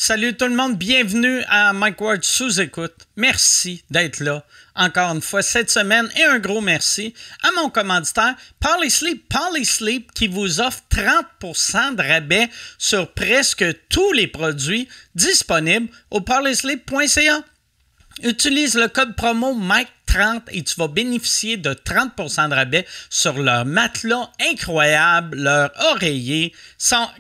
Salut tout le monde, bienvenue à Mike Ward sous-écoute. Merci d'être là encore une fois cette semaine et un gros merci à mon commanditaire Polysleep qui vous offre 30% de rabais sur presque tous les produits disponibles au polysleep.ca. Utilise le code promo Mike30 et tu vas bénéficier de 30% de rabais sur leurs matelas incroyables, leurs oreillers.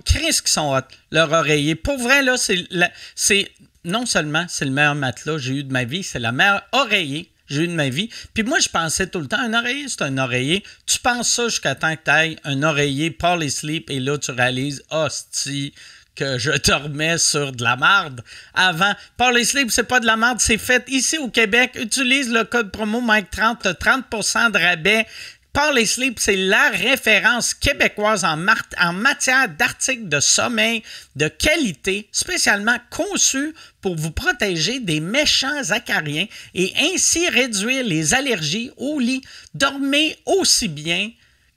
Qui sont hot, leurs oreillers. Pour vrai, là, c'est non seulement c'est le meilleur matelas que j'ai eu de ma vie, c'est le meilleur oreiller que j'ai eu de ma vie. Puis moi, je pensais tout le temps, un oreiller, c'est un oreiller. Tu penses ça jusqu'à temps que tu ailles un oreiller Polysleep et là, tu réalises, hostie, que je dormais sur de la marde avant. Polysleep, c'est pas de la marde, c'est fait ici au Québec. Utilise le code promo Mike30, t'as 30% de rabais. Polysleep, c'est la référence québécoise en matière d'articles de sommeil de qualité, spécialement conçus pour vous protéger des méchants acariens et ainsi réduire les allergies au lit. Dormez aussi bien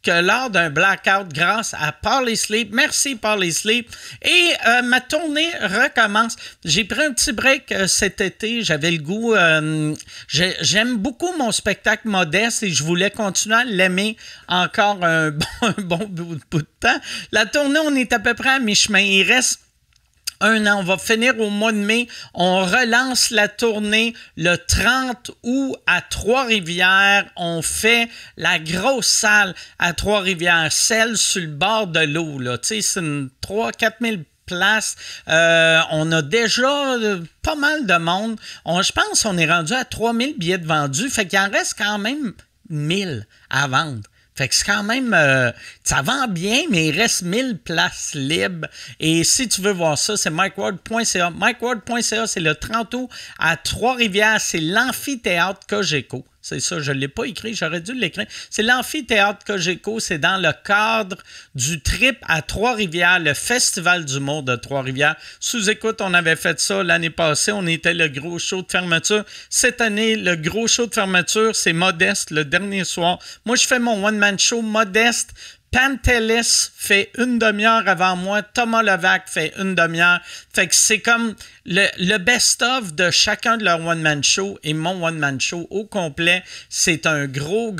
que lors d'un blackout grâce à Polysleep. Merci Polysleep. Et ma tournée recommence. J'ai pris un petit break cet été. J'avais le goût. J'aime beaucoup mon spectacle modeste et je voulais continuer à l'aimer encore un bon bout de temps. La tournée, on est à peu près à mi-chemin. Il reste un an. On va finir au mois de mai. On relance la tournée le 30 août à Trois-Rivières. On fait la grosse salle à Trois-Rivières, celle sur le bord de l'eau. Tu sais, c'est 3-4 000 places. On a déjà pas mal de monde. Je pense qu'on est rendu à 3 000 billets de vendus. Fait qu'il en reste quand même 1000 à vendre. Fait que c'est quand même... ça vend bien, mais il reste 1000 places libres. Et si tu veux voir ça, c'est mikeward.ca. Mikeward.ca, c'est le 30 août à Trois-Rivières. C'est l'amphithéâtre Cogeco. C'est ça, je ne l'ai pas écrit, j'aurais dû l'écrire. C'est l'amphithéâtre Cogeco, c'est dans le cadre du trip à Trois-Rivières, le Festival d'humour de Trois-Rivières. Sous-écoute, on avait fait ça l'année passée, on était le gros show de fermeture. Cette année, le gros show de fermeture, c'est Modeste, le dernier soir. Moi, je fais mon one-man show Modeste. Pantelis fait une demi-heure avant moi. Thomas Levac fait une demi-heure. Fait que c'est comme le best-of de chacun de leurs one-man show et mon one-man show au complet. C'est un gros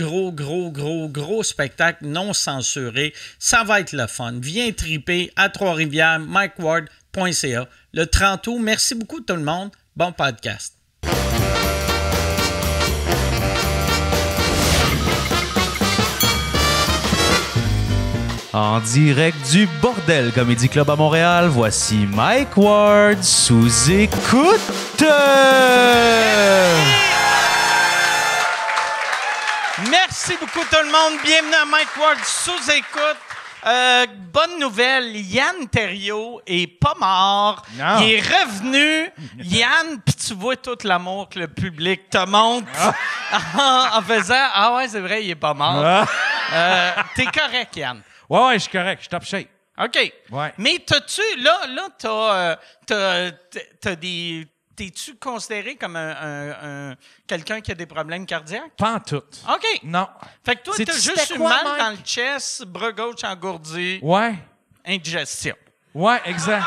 spectacle non censuré. Ça va être le fun. Viens triper à Trois-Rivières, mikeward.ca. Le 30 août. Merci beaucoup tout le monde. Bon podcast. En direct du Bordel Comedy Club à Montréal, voici Mike Ward sous écoute. Merci beaucoup tout le monde. Bienvenue à Mike Ward sous écoute. Bonne nouvelle, Yann Terriot est pas mort. Non. Il est revenu. Yann, puis tu vois tout l'amour que le public te montre en faisant « Ah ouais, c'est vrai, il est pas mort. » T'es correct, Yann. Ouais, je suis correct, je suis top shape. OK. Ouais. Mais t'as-tu, là, t'as des... T'es-tu considéré comme quelqu'un qui a des problèmes cardiaques? Pas en tout. OK. Non. Fait que toi, t'as juste eu mal dans le chest, bras gauche engourdi. Ouais. Indigestion. Ouais, exact.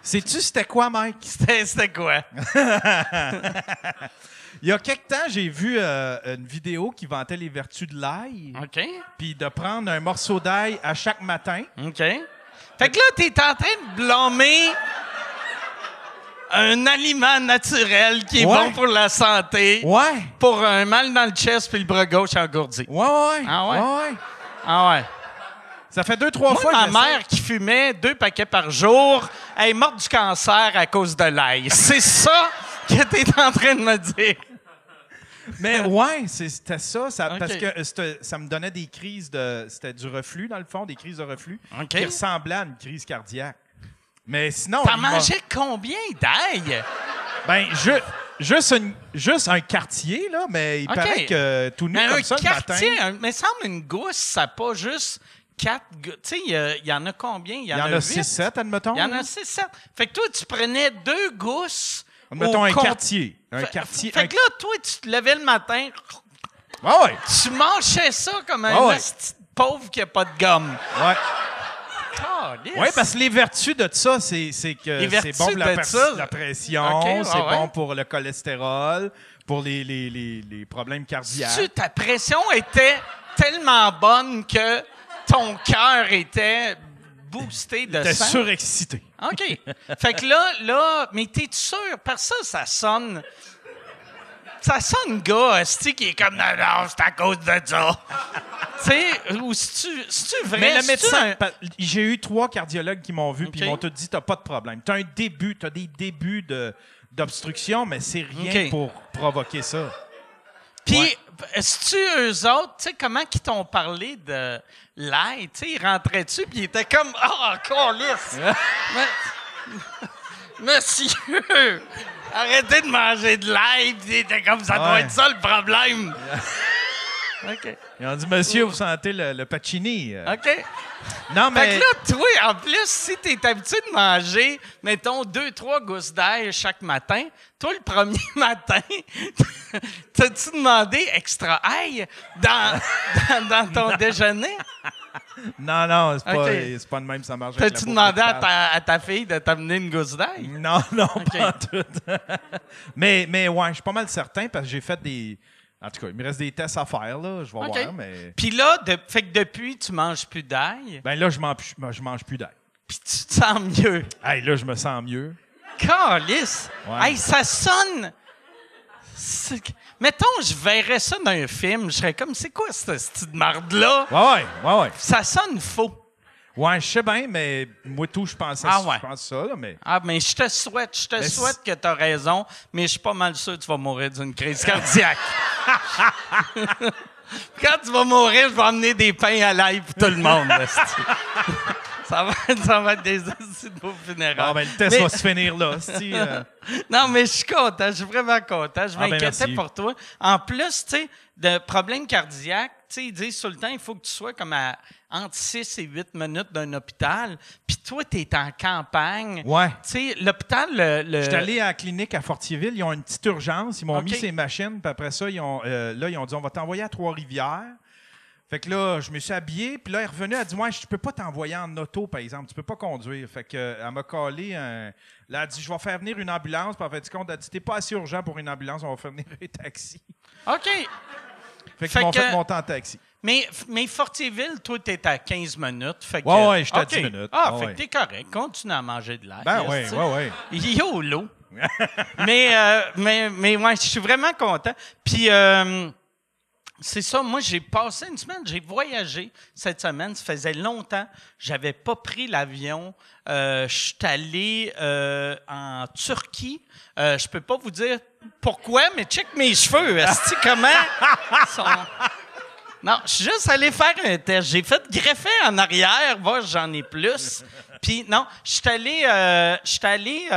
Sais-tu c'était quoi, Mike? C'était quoi? Il y a quelque temps, j'ai vu une vidéo qui vantait les vertus de l'ail. OK. Puis de prendre un morceau d'ail à chaque matin. OK. Fait que là, t'es en train de blâmer un aliment naturel qui est bon pour la santé. Ouais. Pour un mal dans le chest puis le bras gauche engourdi. Ouais. Ah ouais? Ouais. Ah ouais. Ça fait 2-3 fois ma mère qui fumait 2 paquets par jour, elle est morte du cancer à cause de l'ail. C'est ça que t'es en train de me dire. Mais ouais, c'était ça, okay. Parce que ça me donnait des crises c'était du reflux, dans le fond, des crises de reflux qui ressemblaient à une crise cardiaque. Mais sinon... T'en mangeais combien d'ail? Ben, juste un quartier, là, mais il paraît que tout nu comme ça le matin... Mais semble une gousse, ça n'a pas juste 4... Tu sais, il y en a combien? Il y en a 6-7, admettons. Il y en a 6-7. Fait que toi, tu prenais 2 gousses... Mettons un quartier. Fait que là, toi, tu te levais le matin. Ah ouais. Tu mangeais ça comme un petit pauvre qui n'a pas de gomme. Ouais. Oui, parce que les vertus de ça, c'est que c'est bon pour la pression, c'est bon pour le cholestérol, pour les problèmes cardiaques. Ta pression était tellement bonne que ton cœur était boosté de sang. T'es surexcité. OK. Fait que là, mais t'es sûr? Parce que ça sonne... Ça sonne gars, esti, qui est comme non, c'est à cause de ça. Tu sais, ou c'est-tu vrai? Mais le médecin, j'ai eu 3 cardiologues qui m'ont vu puis ils m'ont tous dit t'as pas de problème. T'as des débuts d'obstruction, mais c'est rien pour provoquer ça. Puis, est-ce que eux autres, tu sais, comment ils t'ont parlé de l'ail? Tu sais, ils rentraient-tu puis ils étaient comme câlisse! Monsieur! Arrêtez de manger de l'ail! Puis ils étaient comme ça doit être ça le problème! OK. Ils ont dit, monsieur, vous sentez le Pacini. OK. Non, mais. Fait que là, toi, en plus, si t'es habitué de manger, mettons, 2-3 gousses d'ail chaque matin, toi, le premier matin, t'as-tu demandé extra ail dans ton déjeuner? Non, c'est pas de même, ça marche. T'as-tu demandé à ta fille de t'amener une gousse d'ail? Non, pas tout. mais ouais, je suis pas mal certain parce que j'ai fait des. En tout cas, il me reste des tests à faire, là. Je vais voir, mais... Puis là, fait que depuis, tu manges plus d'ail? Ben là, je mange plus d'ail. Puis tu te sens mieux? Hey, là, je me sens mieux. Calisse! Ouais. Hey, ça sonne... Mettons, je verrais ça dans un film, je serais comme, c'est quoi cette petite marde-là? Ouais. Ça sonne faux. Ouais, je sais bien, mais moi, tout, je pense ça, là, mais... Ah, mais je te souhaite que tu as raison, mais je suis pas mal sûr que tu vas mourir d'une crise cardiaque. Quand tu vas mourir, je vais emmener des pains à l'ail pour tout le monde. Ça va être des beaux funérailles. Ah, ben, le test va se finir là. Non, mais je suis content. Je suis vraiment content. Je m'inquiétais pour toi. En plus, tu sais, de problèmes cardiaques, tu sais, ils disent tout le temps, il faut que tu sois comme entre 6 et 8 minutes d'un hôpital. Puis toi, tu es en campagne. Ouais. Tu sais, l'hôpital... Je suis allé à la clinique à Fortierville. Ils ont une petite urgence. Ils m'ont mis ces machines. Puis après ça, ils ont dit, on va t'envoyer à Trois-Rivières. Fait que là, je me suis habillé, puis là, elle est revenue, elle a dit, moi, je peux pas t'envoyer en auto, par exemple, tu peux pas conduire. Fait que, elle m'a collé là, elle a dit, je vais faire venir une ambulance, puis en fait, elle a dit, t'es pas assez urgent pour une ambulance, on va faire venir un taxi. OK. Fait qu'ils m'ont fait monter en taxi. Mais Fortierville, toi, t'es à 15 minutes. Fait que, ouais, j'étais à 10 minutes. Ah, fait que t'es correct. Continue à manger de l'air. Ben ouais. YOLO. mais ouais, je suis vraiment content. Puis... c'est ça, moi j'ai passé une semaine, j'ai voyagé cette semaine, ça faisait longtemps, j'avais pas pris l'avion, je suis allé en Turquie, je peux pas vous dire pourquoi, mais check mes cheveux, est-ce que comment Non, je suis juste allé faire un test, j'ai fait greffer en arrière, voir j'en ai plus. Puis non, je suis allé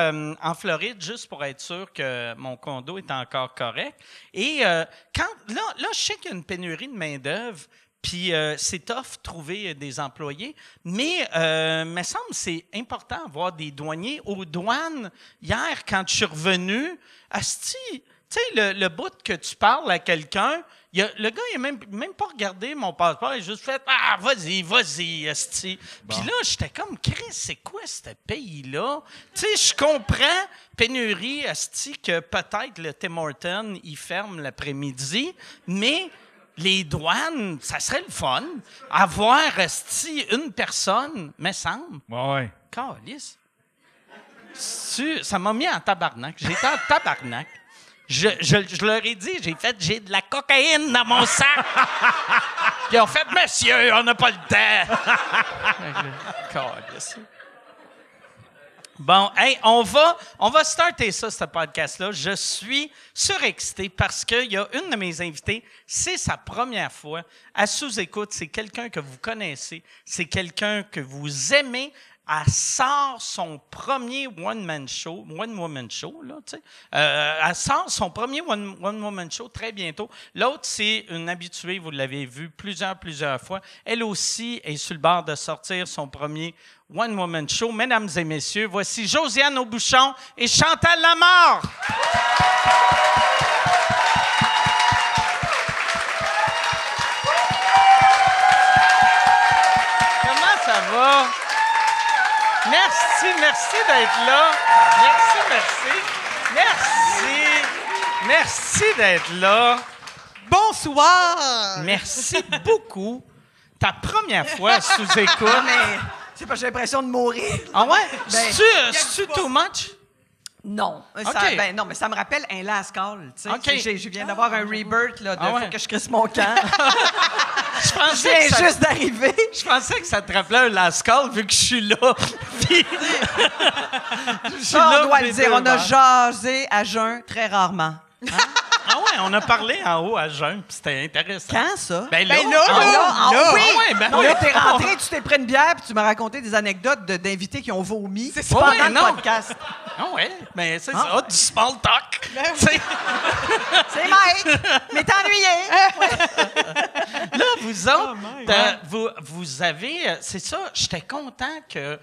en Floride juste pour être sûr que mon condo est encore correct. Et là, je sais qu'il y a une pénurie de main-d'œuvre, puis c'est tough trouver des employés, mais me semble que c'est important d'avoir des douaniers. Aux douanes, hier, quand je suis revenu, asti, tu sais, le bout que tu parles à quelqu'un, le gars, il n'a même pas regardé mon passeport, il a juste fait « Ah, vas-y, esti. » Puis là, j'étais comme « Chris, c'est quoi ce pays-là? » Tu sais, je comprends, pénurie, esti, que peut-être le Tim Hortons, il ferme l'après-midi, mais les douanes, ça serait le fun. Avoir, esti, une personne, me semble. Ouais. Calisse. Ça m'a mis en tabarnak. J'étais en tabarnak. Je leur ai dit, j'ai de la cocaïne dans mon sac. Puis ils ont fait, monsieur, on n'a pas le temps. Bon, hey, on va starter ça, ce podcast-là. Je suis surexcité parce qu'il y a une de mes invitées, c'est sa première fois à sous-écoute. C'est quelqu'un que vous connaissez, c'est quelqu'un que vous aimez. Elle sort son premier one-woman show, là, tu sais. Elle sort son premier one-woman show très bientôt. L'autre, c'est une habituée, vous l'avez vu plusieurs fois. Elle aussi est sur le bord de sortir son premier one-woman show. Mesdames et messieurs, voici Josiane Aubuchon et Chantal Lamarre. Comment ça va? Merci d'être là. Merci d'être là. Bonsoir! Merci beaucoup. Ta première fois sous écoute. Mais c'est pas, j'ai l'impression de mourir. Ah ouais? Ben, C'est-tu too much? Non. OK. Non, mais ça me rappelle un last call. Tu sais. OK. Je viens d'avoir un rebirth, là, Ah ouais? faut que je crisse mon camp. Je Je pensais, viens juste d'arriver. je pensais que ça te rappelait un last call vu que je suis là. Puis- je suis Ça, là, on doit j'ai le dire, deux on a verres. jasé à jeun très rarement. Ah ouais, on a parlé en haut à jeun, puis c'était intéressant. Quand, ça? Ben là, Ah, oui! Ah ouais, ben Non, oui. là, t'es rentré, tu t'es pris une bière, puis tu m'as raconté des anecdotes d'invités qui ont vomi. C'est ça. pendant Ouais, le non. podcast. Ah ouais, mais c'est Ah. ça, du small talk. Tu sais, C'est Mike! Mais t'es ennuyé! là, vous autres, vous avez... c'est ça, j'étais content que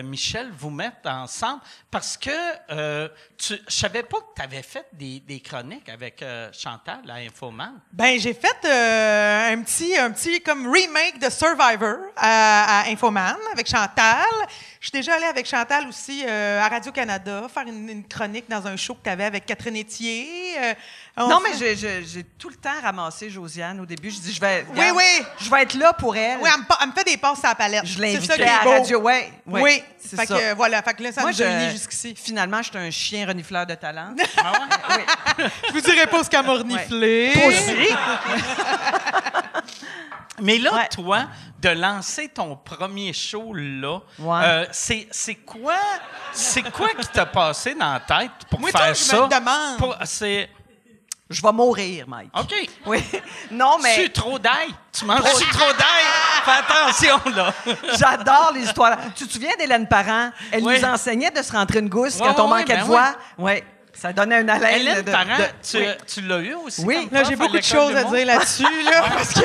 Michel vous mette ensemble parce que je savais pas que tu avais fait des chroniques avec Chantal à Infoman. Ben, j'ai fait un petit comme remake de Survivor à Infoman avec Chantal. Je suis déjà allée avec Chantal aussi à Radio-Canada faire une chronique dans un show que tu avais avec Catherine Etier. Non, mais j'ai tout le temps ramassé Josiane au début. Je dis, je vais être là pour elle. Oui, elle me fait des passes à la palette. Je C'est ça l'invitais qui est à beau. radio, ouais. Oui, c'est fait ça. que voilà, fait que là, ça Moi, nous a unis jusqu'ici. Finalement, je suis un chien renifleur de talent. Ah ouais? Oui. Je vous dirai pas ce qu'elle m'a reniflé. Toi aussi. Mais là, Ouais. toi, de lancer ton premier show là, Ouais. c'est quoi qui t'a passé dans la tête pour Moi, faire toi, je ça? me le demande. C'est Je vais mourir, Mike. OK. Oui. Non, mais Tu trop d'ail? Tu manges trop d'ail? Fais attention, là. j'adore les histoires. Tu te souviens d'Hélène Parent? Elle Oui. nous enseignait de se rentrer une gousse Ouais, quand on ouais, manquait ben de voix. Oui. Ça donnait une haleine. Hélène Parent, Oui. tu l'as eu aussi? Oui. comme Là, prof j'ai à beaucoup de l'école choses à d'humour? dire là-dessus, là, parce que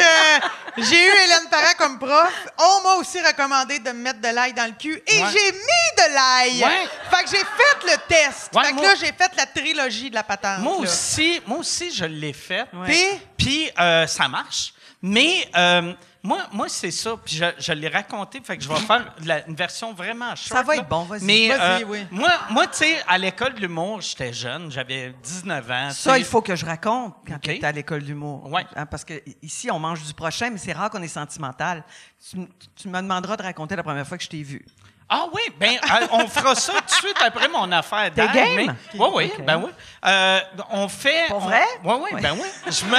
j'ai eu Hélène Parent comme prof. On m'a aussi recommandé de me mettre de l'ail dans le cul et Ouais. j'ai mis de l'ail. Ouais. Fait que j'ai fait le test. Ouais, fait que moi- là, j'ai fait la trilogie de la patente. Moi là. aussi, je l'ai fait. Puis, Puis, ça marche. Mais moi c'est ça. Puis je l'ai raconté, fait que je vais faire une version vraiment short. Ça va là. être bon, vas-y. Mais Vas-y, oui. moi tu sais, à l'école de l'humour, j'étais jeune, j'avais 19 ans. Ça, tu sais. il faut que je raconte quand OK. tu étais à l'école d'humour. Ouais. Hein, parce que ici, on mange du prochain, mais c'est rare qu'on est sentimental. Tu me demanderas de raconter la première fois que je t'ai vu. Ah oui, ben on fera ça tout de suite après mon affaire T'es d'ail, game? Oui, oui, OK. ben oui. On fait... Pour vrai? Oui, oui, Ouais. ben oui. Je me...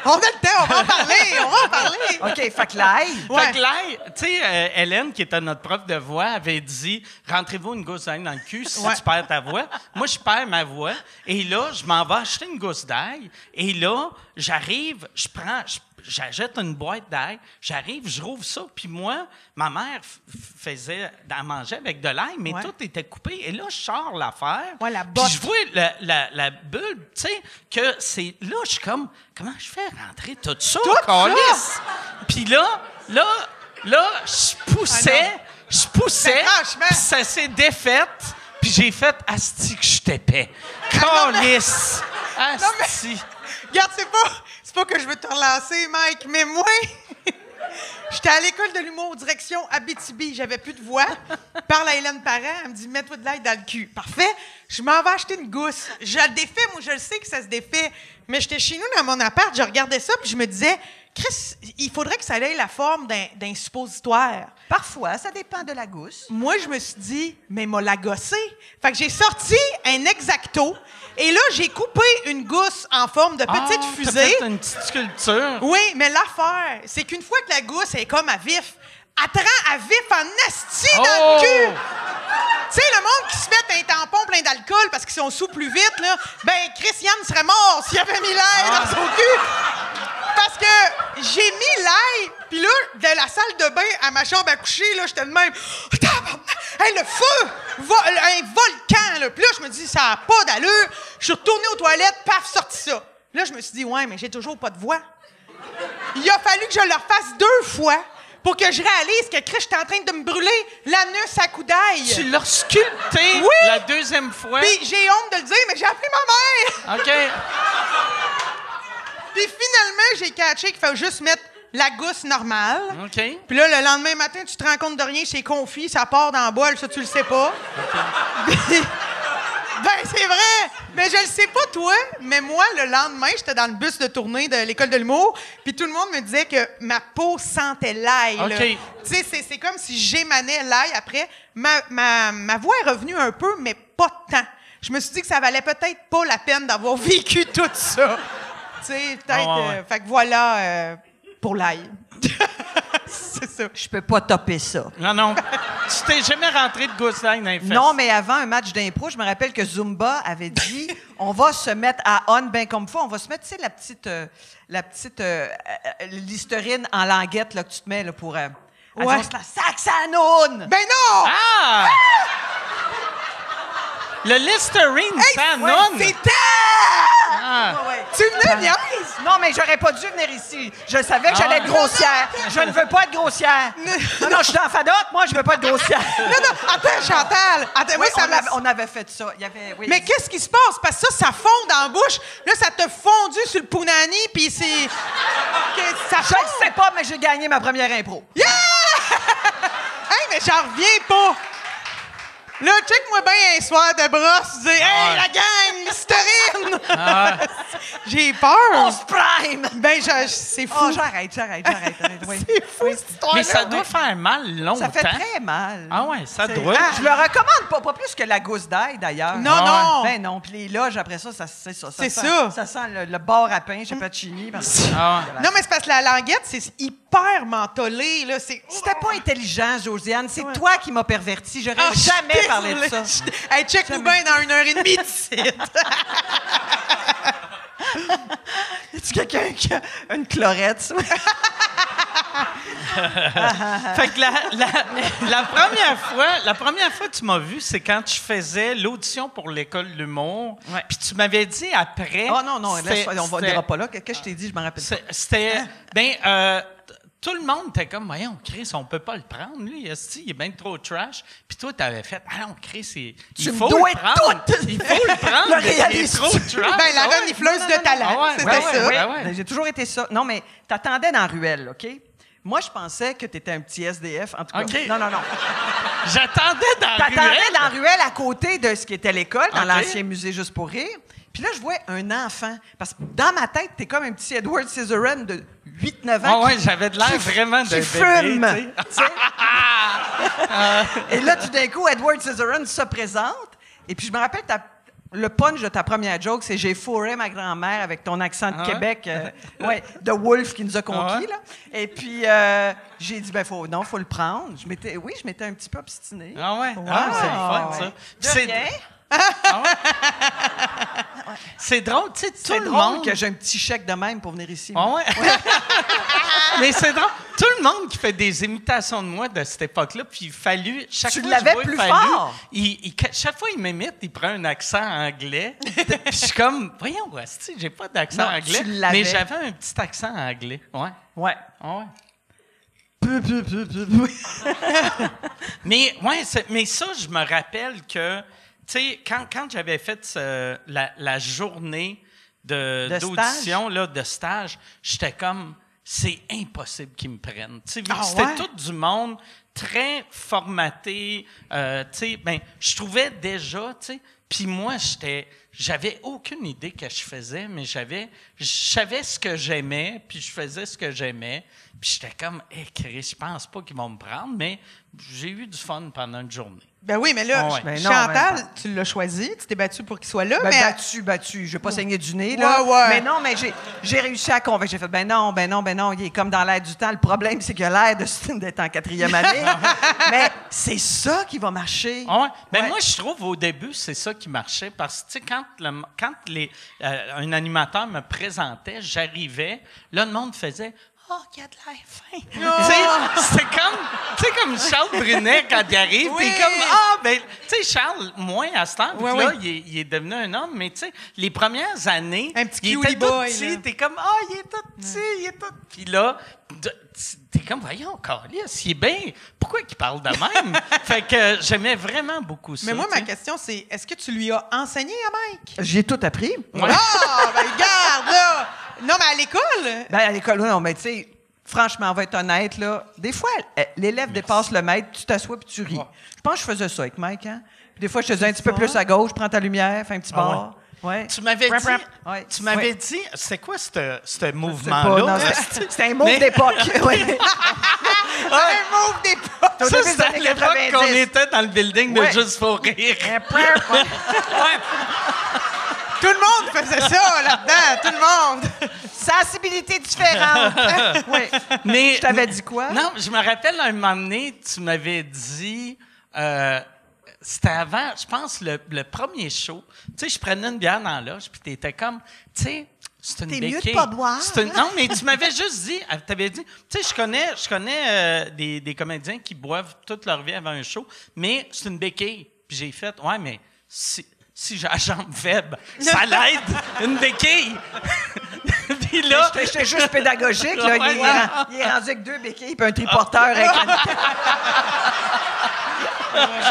on a le temps, on va en parler, OK, fait que l'ail. Fait que là, tu sais, Hélène, qui était notre prof de voix, avait dit « Rentrez-vous une gousse d'ail dans le cul si Ouais. tu perds ta voix. » Moi, je perds ma voix. Et là, je m'en vais acheter une gousse d'ail. Et là, j'arrive, j'achète une boîte d'ail, j'arrive, je rouvre ça, puis moi, ma mère faisait à manger avec de l'ail, mais Ouais. tout était coupé. Et là, je sors l'affaire. Ouais, la puis botte. je vois la bulle, tu sais, que c'est... Là, je suis comme, comment je fais rentrer tout ça, câlisse? Puis là, je poussais, Ben, franchement. puis ça s'est défait, puis j'ai fait « Asti que je t'épais. Câlisse! Asti! Regarde, c'est pas que je veux te relancer, Mike, mais moi, j'étais à l'école de l'humour, direction Abitibi. J'avais plus de voix. Je parle à Hélène Parent, elle me dit « Mets-toi de l'ail dans le cul. » Parfait. Je m'en vais acheter une gousse. Je la défais, moi, je le sais que ça se défait. Mais j'étais chez nous dans mon appart, je regardais ça, puis je me disais « Chris, il faudrait que ça ait la forme d'un suppositoire. » Parfois, ça dépend de la gousse. Moi, je me suis dit, mais m'a la gossé. Fait que j'ai sorti un Exacto et là, j'ai coupé une gousse en forme de petite T'as fusée. fait une petite sculpture. Oui, mais l'affaire, c'est qu'une fois que la gousse est comme à vif, elle te rend à vif en asti dans le cul. Tu sais, le monde qui se met un tampon plein d'alcool parce qu'ils sont sous plus vite, là, ben, Christiane serait mort s'il avait mis l'ail dans son cul. Parce que j'ai mis l'ail, puis là, de la salle de bain à ma chambre à coucher, là, j'étais de même. Hey, le feu! Un volcan, là. Puis là, je me dis, ça n'a pas d'allure. Je suis retournée aux toilettes, paf, sorti ça. Là, je me suis dit, ouais, mais j'ai toujours pas de voix. Il a fallu que je le refasse 2 fois pour que je réalise que Chris, j'étais en train de me brûler l'anus à coups d'ail. Tu l'as sculpté Oui! la deuxième fois. Puis j'ai honte de le dire, mais j'ai appelé ma mère. OK. Puis finalement, j'ai catché qu'il fallait juste mettre la gousse normale. OK. Puis là, le lendemain matin, tu te rends compte de rien, c'est confit, ça part dans la boîte, ça, tu le sais pas. Ben, c'est vrai! Mais je le sais pas, toi, mais moi, le lendemain, j'étais dans le bus de tournée de l'École de l'humour, puis tout le monde me disait que ma peau sentait l'ail. OK. Tu sais, c'est comme si j'émanais l'ail après. Ma voix est revenue un peu, mais pas tant. Je me suis dit que ça valait peut-être pas la peine d'avoir vécu tout ça. Tu sais, peut-être... fait que voilà pour l'ail. C'est ça. Je peux pas topper ça. Non. Tu t'es jamais rentré de gousse d'ail dans les fesses? Non, mais avant un match d'impro, je me rappelle que Zumba avait dit on va se mettre à on bien comme faut. On va se mettre, tu sais, la petite Listerine en languette là, que tu te mets là, pour... Ouais. La Saxanoune! Ben non! Ah! Le Listerine, ça Ouais, non! c'était... Ah. Ouais. Tu venais, niaise? Non, mais j'aurais pas dû venir ici. Je savais que j'allais être grossière. Je ne veux pas être grossière. Non, je suis dans Fadoc, moi, je veux pas être grossière. Non, attends, Chantal. Attends, Oui, moi, ça on avait fait ça. Il y avait, oui. Mais qu'est-ce qui se passe? Parce que ça fond dans la bouche. Là, ça te fondu sur le punani, puis c'est... Ça Je ne sais pas, mais j'ai gagné ma première impro. Yeah! Hey, mais j'en reviens pas. Là, check-moi bien un soir de brosse, dire « Hey, la gang, Listerine! J'ai peur. On se prime! Ben, c'est fou. Oh, j'arrête. Oui. C'est fou, cette histoire-là. Mais ça doit faire mal longtemps. Ça fait très mal. Ah ouais, ça C'est- doit. Je le recommande pas plus que la gousse d'ail, d'ailleurs. Non. Ben non, puis les loges, après ça, c'est ça. C'est sent- ça. Ça sent le bar à pain chez Pacini. Ah ouais. Non, mais c'est parce que la languette, c'est hyper mentholé, là. C'était pas intelligent, Josiane. C'est toi qui m'as perverti. J'aurais Ah, jamais parlé de ça. Hey, check-nous bien dans 1h30 d'ici. Es-tu quelqu'un qui a une chlorette, ça? Fait que la première fois que tu m'as vu, c'est quand je faisais l'audition pour l'École de l'humour. Ouais. Puis tu m'avais dit après... Oh non, c'était- on n'ira pas là. Qu'est-ce que je t'ai dit? Je me rappelle pas. C'était... tout le monde était comme, voyons, Chris, on peut pas le prendre, lui, esti, il est bien trop trash. Puis toi, t'avais fait, ah non, Chris, il me faut dois le prendre. tout. Il faut le prendre. Le il est réaliste. trop trash. Ben, la Ah ouais. renifleuse de talent, c'était ça. Ouais. J'ai toujours été ça. Non, mais t'attendais dans la ruelle, OK? Moi, je pensais que t'étais un petit SDF, en tout cas. OK. Non. J'attendais dans la T'attendais ruelle. dans la ruelle à côté de ce qui était l'école, dans OK. l'ancien musée Juste pour rire. Puis là, je vois un enfant. Parce que dans ma tête, t'es comme un petit Edward Scissorhands de 8-9 ans. Ah ouais, j'avais de l'air vraiment qui de fume. bébé, tu sais. tu sais. Et là, tout d'un coup, Edward Scissorhands se présente. Et puis, je me rappelle, le punch de ta première joke, c'est « J'ai fourré ma grand-mère avec ton accent de Ah ouais? Québec. De Wolf qui nous a conquis. Ah ouais? Là. Et puis, j'ai dit « faut le prendre. » Je m'étais un petit peu obstinée. Ah ouais? Ah, c'est le fun, ça. De C'est- rien. Ah ouais? C'est drôle, tu sais, tout C'est le drôle monde... que j'ai un petit chèque de même pour venir ici. Ah ouais? Mais c'est drôle. Tout le monde qui fait des imitations de moi de cette époque-là, puis il fallu... Chaque Tu fois l'avais je vois plus Fallu, fort. chaque fois il m'imite, il prend un accent anglais. Puis je suis comme, voyons, asti, j'ai pas d'accent Non, anglais. tu l'avais. Mais j'avais un petit accent anglais. Ouais. Ouais. Ah ouais. Mais, ouais, mais ça, je me rappelle que, tu sais, quand j'avais fait la journée d'audition, là, de stage, j'étais comme, c'est impossible qu'ils me prennent. Tu sais, vu que c'était tout du monde très formaté, tu sais, ben, je trouvais déjà, tu sais, puis moi, j'avais aucune idée que je faisais, mais je savais ce que j'aimais, puis je faisais ce que j'aimais. Puis j'étais comme, Chris, je pense pas qu'ils vont me prendre, mais j'ai eu du fun pendant une journée. Ben oui, mais là, Ah ouais. Ben non, Chantal, ben tu l'as choisi, tu t'es battu pour qu'il soit là, Ben, mais... battu. Je vais pas saigner du nez, là. Ouais. Mais non, mais j'ai réussi à convaincre. J'ai fait, ben non, il est comme dans l'air du temps. Le problème, c'est qu'il a l'air d'être en 4e année. Mais c'est ça qui va marcher. Ah ouais? Ben Ouais. moi, je trouve au début, c'est ça qui marchait parce que, tu sais, quand un animateur me présentait, j'arrivais, là, le monde faisait « Oh, il a de l'air fin! C'était comme Charles Brunet quand il arrive, Oui. t'es comme tu sais, Charles, moins à ce temps, Oui, là, oui. il est devenu un homme, mais tu sais, les premières années, Un petit il cutie était tout boy, petit, là. t'es comme il est tout petit, il est tout. Puis là, t'es comme, voyons, Carlis, il est bien. Pourquoi qu'il parle de même? Fait que j'aimais vraiment beaucoup ça. Mais moi, tu ma sais. question, c'est, est-ce que tu lui as enseigné à Mike? J'ai tout appris. Ouais. Ah, ben regarde, là! Non, mais à l'école? Ben, à l'école, non, mais tu sais, franchement, on va être honnête, là, des fois, l'élève dépasse le maître, tu t'assois puis tu ris. Je pense que je faisais ça avec Mike, hein? Puis des fois, je te disais un petit peu plus à gauche, prends ta lumière, fais un petit bord. Ouais. Tu m'avais dit, Ouais. dit, c'est quoi ce Non, mouvement-là? c'était un move d'époque. Oui. Un move d'époque. Au Ça, début des c'était à années l'époque 90. qu'on était dans le building de Ouais. Juste pour rire. Ouais. Tout le monde faisait ça là-dedans, tout le monde. Sensibilité différente. Oui. Mais, Je t'avais dit quoi? Non, je me rappelle un moment donné, tu m'avais dit... c'était avant, je pense, le premier show. Tu sais, je prenais une bière dans la loge, puis t'étais comme, tu sais, c'est une T'es béquille. mieux de pas boire. Non, mais tu m'avais juste dit, t'avais dit, tu sais, je connais des comédiens qui boivent toute leur vie avant un show, mais c'est une béquille. Puis j'ai fait, ouais, mais si j'ai la jambe faible, ça l'aide, une béquille. Puis là... J'étais juste pédagogique. Là. Ouais, Il est rendu avec 2 béquilles et un triporteur avec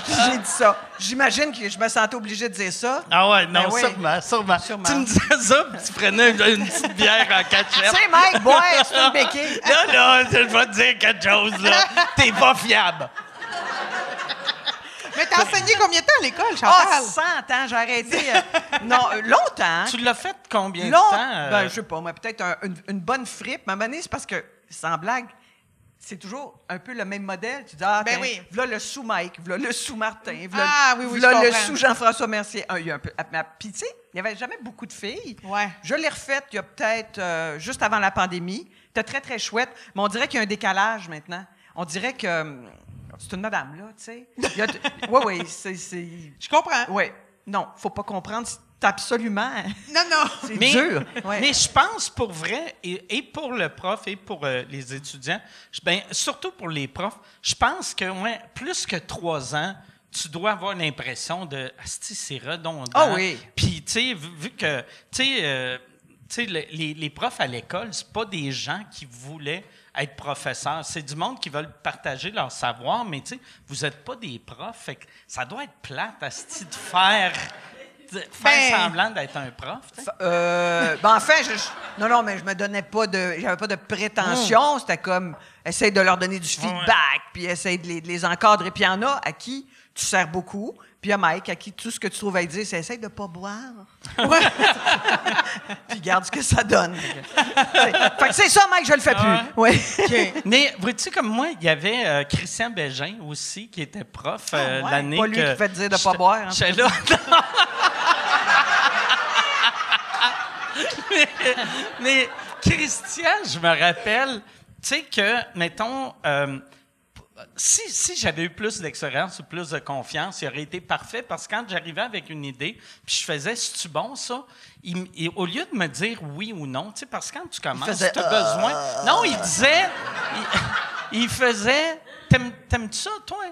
J'ai dit ça. J'imagine que je me sentais obligée de dire ça. Ah ouais, non, Ben oui. sûrement. Sûrement. Tu me disais ça, puis tu prenais une petite bière en Tu cachette. sais, Mike, boire, c'est une béquille. Là, je vais te dire quelque chose, là. T'es pas fiable. Mais t'as enseigné combien de temps à l'école, Ah, Chantal? 100 ans, j'ai arrêté. Non, longtemps. Tu l'as fait combien de Long- temps? Ben, je sais pas, moi, peut-être une bonne fripe. Mais à un moment donné, c'est parce que, sans blague, c'est toujours un peu le même modèle. Tu dis, Ben tiens, oui. voilà le sous-Mike, voilà le sous-Martin, voilà, Ah, oui, oui, voilà je le comprends. sous-Jean-François Mercier. Il y a un peu. Puis, tu sais, il n'y avait jamais beaucoup de filles. Ouais. Je l'ai refaite il y a peut-être juste avant la pandémie. C'était très, très chouette. Mais on dirait qu'il y a un décalage maintenant. On dirait que c'est une madame, là, tu sais. Oui, c'est. Je comprends. Oui. Non, faut pas comprendre. C'est absolument. Non, non. C'est Mais, dur. Ouais. mais je pense pour vrai, et pour le prof et pour les étudiants, surtout pour les profs, je pense que plus que 3 ans, tu dois avoir l'impression de « Asti, c'est redondant. » Ah oui. Puis, tu sais, vu que, tu sais, les profs à l'école, c'est pas des gens qui voulaient être professeurs. C'est du monde qui veulent partager leur savoir, mais tu sais, vous êtes pas des profs. Fait que ça doit être plate, asti, de faire semblant d'être un prof. Tu sais. Enfin, non, mais je me donnais pas j'avais pas de prétention. C'était comme, essaye de leur donner du feedback, puis essaye de les encadrer. Puis il y en a à qui tu sers beaucoup, puis il y a Mike à qui tout ce que tu trouves à dire, c'est essaye de pas boire. Puis regarde ce que ça donne. Fait que c'est ça, Mike, je le fais plus. Ouais. Mais vois-tu, comme moi, il y avait Christian Bégin aussi, qui était prof Ouais, l'année pas lui que... qui fait dire de pas boire. Hein, J'étais là. mais Christian, je me rappelle, tu sais que, mettons, si j'avais eu plus d'expérience ou plus de confiance, il aurait été parfait parce que quand j'arrivais avec une idée, puis je faisais « C'est-tu bon, ça? » Au lieu de me dire oui ou non, tu sais, parce que quand tu commences, tu as besoin... Non, il disait... Il faisait « T'aimes-tu ça, toi? »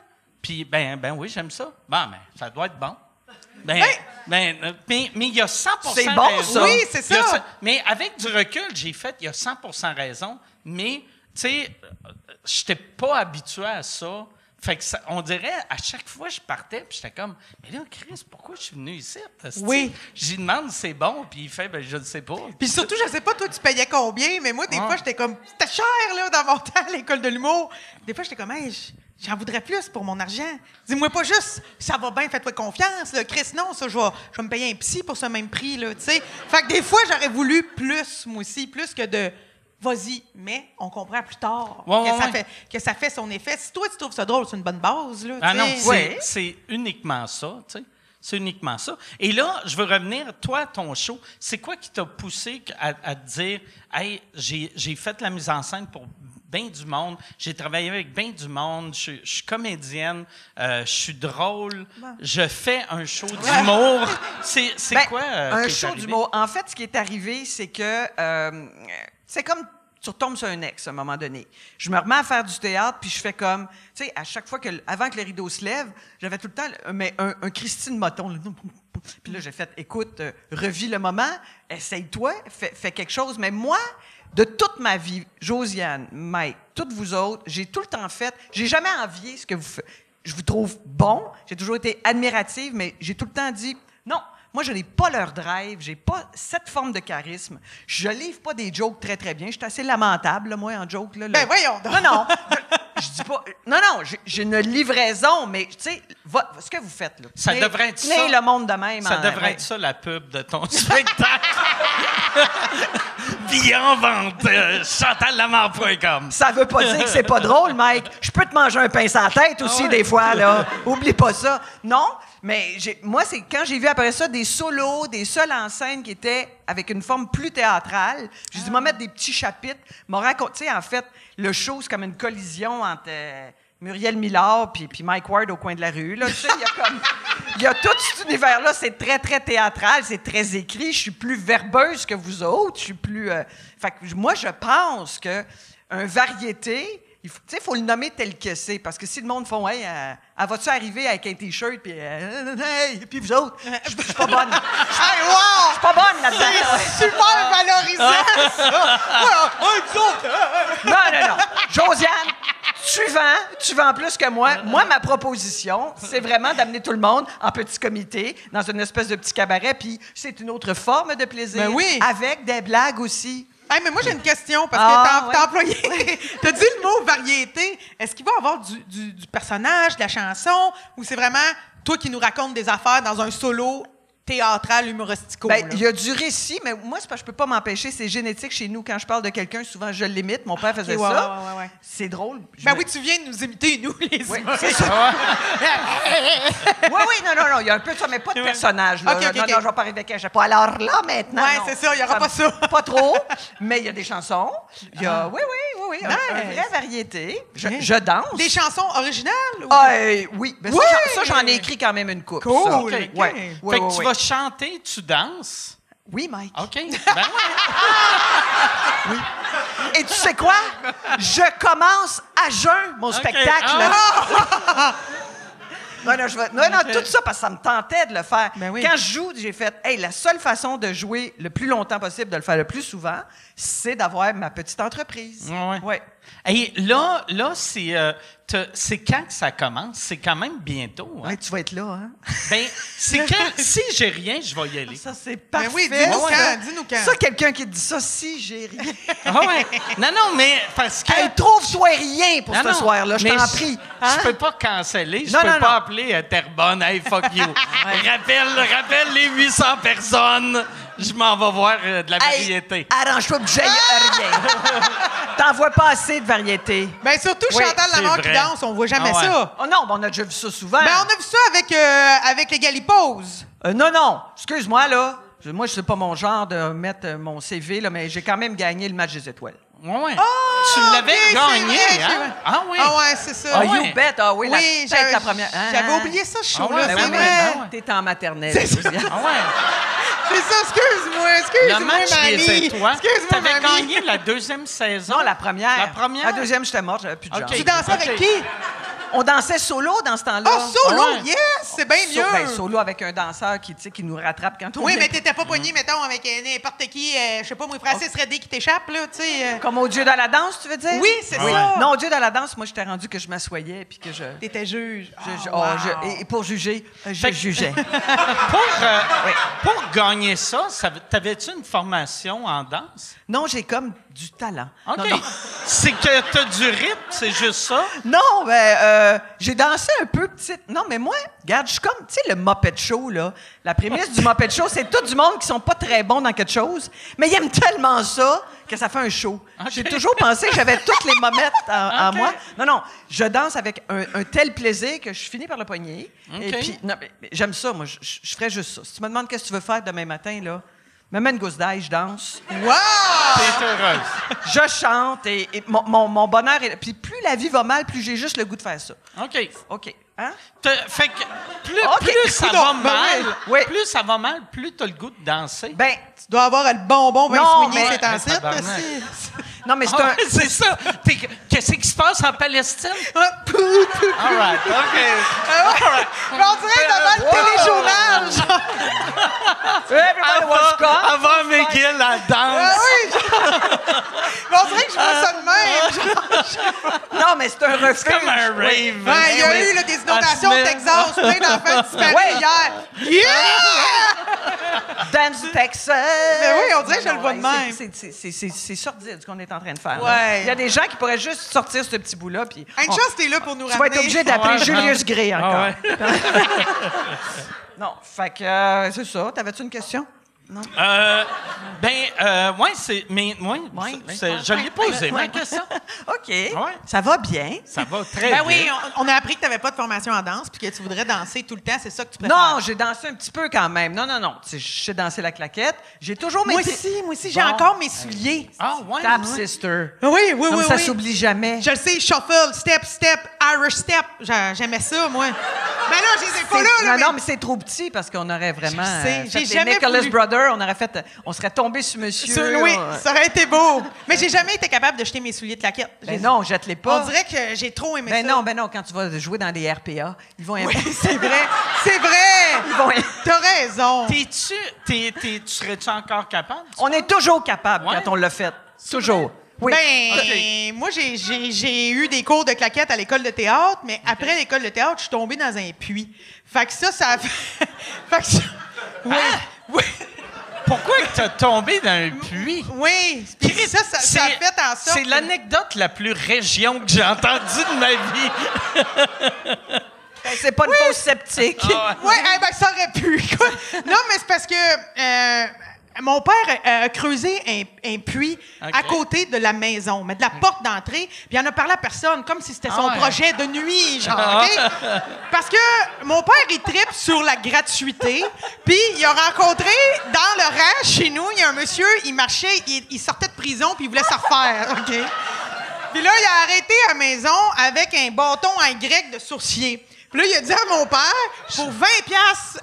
Puis, ben oui, j'aime ça. Bon, ben, ça doit être bon. Mais il y a 100% C'est bon, raison. ça. Oui, c'est ça. Mais avec du recul, j'ai fait, il y a 100% raison, mais, tu sais, je n'étais pas habitué à ça. Fait que on dirait, à chaque fois, je partais, puis j'étais comme, mais là, Chris, pourquoi je suis venu ici? Oui. J'y demande, c'est bon, puis il fait, ben, je ne sais pas. Puis surtout, je sais pas, toi, tu payais combien, mais moi, des fois, j'étais comme, c'était cher, là, dans mon temps, à l'école de l'humour. Des fois, j'étais comme, hey, j'en voudrais plus pour mon argent. Dis-moi pas juste, ça va bien, fais-toi confiance, là. Chris, non, ça, je vais me payer un psy pour ce même prix, là, tu sais. Fait que des fois, j'aurais voulu plus, moi aussi, plus que de, vas-y, mais on comprend plus tard que ça fait son effet. Si toi, tu trouves ça drôle, c'est une bonne base, là, Ah tu non, sais. c'est uniquement ça, tu sais. C'est uniquement ça. Et là, je veux revenir, toi, ton show, c'est quoi qui t'a poussé à te dire, hey, j'ai fait la mise en scène pour bien du monde, j'ai travaillé avec bien du monde, je suis comédienne, je suis drôle, je fais un show d'humour. C'est quoi? Un show d'humour. En fait, ce qui est arrivé, c'est que c'est comme tu retombes sur un ex à un moment donné. Je me remets à faire du théâtre, puis je fais comme, tu sais, à chaque fois avant que le rideau se lève, j'avais tout le temps un Christine Moton. Là. Puis là, j'ai fait, écoute, revis le moment, essaye-toi, fais quelque chose. Mais moi, de toute ma vie, Josiane, Mike, toutes vous autres, j'ai tout le temps fait, j'ai jamais envié ce que vous faites. Je vous trouve bon, j'ai toujours été admirative, mais j'ai tout le temps dit, non, Moi, je n'ai pas leur drive, j'ai pas cette forme de charisme. Je livre pas des jokes très, très bien. Je suis assez lamentable, là, moi, en joke. Là, Ben voyons donc. Non. Je dis pas... Non, j'ai une livraison, mais, tu sais, ce que vous faites, là. Ça devrait être ça. Tenez le monde de même. Ça devrait être ça, la pub de ton spectacle. Billets en vente, chantallamar.com. Ça veut pas dire que c'est pas drôle, Mike. Je peux te manger un pain sans tête aussi, des fois, là. Oublie pas ça. Non, mais moi, c'est quand j'ai vu après ça des solos, des seuls en scène qui étaient avec une forme plus théâtrale. J'ai dit, mettre des petits chapitres. M'a raconté, en fait, le show, c'est comme une collision entre Muriel Millard puis Mike Ward au coin de la rue. Là, tu sais, il y a tout cet univers-là. C'est très, très théâtral. C'est très écrit. Je suis plus verbeuse que vous autres. Je suis plus... Fait que moi, je pense que un variété... Il faut le nommer tel que c'est, parce que si le monde font « Hey, elle va-tu arriver avec un T-shirt, puis hey, puis vous autres? » Je suis pas bonne. Hey, wow! Je suis pas bonne là-dedans. C'est super valorisant, ça! Vous autres! Non. Josiane, tu vends plus que moi. Moi, ma proposition, c'est vraiment d'amener tout le monde en petit comité, dans une espèce de petit cabaret, puis c'est une autre forme de plaisir. Ben oui. Avec des blagues aussi. Hey, mais moi, j'ai une question, parce que t'as ouais. employé... T'as dit le mot « variété ». Est-ce qu'il va y avoir du personnage, de la chanson, ou c'est vraiment toi qui nous racontes des affaires dans un solo théâtral humoristico? Ben, il y a du récit, mais moi, c'est parce que je peux pas m'empêcher. C'est génétique chez nous. Quand je parle de quelqu'un, souvent, je l'imite. Mon père faisait ça. Ouais. C'est drôle. Oui, tu viens de nous imiter, nous, les Oui, humoristes. c'est ça. Oui, non, il y a un peu de ça, mais pas de personnage. Là. OK. Non, je vais pas arriver avec un chapeau. Alors là, maintenant, Ouais, non. c'est ça, il y aura pas ça. Pas trop, mais il y a des chansons. Il y a, oui, un Nice. vraie variété. Je danse. Des chansons originales? Ou... Oui. Ben, Oui! Ça, j'en ai écrit quand même une coupe. Cool, ça. OK. Ouais. Fait que tu vas chanter, tu danses. Oui, Mike. OK. Ben ouais. Et tu sais quoi? Je commence à jeun mon spectacle. Non, tout ça parce que ça me tentait de le faire. Ben oui. Quand je joue, j'ai fait, la seule façon de jouer le plus longtemps possible, de le faire le plus souvent, c'est d'avoir ma petite entreprise. Ouais. Et là c'est quand que ça commence? C'est quand même bientôt. Hein? Ouais, tu vas être là, hein? Ben, c'est quand... Si j'ai rien, je vais y aller. Ça, c'est Ben parfait. oui, dis-nous ça. quand, dis-nous quand. Ça, quelqu'un qui te dit ça, si j'ai rien. Ah ouais. Non, mais parce que... Hey, trouve-toi rien pour Non, ce non, soir-là, je mais t'en prie. Je peux pas canceller. Je Non, peux non, pas non. appeler Terrebonne. Hey, fuck you. Rappelle les 800 personnes. Je m'en vais voir de la variété. Arrange-toi que j'aille rien. T'en vois pas assez de variété. Ben surtout Oui, Chantal c'est Lamarre qui vrai. danse, on voit jamais Ah ouais. ça. Oh non, on a déjà vu ça souvent. Ben on a vu ça avec les Galiposes. Non. Excuse-moi, là. Moi, c'est pas mon genre de mettre mon CV, là, mais j'ai quand même gagné le match des étoiles. Ouais. Oh, Tu l'avais ok, gagné, c'est vrai, hein? c'est vrai. Ah oui. Ah ouais, c'est ça. Ah, ouais. you bet. Ah oui, Oui, peut-être la première. J'avais oublié ça, ce show-là, ouais, Ben c'est oui, ben vrai. oui, ben T'es en maternelle. C'est ça. Ah ouais. C'est ça, excuse-moi, Le match des mamie. étoiles. Excuse-moi, T'avais mamie. gagné la deuxième saison. Non, la première. La première? La deuxième, j'étais morte, j'avais plus de jambes. OK. Tu dansais avec qui? On dansait solo dans ce temps-là. Oh, solo, Ouais. yes! C'est bien mieux. Ben, solo avec un danseur qui nous rattrape quand on Oui, est- mais t'étais pas pogné, mettons, avec n'importe qui, je sais pas, moi, Francis Redé qui t'échappe, là, tu sais. Comme au Dieu dans la danse, tu veux dire? Oui, c'est ça. Non, au Dieu dans la danse, moi, j'étais rendu que je m'assoyais puis que je... T'étais juge. Et pour juger, je jugeais. Pour gagner ça, t'avais-tu une formation en danse? Non, j'ai comme du talent. OK. Non, C'est que t'as du rythme, c'est juste ça? non, j'ai dansé un peu petite. Non, mais moi, regarde, je suis comme, tu sais, le Muppet Show, là. La prémisse du Muppet Show, c'est tout du monde qui sont pas très bons dans quelque chose, mais ils aiment tellement ça que ça fait un show. OK. J'ai toujours pensé que j'avais toutes les mommettes en OK. moi. Non, je danse avec un tel plaisir que je finis par le pogner. Et OK. puis, non, mais j'aime ça, moi, je ferais juste ça. Si tu me demandes qu'est-ce que tu veux faire demain matin, là, me mets une gousse d'ail, je danse. Wow! T'es heureuse. Je chante et mon bonheur est... Puis plus la vie va mal, plus j'ai juste le goût de faire ça. OK. OK. Hein? Fait que OK, plus ça coudonc, va ben mal, oui. plus ça va mal, plus t'as le goût de danser. Ben, Tu dois avoir le bonbon bien Non, soigné, mais- c'est en Mais site, tabarnak. aussi. non, mais c'est Ah un... ouais, c'est ça. Qu'est-ce qui se passe en Palestine? All right, OK. Mais on dirait devant le téléjournal, genre. Everybody was gone. Avant McGill, la Ah danse. oui, genre. Mais on dirait que je vois ça de même. genre. Non, mais c'est un refuge. C'est comme un rave. Ouais, il y a oui. eu là, des inondations Ah, au Texas, plein d'enfants disparus Ouais. hier. Yeah! dance Texas. Mais oui, on dirait que je le vois de même. C'est sordide ce qu'on est en train de faire. Ouais. Il y a des gens qui pourraient juste sortir ce petit bout-là. Puis Une chance, t'es là pour nous tu ramener. vas être obligé d'appeler Julius Gray encore. Ah ouais. Non, fait que c'est ça. T'avais-tu une question? Non. Ouais, c'est. Mais, ouais, je l'ai posé, ma question. OK. Ça va bien. Ça va très Ben bien. oui, on a appris que tu n'avais pas de formation en danse puis que tu voudrais danser tout le temps. C'est ça que tu préfères. Non, j'ai dansé un petit peu quand même. Non. Je sais danser la claquette. J'ai toujours mes Moi pieds- aussi, j'ai Bon. encore mes souliers. Ah, ouais. Tap sister. Oui. Comme ça s'oublie jamais. Je le sais, shuffle, step, Irish step. J'aimais ça, moi. Mais là, je les ai pas là. Non, mais c'est trop petit parce qu'on aurait vraiment. Je sais, fait j'ai les jamais Nicholas voulu. Brothers, on serait tombé sur monsieur. Oui, ça aurait été beau. Mais j'ai jamais été capable de jeter mes souliers de claquette. Ben non, jette-les pas. On dirait que j'ai trop aimé Ben ça. non, quand tu vas jouer dans des RPA, ils vont Oui, c'est vrai. Ils vont... T'as raison. Tu serais-tu encore capable? On est toujours capable Ouais. quand on l'a fait. Toujours. Oui. Ben, moi, j'ai eu des cours de claquettes à l'école de théâtre, mais après l'école de théâtre, je suis tombée dans un puits. Fait que ça a fait... fait que ça... Oui. Pourquoi que t'as tombé dans un puits? Oui. Puis ça a fait en sorte... C'est l'anecdote la plus région que j'ai entendue de ma vie. C'est pas une fausse sceptique. Oui, ça aurait pu. Quoi. Non, mais c'est parce que mon père a creusé un puits à côté de la maison, mais de la porte d'entrée, puis il en a parlé à personne, comme si c'était son projet de nuit, genre, OK? Parce que mon père, il tripe sur la gratuité, puis il a rencontré, dans le rang, chez nous, il y a un monsieur, il marchait, il sortait de prison, puis il voulait se refaire, OK? Puis là, il a arrêté à la maison avec un bâton en Y de sourcier. Puis là, il a dit à mon père, pour 20$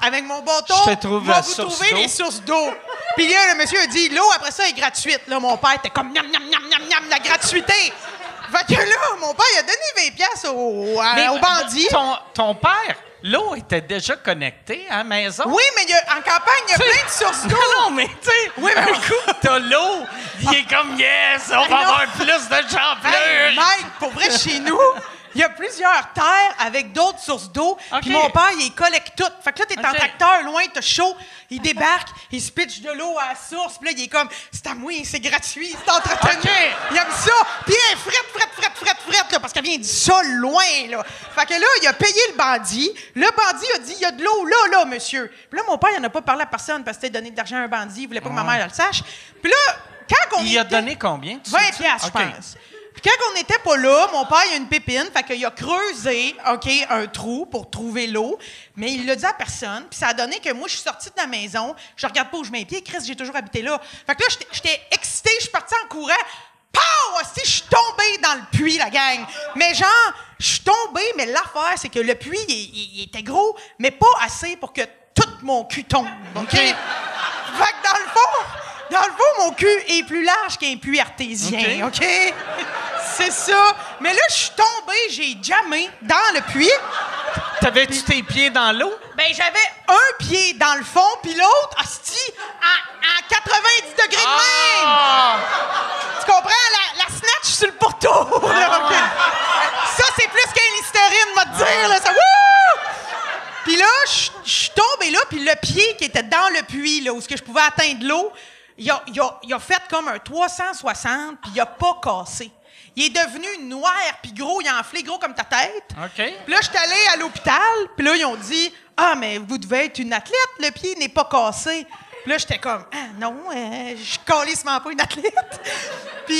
avec mon bâton, je te trouve va la vous source trouver d'eau. les sources d'eau. Puis là, le monsieur a dit, l'eau, après ça, est gratuite. Là, mon père était comme, miam, miam, miam, miam, miam, la gratuité. Fait que là, mon père, il a donné 20$ au bandit. Ton père, l'eau était déjà connectée à la maison? Oui, mais en campagne, il y a plein de sources d'eau. Non, mais tu sais, Oui, mais écoute, t'as l'eau, il est comme, yes, on va avoir plus de Hey, champlure. Mike, pour vrai, chez nous, il y a plusieurs terres avec d'autres sources d'eau. Puis mon père, il les collecte toutes. Fait que là, t'es en tracteur, loin, t'as chaud. Il débarque, il se pitche de l'eau à la source. Puis là, il est comme, c'est à moi, c'est gratuit, c'est entretenu. OK. Il aime ça. Puis elle frette, là, parce qu'elle vient du sol, loin, là. Fait que là, il a payé le bandit. Le bandit a dit, il y a de l'eau là, monsieur. Puis là, mon père, il n'en a pas parlé à personne parce que c'était donné de l'argent à un bandit. Il voulait pas que ma mère le sache. Puis là, quand on Il a était- donné combien? 20$, je pense. Puis quand on n'était pas là, mon père, il a une pépine, fait qu'il a creusé, OK, un trou pour trouver l'eau, mais il l'a dit à personne, puis ça a donné que moi, je suis sortie de la maison, je regarde pas où je mets les pieds, Chris, j'ai toujours habité là. Fait que là, j'étais excitée, je suis partie en courant, pow! Hostie, je suis tombée dans le puits, la gang. Mais genre, je suis tombée, mais l'affaire, c'est que le puits, il était gros, mais pas assez pour que tout mon cul tombe, OK? Fait que dans le fond, mon cul est plus large qu'un puits artésien, OK? C'est ça. Mais là, je suis tombée, j'ai jammé dans le puits. T'avais-tu tes pieds dans l'eau? Ben, j'avais un pied dans le fond, puis l'autre, hostie, à 90 degrés de même. Tu comprends? La snatch sur le pourtour, là, OK? Ça, c'est plus qu'un Listerine, va te dire, là. Ça, wouh! Puis là, je suis tombée là, puis le pied qui était dans le puits, là, où ce que je pouvais atteindre l'eau, il a fait comme un 360, puis il a pas cassé. Il est devenu noir, puis gros, il a enflé gros comme ta tête. OK. Puis là, je suis allée à l'hôpital, puis là, ils ont dit « Ah, mais vous devez être une athlète, le pied n'est pas cassé. » Puis là, j'étais comme « Ah, non, je suis calissement pas une athlète. » Puis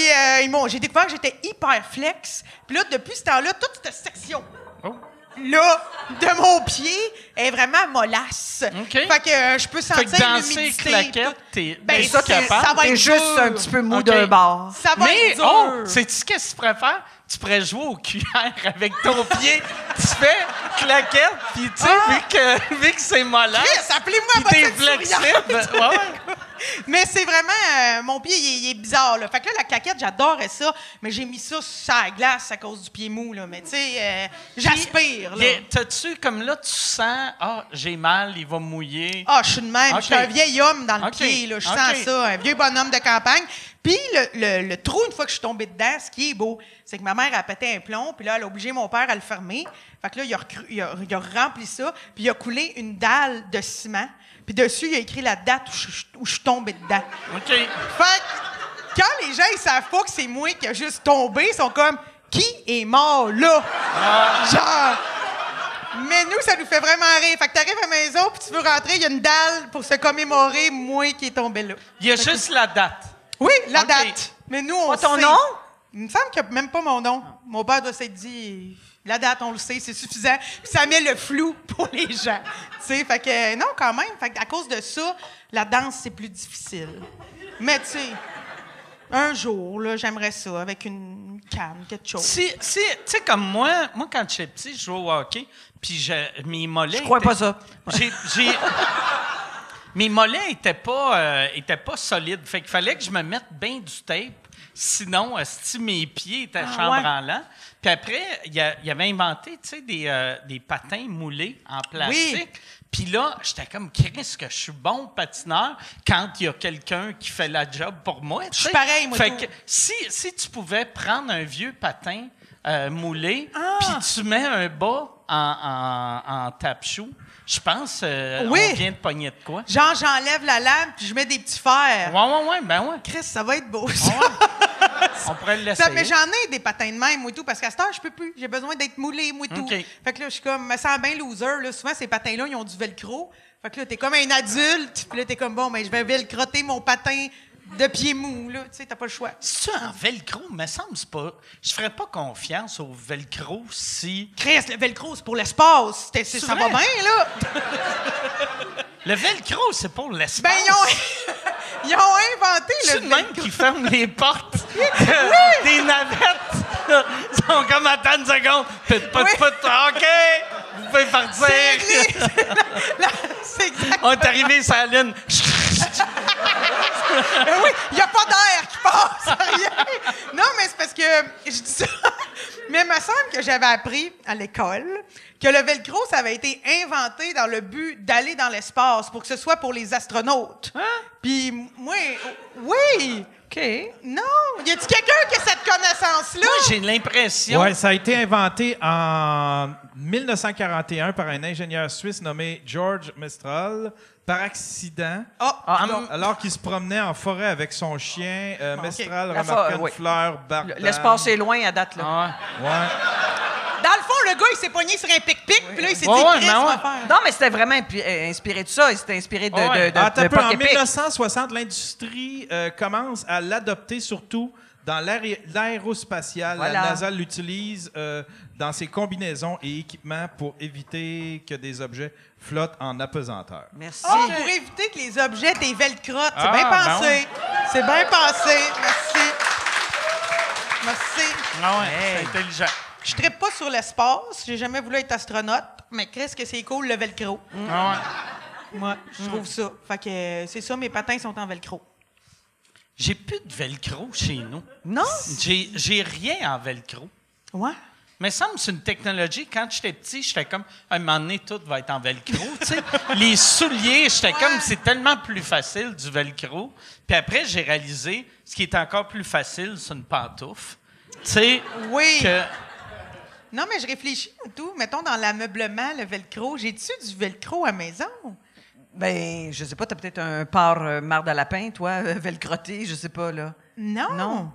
j'ai découvert que j'étais hyper flex. Puis là, depuis ce temps-là, toute cette section là, de mon pied est vraiment mollasse. OK. Fait que je peux sentir Fait que danser l'humidité. claquette, tout. t'es Ben, ça ça capable. va T'es être juste dur. un petit peu mou OK. d'un bord. Ça va Mais, être dur. sais-tu qu'est-ce que tu pourrais faire? Tu pourrais jouer au cuillère avec ton pied. Tu fais claquette, puis tu sais, vu que c'est mollasse, Chris, appelez-moi puis t'es Bottine flexible. Souriante. Ouais. Mais c'est vraiment... mon pied, il est bizarre, là. Fait que là, la claquette, j'adorais ça, mais j'ai mis ça sur la glace à cause du pied mou, là. Mais tu sais, j'aspire, là. T'as-tu, comme là, tu sens, j'ai mal, il va me mouiller. Ah, je suis de même. OK. Je suis un vieil homme dans le OK. pied, là. Je OK. sens ça, un vieux bonhomme de campagne. Puis le trou, une fois que je suis tombée dedans, ce qui est beau, c'est que ma mère a pété un plomb, puis là, elle a obligé mon père à le fermer. Fait que là, il a rempli ça, puis il a coulé une dalle de ciment, puis dessus, il a écrit la date où je suis tombée dedans. OK. Fait que quand les gens, ils savent pas que c'est moi qui a juste tombé, ils sont comme, qui est mort là? Genre... Mais nous, ça nous fait vraiment rire. Fait que t'arrives à la maison, puis tu veux rentrer, il y a une dalle pour se commémorer moi qui est tombé là. Il y a juste la date. Oui, la OK. date. Mais nous, on Pas ton sait. nom? Il me semble qu'il n'y a même pas mon nom. Mon père doit s'être dit, la date, on le sait, c'est suffisant. Puis ça met le flou pour les gens. Tu sais, fait que non, quand même. Fait que à cause de ça, la danse, c'est plus difficile. Mais tu sais, un jour, là, j'aimerais ça, avec une canne, quelque chose. Tu sais, comme moi, quand j'étais petit, je jouais au hockey, puis mes mollets... Je crois pas ça. Mes mollets étaient pas solides. Fait qu'il fallait que je me mette bien du tape. Sinon, mes pieds étaient chambranlants. Puis après, il avait inventé, tu sais, des patins moulés en plastique. Oui. Puis là, j'étais comme, Chris, que je suis bon patineur quand il y a quelqu'un qui fait la job pour moi. Je suis pareil, moi, Fait tout. que si tu pouvais prendre un vieux patin moulé, puis tu mets un bas en tape-chou, je pense Oui. on vient de pogner de quoi. Genre, j'enlève la lame, puis je mets des petits fers. Ouais, ben ouais. Chris, ça va être beau, ça. On pourrait le Ça, laisser. mais j'en ai des patins de même, moi et tout, parce qu'à cette heure, je peux plus. J'ai besoin d'être moulé, moi et tout. OK. Fait que là, je suis comme, me sens bien loser. Là. Souvent, ces patins-là, ils ont du velcro. Fait que là, t'es comme un adulte, puis là, t'es comme, bon, ben, je vais velcrotter mon patin de pied mou, là. Tu sais, t'as pas le choix. Si tu en velcro, me semble c'est pas. Je ferais pas confiance au velcro si. Chris, le velcro, c'est pour l'espace. Ça va vrai? bien, là. Le velcro, c'est pour l'espace. Ben, ils ont inventé C'est le le même velcro. qui ferme les portes des navettes. Ils sont comme, attends une seconde. OK, vous pouvez partir. C'est exact. On est arrivé sur la lune. Ben oui, il n'y a pas d'air qui passe, rien. Non, mais c'est parce que je dis ça. Mais il me semble que j'avais appris à l'école que le velcro, ça avait été inventé dans le but d'aller dans l'espace pour que ce soit pour les astronautes. Puis moi, oui. OK. Non, y a-t-il quelqu'un qui a cette connaissance-là? Moi, j'ai l'impression. Oui, ça a été inventé en 1941 par un ingénieur suisse nommé George Mestral par accident. Alors qu'il se promenait en forêt avec son chien, Mestral remarqua une fleur bardane. L'espace est loin à date, là. Ouais. Dans le fond, le gars, il s'est pogné sur un pic-pic, puis là, il s'est dit, Ouais, Chris, mais on ouais. va faire. Non, mais c'était vraiment inspiré de ça. Il s'était inspiré de Attends un peu, en Poc Epic. 1960, l'industrie commence à l'adopter surtout dans l'aérospatiale. Voilà. La NASA l'utilise dans ses combinaisons et équipements pour éviter que des objets flottent en apesanteur. Merci. Ah, pour éviter que les objets des velcrottes. C'est bien ben pensé. ouais. C'est bien pensé. Merci. Merci. Ah ouais, Hey. c'est intelligent. Je trippe pas sur l'espace. J'ai jamais voulu être astronaute. Mais qu'est-ce que c'est cool, le velcro. Ah ouais. Moi, je trouve ça. Fait que c'est ça, mes patins sont en velcro. J'ai plus de velcro chez nous. Non? J'ai rien en velcro. Ouais. Mais ça me semble que c'est une technologie. Quand j'étais petit, j'étais comme, à un moment donné, tout va être en velcro. Tu sais. Les souliers, j'étais comme, c'est tellement plus facile du velcro. Puis après, j'ai réalisé, ce qui est encore plus facile, c'est une pantoufle. Tu sais, Oui. que... Non, mais je réfléchis et tout. Mettons, dans l'ameublement, le velcro. J'ai-tu du velcro à maison? Ben, je sais pas, t'as peut-être un pare marde à lapin, toi, velcroté, je sais pas, là. Non. Non.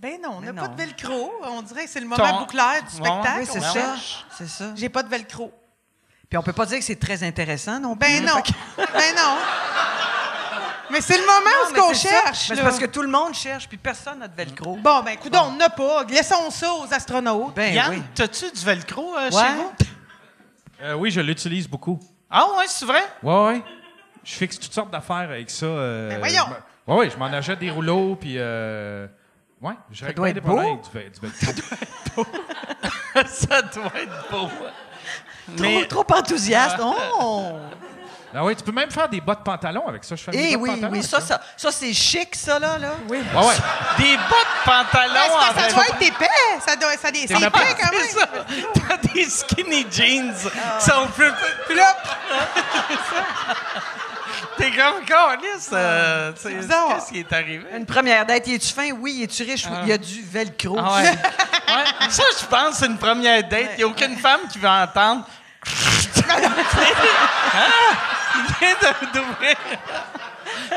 Ben non, on n'a Ben pas non. de velcro. On dirait que c'est le moment bouclaire du spectacle. Oui, c'est on ça. cherche. C'est ça. J'ai pas de velcro. Puis on peut pas dire que c'est très intéressant non plus. Ben non. Fait que- Ben non. Mais c'est le moment Non, où mais on c'est ça. cherche. Mais là. c'est parce que tout le monde cherche, puis personne n'a de velcro. Bon, ben, écoute, on n'a pas. Laissons ça aux astronautes. Ben Yann, oui. t'as-tu du velcro Ouais. chez vous? Oui, je l'utilise beaucoup. Ah ouais, c'est vrai? Ouais. Je fixe toutes sortes d'affaires avec ça. Ben voyons. Oui, je m'en achète des rouleaux, puis... ouais, je règle doit bien être des beau. problèmes avec du velcro. Ça doit être beau. Trop enthousiaste. Oh! Ah oui, tu peux même faire des bas de pantalon avec ça. Je fais des Eh bas de oui, pantalon oui, avec ça c'est chic, ça, là. Oui. Ouais, ouais. Des bas de pantalon Ben, c'est parce que ça avec- doit être épais. C'est épais quand C'est même. ça. T'as des skinny jeans qui sont plus... Puis là, T'es comme câlisse. Qu'est-ce qui est arrivé? Une première date, es-tu fin? Oui. Es-tu riche? Oui. Il y a du velcro. Ah ouais. Ouais. Ça, je pense, c'est une première date. Il n'y a aucune femme qui va entendre. Il vient d'ouvrir.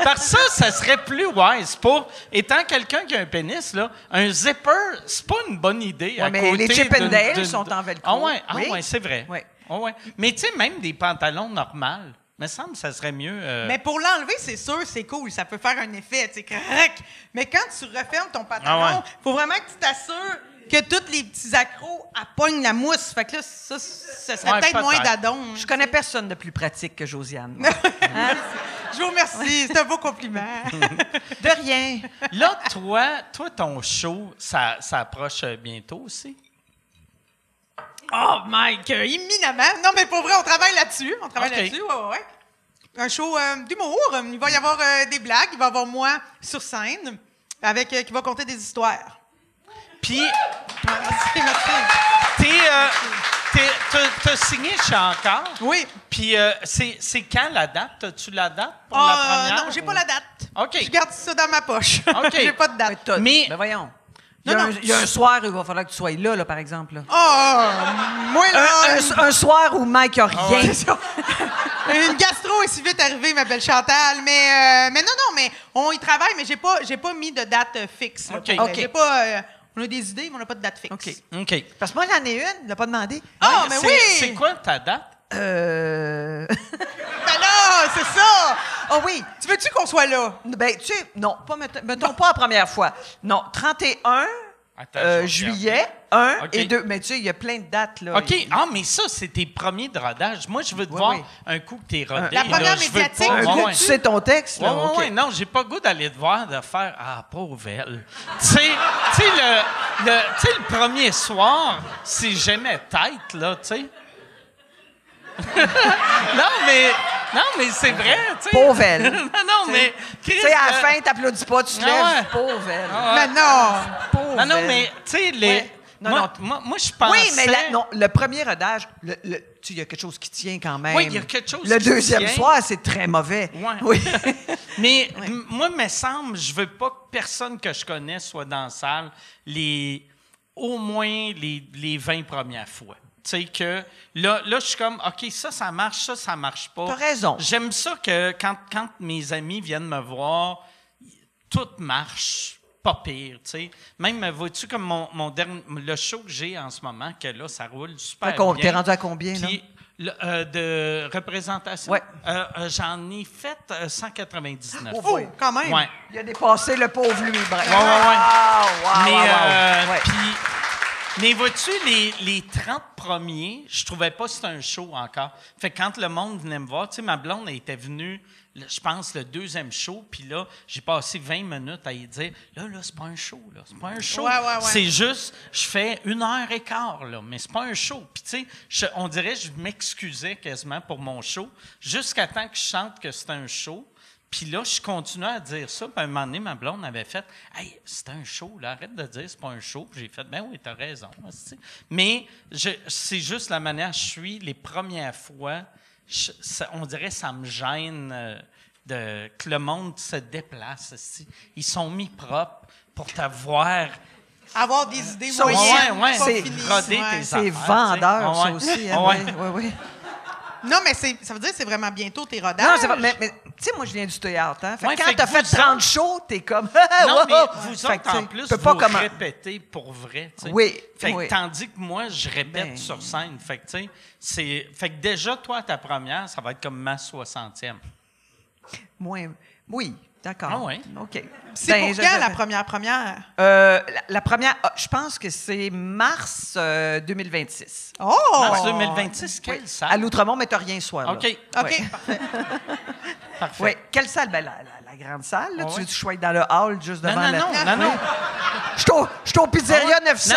Parce que ça serait plus wise. Étant quelqu'un qui a un pénis, là, un zipper, c'est pas une bonne idée. Ouais, mais les Chip and Dale sont en velcro. Ah ouais, c'est vrai. Ouais. Ah ouais. Mais tu sais, même des pantalons normaux, me semble que ça serait mieux. Mais pour l'enlever, c'est sûr, c'est cool. Ça peut faire un effet, tu sais, crac. Mais quand tu refermes ton pantalon, faut vraiment que tu t'assures que tous les petits accros pognent la mousse. Fait que là, ça serait peut-être moins d'adon. Je connais personne de plus pratique que Josiane. Hein? Je vous remercie. C'est un beau compliment. De rien. Là, toi, ton show, ça approche bientôt aussi? Oh, Mike, imminemment. Non, mais pour vrai, on travaille là-dessus. Ouais. Un show d'humour. Il va y avoir des blagues. Il va y avoir moi sur scène qui va conter des histoires. Puis, Merci. t'as signé chez Encore? Oui. Puis, c'est quand la date? As-tu la date pour la première? Non, j'ai pas la date. OK. Je garde ça dans ma poche. OK. J'ai pas de date. Mais Ben voyons. Non. Il y a un soir où il va falloir que tu sois là, par exemple. Là. Moi, là... Un soir où Mike a rien. Une gastro est si vite arrivée, ma belle Chantal. Mais non, mais on y travaille, mais j'ai pas mis de date fixe. Là, OK. J'ai pas... on a des idées, mais on n'a pas de date fixe. OK. Parce que moi, j'en ai une, il l'a pas demandé. Ah, mais oui! C'est quoi ta date? Ben là, c'est ça! Ah oui. Tu veux-tu qu'on soit là? Ben, tu sais, non, mettons pas la première fois. Non, 31 juillet, 1 OK. et 2. Mais tu sais, il y a plein de dates, là. OK. Mais ça, c'est tes premiers de rodage. Moi, je veux te voir un coup que t'es rodé. La première là, je veux médiatique, pas- Un coup, tu sais ton texte, là. OK. Ouais, non, j'ai pas le goût d'aller te voir, de faire « Ah, pauvre elle ». Tu sais, le premier soir, c'est jamais tête, là, tu sais. non, mais c'est vrai, tu sais. Pauvre elle. non, mais... Tu sais, à la fin, t'applaudis pas, tu te lèves. ouais. Pauvre elle. Mais non! Pauvre Non, elle. mais, tu sais, Ouais. Non, moi, je pensais... Oui, mais le premier rodage, tu sais, il y a quelque chose qui tient quand même. Oui, il y a quelque chose Le qui deuxième tient. soir, c'est très mauvais. Ouais. Oui. Mais moi, me semble, je veux pas que personne que je connais soit dans la salle au moins les 20 premières fois. Tu sais que là, je suis comme, OK, ça marche pas. T'as raison. J'aime ça que quand mes amis viennent me voir, tout marche pas pire, tu sais. Même, vois-tu, comme le show que j'ai en ce moment, que là, ça roule super bien. T'es rendu à combien, là? Puis, de représentation, Ouais. j'en ai fait 199. Oh, quand même! Ouais. Il a dépassé le pauvre lui, bref. Ouais. Wow, Mais, wow. Ouais. mais vois-tu, les 30 premiers, je trouvais pas que c'était un show encore. Fait que quand le monde venait me voir, tu sais, ma blonde, elle était venue, je pense, le deuxième show, puis là, j'ai passé 20 minutes à y dire, là, c'est pas un show, là, c'est pas un show. Ouais. C'est juste, je fais 1h15, là, mais c'est pas un show. Puis tu sais, on dirait que je m'excusais quasiment pour mon show, jusqu'à temps que je chante que c'était un show. Puis là, je continuais à dire ça. Puis à un moment donné, ma blonde avait fait « Hey, c'est un show, là. Arrête de dire c'est pas un show. » Puis j'ai fait « Ben oui, t'as raison. » Mais c'est juste la manière que je suis. Les premières fois, on dirait que ça me gêne que le monde se déplace. Ils sont mis propres pour t'avoir... Avoir des idées Ça, moyennes, ouais, pas c'est finies. roder Ouais. tes C'est affaires, vendeur, ça tu sais. aussi. Hein, Ouais. oui. Non, mais ça veut dire que c'est vraiment bientôt tes rodages. Non, c'est pas, mais tu sais, moi, je viens du théâtre. Hein? Fait Ouais, que quand fait t'as que fait vous 30 autres- shows, t'es comme... Non, Wow! mais vous Fait autres, que, tu sais, en plus, peux pas vous comment... répétez pour vrai. Tu sais. Oui, Fait que oui. tandis que moi, je répète Ben. sur scène. Fait que, tu sais, fait que déjà, toi, ta première, ça va être comme ma 60e. Oui, d'accord. Ah ouais? OK. C'est Ben, pour quand la première? La première, je pense que c'est mars 2026. Oh! Mars 2026, quelle À salle? l'Outremont, mais t'as rien ce soir. là. OK, OK, Ouais. parfait. Oui. Quelle salle? Ben, la grande salle. Là. Ah Tu ouais? veux que je sois dans le hall juste Non, devant non, non. Je suis au Pizzeria 900.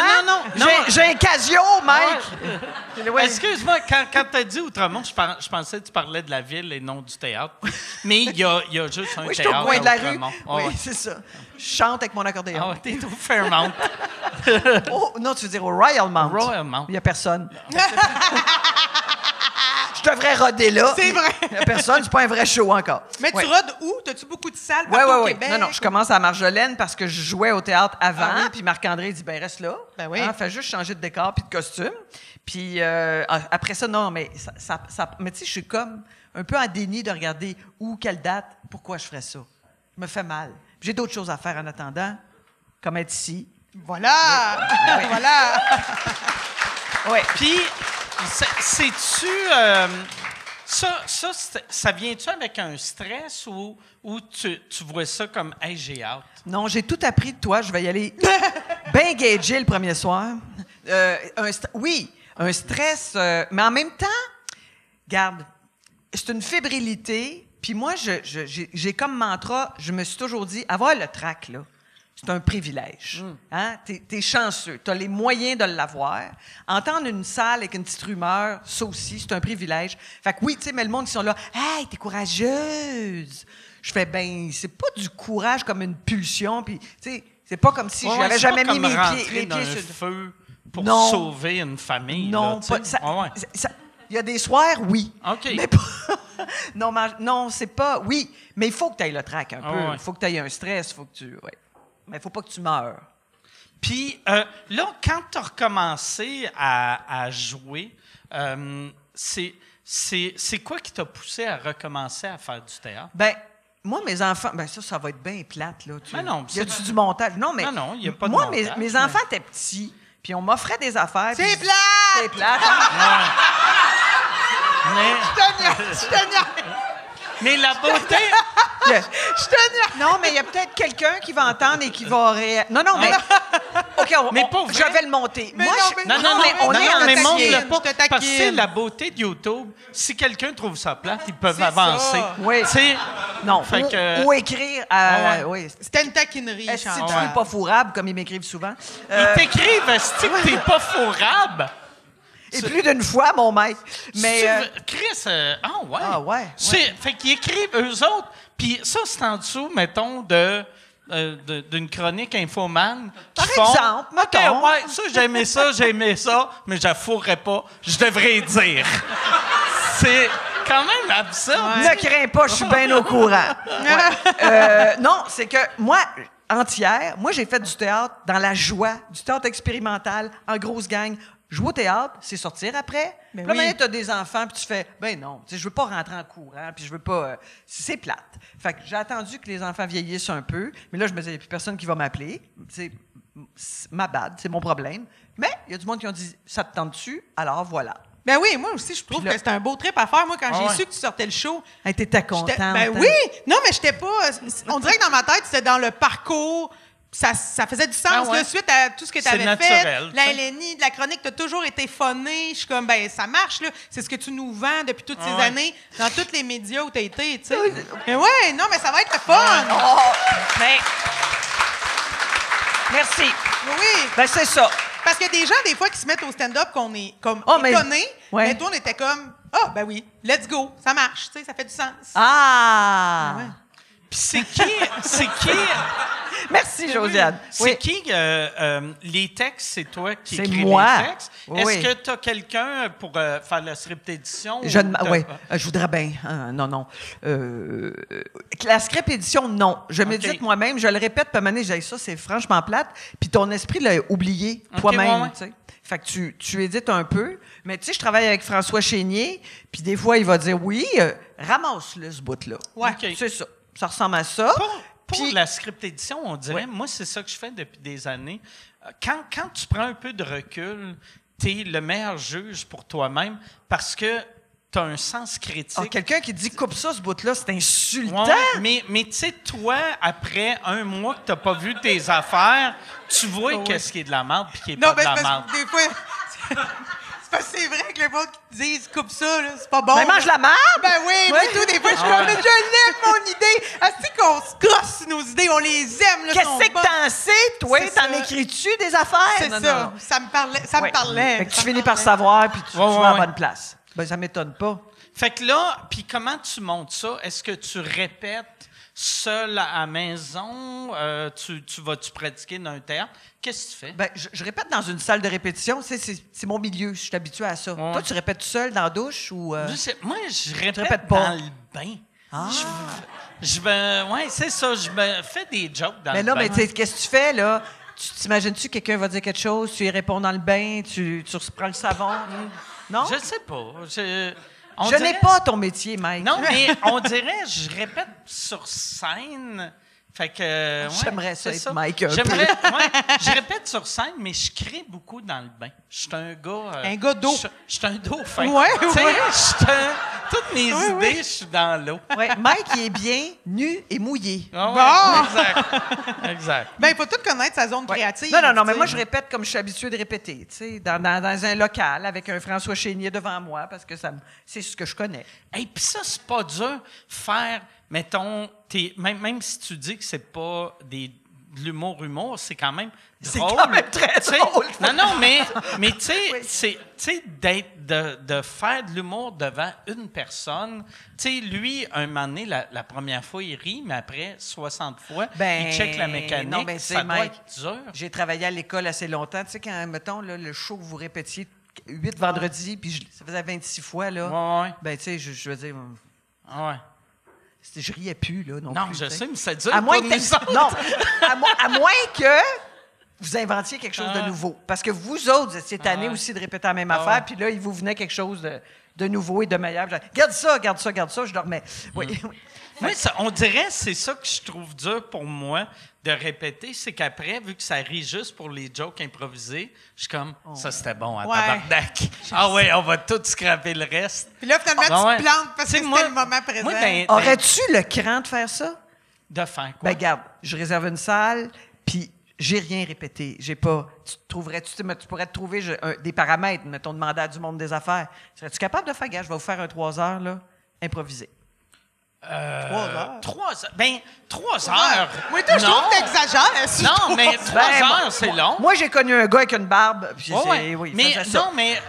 Non. J'ai un Casio, Mike. Ouais. Excuse-moi, quand tu as dit Outremont, je pensais que tu parlais de la ville et non du théâtre. Mais il y a juste un Oui, je suis au théâtre coin à de la rue. Outremont. Ah Oui, ouais. c'est ça. Je chante avec mon accordéon. Ah ouais, t'es au Fairmount. Oh, non, tu veux dire au Royal Mount. Royal Mount. Il n'y a personne. Je devrais roder là. C'est vrai. Il y a personne, c'est pas un vrai show encore. Mais Ouais. tu rodes où? T'as-tu beaucoup de salles Oui, partout oui, au oui. Québec? Non, je commence à Marjolaine parce que je jouais au théâtre avant. Ah oui? Puis Marc-André dit, ben reste là. Ben oui. Fais juste changer de décor puis de costume. Puis après ça, non, mais mais tu sais, je suis comme un peu en déni de regarder où, quelle date, pourquoi je ferais ça. Je me fais mal. Puis j'ai d'autres choses à faire en attendant, comme être ici. Voilà! Voilà! Oui. Puis, sais-tu... ça vient-tu avec un stress ou tu vois ça comme « Hey, j'ai hâte ». Non, j'ai tout appris de toi. Je vais y aller bien gagé le premier soir. Oui, un stress, mais en même temps, garde, c'est une fébrilité. Puis moi, j'ai comme mantra, je me suis toujours dit, avoir le trac, là, c'est un privilège. Hein? T'es chanceux. T'as les moyens de l'avoir. Entendre une salle avec une petite rumeur, ça aussi, c'est un privilège. Fait que oui, tu sais, mais le monde, ils sont là, « Hey, t'es courageuse! » Je fais, ben, c'est pas du courage comme une pulsion, puis, tu sais, c'est pas comme si j'avais jamais mis mes pieds dans sur un feu pour Non. sauver une famille. Non, là, tu sais. pas, ça, Ah ouais. il y a des soirs, oui. OK. Mais pas, non, c'est pas... Oui, mais il faut que tu ailles le trac un peu. ouais. Il faut que tu ailles un stress, il faut que tu... Ouais. Mais il faut pas que tu meurs. Puis là, quand tu as recommencé à jouer, c'est quoi qui t'a poussé à recommencer à faire du théâtre? Ben, moi, mes enfants... Ben ça va être bien plate, là. Ben non, y a-tu du montage? Non, mais... Non, il y a pas de moi, montage. Moi, mes enfants étaient petits, puis on m'offrait des affaires. C'est puis- plate! C'est plate, hein? Mais, mais la beauté... Non, mais il y a peut-être quelqu'un qui va entendre et qui va Non, mais... OK, Mais pas vrai. je vais le monter. Mais Moi, non, Non, mais on est en mais taquine, montre-le je pas. te taquine. Parce que c'est la beauté de YouTube. Si quelqu'un trouve ça plate, ils peuvent C'est avancer. ça. Oui. Tu sais, Non, Fait que- ou écrire à... Ah ouais. Oui. C'était une taquinerie, Est-ce que tu Chantal. es pas fourrable, comme ils m'écrivent souvent? ils t'écrivent, est-ce que t'es pas fourrable? Et plus d'une fois, mon maître. Mais... Chris, ouais. Ah ouais, Fait qu'ils écrivent eux autres. Puis ça, c'est en dessous, mettons, d'une chronique Infoman. Par exemple, mettons. OK, ouais, ça, j'ai aimé ça, mais je la fourrais pas. Je devrais dire. C'est quand même absurde. Ne crains pas, je suis bien au courant. Ouais. Non, c'est que moi, entière, j'ai fait du théâtre dans la joie, du théâtre expérimental, en grosse gang. Jouer au théâtre, c'est sortir après. Ben Puis là, oui. maintenant, tu as des enfants, puis tu fais, ben non, tu sais, je veux pas rentrer en courant, puis je veux pas... c'est plate. Fait que j'ai attendu que les enfants vieillissent un peu, mais là, je me disais, il n'y a plus personne qui va m'appeler. C'est ma bad, c'est mon problème. Mais il y a du monde qui ont dit, ça te tente-tu? Alors voilà. Ben oui, moi aussi, je trouve Puis là- que c'était un beau trip à faire. Moi, quand j'ai ouais. su que tu sortais le show, Hey, t'étais j'étais- contente. ben oui! Non, mais j'étais pas... On dirait que dans ma tête, c'était dans le parcours... Ça faisait du sens, Ah ouais. là, suite à tout ce que tu C'est avais naturel, fait. La tu sais. LNI, de la chronique, tu as toujours été phoné. Je suis comme, ben ça marche, là. C'est ce que tu nous vends depuis toutes ces ouais. années dans tous les médias où tu as été, tu sais. Mais ouais, non, mais ça va être le fun. Oh, mais... Merci. Oui. Ben c'est ça. Parce qu'il y a des gens, des fois, qui se mettent au stand-up qu'on est comme Oh, mais- étonnés. Ouais. Mais toi, on était comme, ah, ben oui, let's go, ça marche, tu sais, ça fait du sens. Ah! Ouais. Puis c'est qui... Merci, Josiane. C'est qui les textes, c'est toi qui C'est écris moi. les textes? Oui. Est-ce que tu as quelqu'un pour faire la script édition? Je voudrais bien. Non. La script édition, non. Je médite moi-même, je le répète, puis à un moment donné, je dis, ça, c'est franchement plate. Puis ton esprit l'a oublié toi-même. ouais. Tu sais. Fait que tu édites un peu. Mais tu sais, je travaille avec François Chénier, puis des fois, il va dire, oui, ramasse-le, ce bout-là. Ouais. OK. C'est ça. Ça ressemble à ça. Pour Puis- la script édition, on dirait, moi, c'est ça que je fais depuis des années. Quand tu prends un peu de recul, tu es le meilleur juge pour toi-même parce que tu as un sens critique. Ah, quelqu'un qui dit coupe ça, ce bout-là, c'est insultant. Ouais, mais tu sais, toi, après un mois que tu n'as pas vu tes affaires, tu vois qu'est-ce qui est de la merde et qui est Non, pas mais de la c'est merde. parce que des fois, c'est parce que c'est vrai que les gens qui disent coupe ça, là, c'est pas bon. Ben, mange la marde! Ben oui, Ouais. mais tout, des fois, je suis comme, mais je l'aime, mon idée. Est-ce qu'on se crosse sur nos idées, on les aime, là, sont Qu'est-ce que bonnes. t'en sais, toi? C'est T'en ça. écris-tu des affaires? C'est Non, ça. non. Ça me parlait. Ça Ouais. me parlait. Fait que tu Ça me finis par parlait. savoir, puis tu Ouais, vas à ouais. la bonne place. Ben, ça m'étonne pas. Fait que là, puis comment tu montes ça? Est-ce que tu répètes seul à la maison? Tu vas-tu pratiquer dans un théâtre? Qu'est-ce que tu fais? Ben, je répète dans une salle de répétition. C'est mon milieu. Je suis habitué à ça. Ouais. Toi, tu répètes tout seul dans la douche ou... Moi, je répète répètes pas. dans le bain. Ouais, c'est ça. Je me fais des jokes dans Mais le là, bain. mais tu sais, qu'est-ce que tu fais, là? Tu t'imagines-tu que quelqu'un va dire quelque chose, tu y réponds dans le bain, tu reprends le savon? Non? Je sais pas. Je n'ai pas ton métier, Mike. Non, mais on dirait, je répète sur scène. Fait que. Ouais, J'aimerais ça c'est être Mike un peu. Je répète sur scène, mais je crée beaucoup dans le bain. Je suis un gars. Un gars d'eau. Je suis un dauphin. Ouais, Tu sais, ouais. toutes mes idées, je suis dans l'eau. Ouais, Mike, il est bien nu et mouillé. Ah ouais, Bon! exact. Ben, il faut tout connaître sa zone créative. Non, mais tu moi, sais. je répète comme je suis habitué de répéter, tu sais, dans un local avec un François Chénier devant moi, parce que c'est ce que je connais. Et puis ça, c'est pas dur. Faire, mettons, même si tu dis que c'est pas de l'humour, c'est quand même drôle. C'est quand même très T'sais, drôle. Non, mais tu sais, de faire de l'humour devant une personne. Tu sais, lui, un moment donné, la première fois, il rit, mais après 60 fois, il check la mécanique. Non, ben, ça doit Mike, être dur. j'ai travaillé à l'école assez longtemps. Tu sais, quand, mettons, là, le show que vous répétiez 8 vendredis, puis ça faisait 26 fois, là. Ouais. Ben, tu sais, je veux dire, Ouais. je riais plus, là, non Non, plus. je tu sais, mais c'est dur À moins, pour que nous autres. non, à moins que vous inventiez quelque chose de nouveau. Parce que vous autres, vous étiez tannés aussi de répéter la même affaire, puis là, il vous venait quelque chose de nouveau et de meilleur. Genre, garde ça, je dormais. Oui. Moi, on dirait c'est ça que je trouve dur pour moi de répéter, c'est qu'après, vu que ça rit juste pour les jokes improvisés, je suis comme, ça c'était bon, à Ouais. tabarnak. Ah ouais, on va tout scraper le reste. Puis là, finalement, Ah, tu te plantes parce que Tu sais, c'était moi- le moment présent. moi, ben, Aurais-tu le cran de faire ça? de faire quoi? Ben, garde, je réserve une salle, puis j'ai rien répété. J'ai pas. Tu pourrais te trouver des paramètres, mettons, demander à du monde des affaires. Serais-tu capable de faire, gars, je vais vous faire un 3 heures, là, improvisé. 3 heures. 3 heures. Ben, 3 heures. Oui, toi, je Non. trouve que t'exagères. Non, mais 3 heures, c'est long. Moi, j'ai connu un gars avec une barbe, puis Ouais. oui, il mais faisait ça. non, mais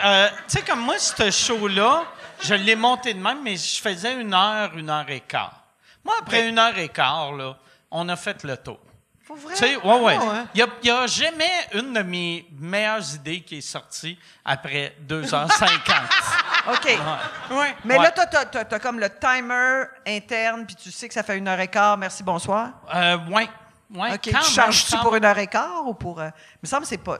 tu sais, comme moi, ce show-là, je l'ai monté de même, mais je faisais 1 heure, 1 heure et quart. Moi, après 1 heure et quart, là, on a fait le tour. Pour vrai? Tu sais, ouais. Il n'y a jamais une de mes meilleures idées qui est sortie après 2h50. OK. Ouais. Mais Ouais. là, t'as comme le timer interne, puis tu sais que ça fait 1h15, merci, bonsoir. Ouais. OK. Quand Tu même, charges-tu quand pour même. 1h15 ou pour... il me semble que c'est pas...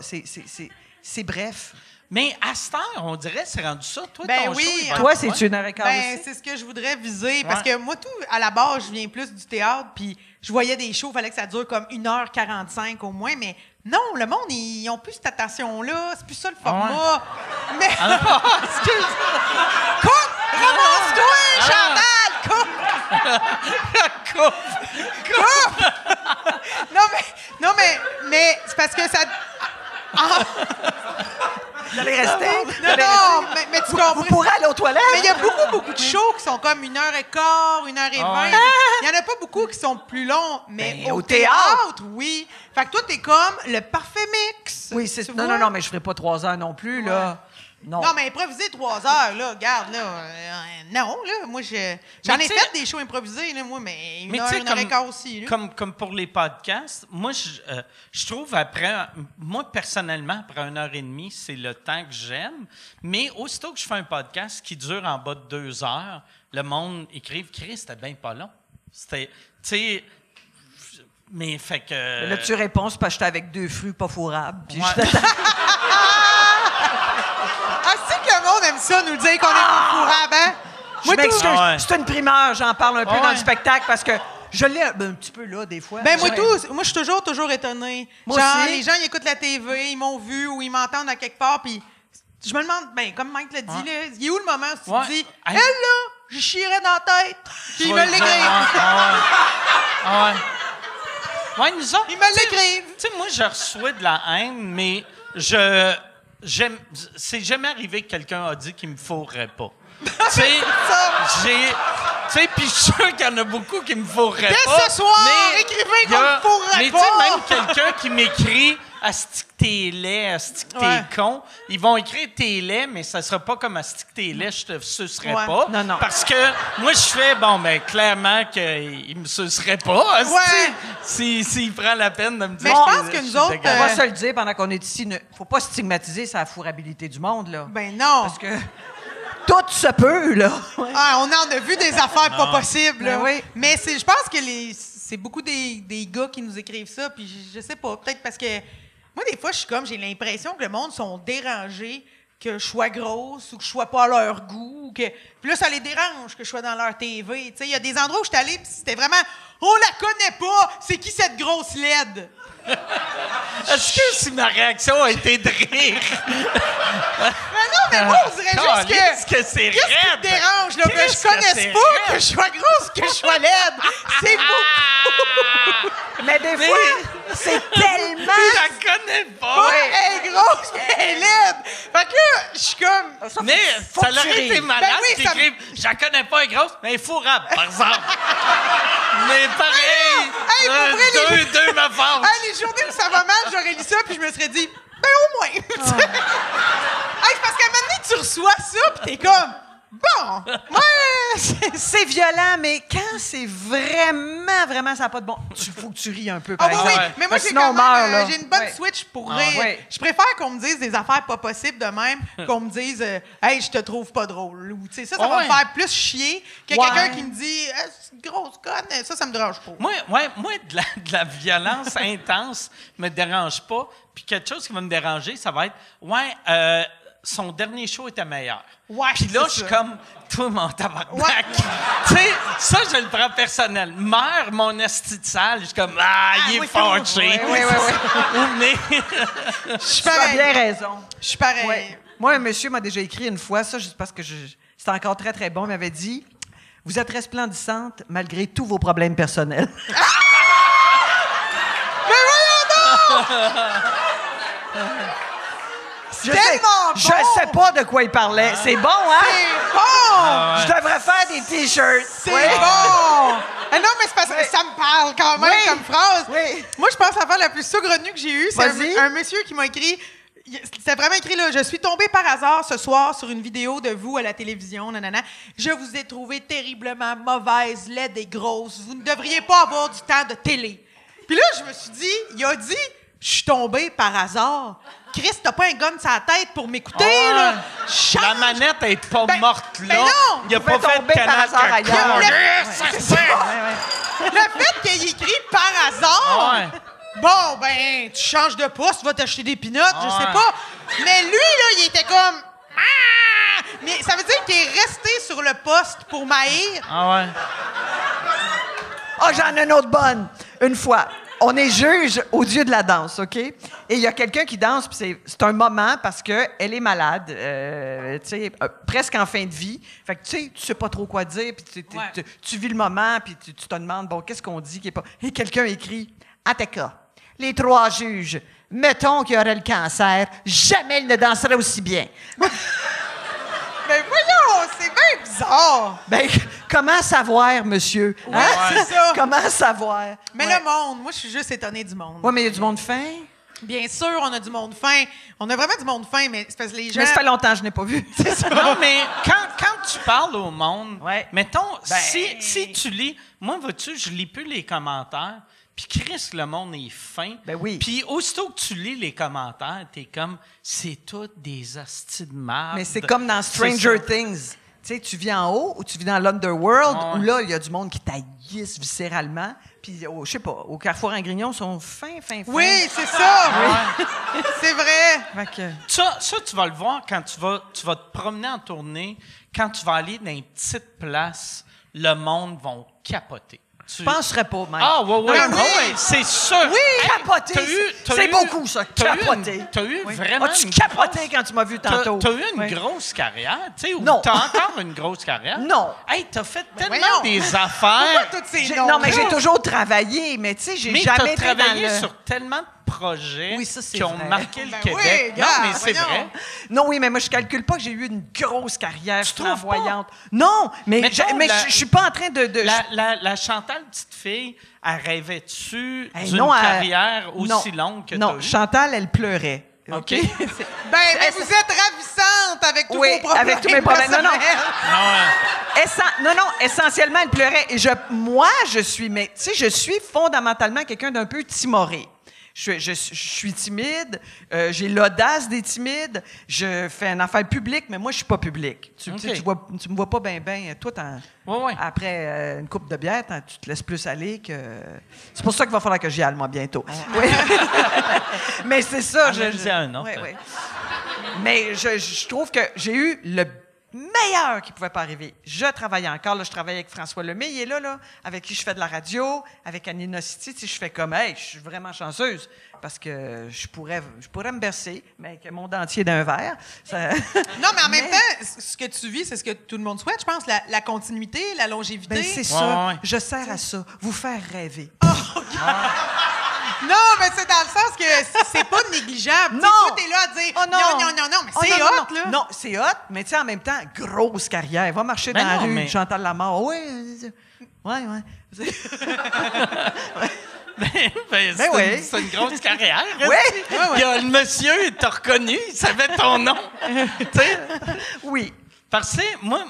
C'est bref. Mais à cette heure, on dirait que c'est rendu ça. Toi, Ben ton oui, show, il va Toi, être quoi? c'est-tu 1h15 Ben, aussi? c'est ce que je voudrais viser. Parce Ouais. que moi, tout, à la base, je viens plus du théâtre, puis je voyais des shows, il fallait que ça dure comme 1h45 au moins, mais non, le monde, ils ont plus cette attention-là, c'est plus ça le format. Mais. Excuse. Coupe! Ramasse-toi, Chantal! Coupe! Non, mais c'est parce que ça. Vous allez rester? Non, mais tu comprends. Vous pourrez aller aux toilettes? Mais il y a beaucoup de shows qui sont comme 1h15, 1h20. ouais. Il y en a pas beaucoup qui sont plus longs, mais Ben, au au théâtre, oui. Fait que toi, t'es comme le parfait mix. Oui, Tu non, vois? non, mais je ferai pas 3 heures non plus, là. Non. Non, mais improviser 3 heures, là, regarde, là. Non, là, moi, j'en ai tu sais- fait des shows improvisés, là, moi, mais une Mais heure, tu sais, une heure et quart aussi, là. comme pour les podcasts, moi, je trouve moi, personnellement, après 1h30, c'est le temps que j'aime. Mais aussitôt que je fais un podcast qui dure en bas de 2 heures, le monde écrive « Chris, c'était bien pas long. » C'était, tu sais... Mais fait que... Là, tu réponds, c'est parce que j'étais avec 2 fruits pas fourrables. Puis Ouais. je t'attends. Ah, c'est que le monde aime ça, nous dire qu'on est fourrable, hein? Je m'excuse. Ouais. C'est une primeur, j'en parle un peu Ouais. dans le spectacle parce que je l'ai un petit peu là, des fois. Ben, moi, Ouais. moi, je suis toujours étonnée. Moi Genre, aussi. les gens, ils écoutent la TV, ils m'ont vu ou ils m'entendent à quelque part, puis je me demande, ben, comme Mike l'a dit, Ouais. là, il est où le moment où tu Ouais. te dis, Hey. elle, là, je chierais dans la tête, puis ils me l'écrivent. Ouais. Ouais, nous autres... Ils me l'écrivent. Tu sais, moi, je reçois de la haine, mais c'est jamais arrivé que quelqu'un a dit qu'il me fourrait pas. Tu sais, puis je suis sûr qu'il y en a beaucoup qui me fourraient Dès pas. ce soir, mais écrivez il y a- qu'on me fourrait mais pas. tu sais, même quelqu'un qui m'écrit asti que t'es laid, asti que t'es con. Ils vont écrire t'es laid, mais ça sera pas comme asti que t'es laid, je te sucerai pas. Non. Parce que moi, je fais, clairement qu'il me sucerait pas, asti, s'il prend la peine de me dire. Mais je pense que nous autres, On va se le dire pendant qu'on est ici, faut pas stigmatiser sa fourrabilité du monde, là. Ben non. Parce que tout se peut, là. Ah, on en a vu des affaires pas possibles. Là. Ben oui. Mais je pense que c'est beaucoup des gars qui nous écrivent ça. Puis je sais pas, peut-être parce que moi, des fois, j'ai l'impression que le monde sont dérangés que je sois grosse ou que je sois pas à leur goût. Puis là, ça les dérange que je sois dans leur TV. Il y a des endroits où je suis allée puis c'était vraiment « On la connaît pas! C'est qui cette grosse laide? » Est-ce que si ma réaction a été de rire? Mais moi, on dirait juste Qu'est-ce que c'est Qu'est-ce qui te dérange, là? Que je connaisse pas, que je sois grosse, que je sois laide. C'est beaucoup. Mais des fois, c'est tellement... Je la connais pas! Ouais, elle est grosse, elle est laide. Fait que là, je suis comme... Mais faut ça que tu aurait été ris. malade Ben oui, qu'ils ça écrivent « Je la connais pas, elle est grosse, mais elle est fourrable, par exemple. » Mais pareil, Hey, pour vrai, deux me fâchent. Ah, les journées où ça va mal, j'aurais lu ça, puis je me serais dit, ben au moins. Hey, c'est parce qu'à un moment donné, tu reçois ça, puis t'es comme, bon, ouais, C'est violent, mais quand c'est vraiment, ça n'a pas de bon... Faut que tu ris un peu, par Ah oui, exemple. oui, mais moi, Parce que j'ai sinon, quand on meurt, même, là. j'ai une bonne Ouais. switch pour Ah, rire. ouais. Je préfère qu'on me dise des affaires pas possibles de même qu'on me dise « Hey, je te trouve pas drôle » ou tu sais, ça va me faire plus chier que quelqu'un qui me dit « C'est une grosse conne », ça me dérange pas. Moi, de la violence intense me dérange pas. Puis quelque chose qui va me déranger, ça va être son dernier show était meilleur. Ouais, Puis là, c'est je suis ça. comme toi, mon tabarnak. Ouais. Tu sais, ça, je le prends personnel. Meurs mon esti de sale. Je suis comme il est fâché. Oui. Mais Je suis Tu as pareil. bien raison. Je suis pareil. Ouais. Moi, un monsieur m'a déjà écrit une fois, ça, juste parce que c'était encore très, très bon. Il m'avait dit « Vous êtes resplendissante malgré tous vos problèmes personnels. » Je sais pas de quoi il parlait. C'est bon, hein? C'est bon! Je devrais faire des T-shirts. C'est bon! Ah non, mais c'est parce que ça me parle quand même Oui. comme phrase. Oui. Moi, je pense que l'affaire la plus saugrenue que j'ai eue, c'est Vas-y. un monsieur qui m'a écrit. C'était vraiment écrit là. Je suis tombée par hasard ce soir sur une vidéo de vous à la télévision. Nanana. Je vous ai trouvé terriblement mauvaise, laide et grosse. Vous ne devriez pas avoir du temps de télé. Puis là, je me suis dit, il a dit, je suis tombée par hasard. Chris, t'as pas un gun sur la tête pour m'écouter, là. Change. la manette est pas Ben, morte là. ben non! Il a Vous pouvez pas fait tomber de par canal hasard ailleurs. ça se fait. Le fait qu'il ait écrit par hasard. Ouais. Bon, ben, tu changes de poste, tu vas t'acheter des pinottes, je sais Ouais. pas. Mais lui, là, il était comme... Ah! Mais ça veut dire qu'il est resté sur le poste pour m'haïr. Ah ouais. Ah, j'en ai une autre bonne. Une fois, on est juge au Dieu de la danse, OK? Et il y a quelqu'un qui danse, puis c'est un moment parce qu'elle est malade, tu sais, presque en fin de vie. Fait que, tu sais pas trop quoi dire, puis tu vis le moment, puis tu te demandes, bon, qu'est-ce qu'on dit qui est pas... Et quelqu'un écrit, « Ateka, les 3 juges, mettons qu'il aurait le cancer, jamais il ne danserait aussi bien. » Mais voyons, c'est bien bizarre. Ben, comment savoir, monsieur? Ouais, c'est ça. Comment savoir? Mais Ouais. le monde, moi, je suis juste étonnée du monde. Ouais, mais il y a du monde fin. Bien sûr, on a du monde fin. On a vraiment du monde fin, mais c'est parce que les gens... Mais ça fait longtemps que je n'ai pas vu. Non, mais quand tu parles au monde, Ouais. mettons, Ben- si tu lis... Moi, vois-tu, je lis plus les commentaires, puis Chris, le monde est fin. Ben oui. Puis aussitôt que tu lis les commentaires, t'es comme, c'est toutes des hosties de marde. Mais c'est comme dans C'est Stranger ça. Things. Tu sais, tu vis en haut ou tu vis dans l'Underworld, Ouais. où là, il y a du monde qui t'haïssent viscéralement. Puis, je sais pas, au Carrefour en Grignon, ils sont fins. Oui, c'est ça. C'est vrai. Fait que... Ça, tu vas le voir quand tu vas te promener en tournée, quand tu vas aller dans une petite place, le monde va capoter. Je penserais pas, même. Ah, ouais, Ben oui. ouais, c'est sûr. Oui, capoter, t'as c'est eu- beaucoup, ça, t'as eu capoter. T'as eu vraiment As-tu une capoté grosse- quand tu m'as vu T'as tantôt? t'as eu une Oui. grosse carrière, tu sais, ou Non. t'as encore une grosse carrière? Non. Hey, t'as fait tellement voyons. des affaires. Toutes ces J'ai- noms. Non, mais j'ai toujours travaillé, mais tu sais, j'ai Mais jamais t'as été dans travaillé le... sur tellement de projets Oui, ça, c'est qui ont vrai. marqué le Ben Québec. oui, Non, gars, mais c'est voyons. vrai. Non, oui, mais moi, je calcule pas que j'ai eu une grosse carrière Tu trouves flamboyante. Non, mais Mettons, je suis pas en train de... La Chantal, petite fille, elle rêvait-tu Hey, d'une non, carrière aussi longue que Non, t'as eu? Chantal, elle pleurait. OK. Ben, mais vous êtes ravissante avec tous Oui, vos problèmes. avec tous mes problèmes. Non, non. personnels. Non, essentiellement, elle pleurait. Et moi, je suis fondamentalement quelqu'un d'un peu timoré. Je suis timide, j'ai l'audace des timides, je fais une affaire publique, mais moi, je suis pas public. Tu me vois pas bien. Toi, Ouais. après une coupe de bière, tu te laisses plus aller que... C'est pour ça qu'il va falloir que j'y aille, moi, bientôt. Oui. Mais c'est ça. Amène-y un autre. Oui. Mais je trouve que j'ai eu le meilleur qui pouvait pas arriver. Je travaillais encore, là, je travaillais avec François Lemay, il est là, avec qui je fais de la radio, avec Annie Nocity, tu sais, je fais comme, hey, je suis vraiment chanceuse, parce que je pourrais me bercer, mais avec mon dentier d'un verre. Ça... Non, mais en même temps, ce que tu vis, c'est ce que tout le monde souhaite, je pense, la continuité, la longévité. Ben, c'est ça. Ouais. Je sers à ça, vous faire rêver. Non, mais c'est dans le sens que c'est pas négligeable. Non! Tu sais, toi, t'es là à dire Oh non! non, mais c'est hot, là. Non, c'est hot, mais tu sais, en même temps, grosse carrière. Va marcher Ben dans la non, rue, mais- Chantal Lamarre. Oui, ouais. Ben, oui. c'est une grosse carrière. Oui. Il y a le monsieur, il t'a reconnu, il savait ton nom. Tu sais? Oui. Parce que moi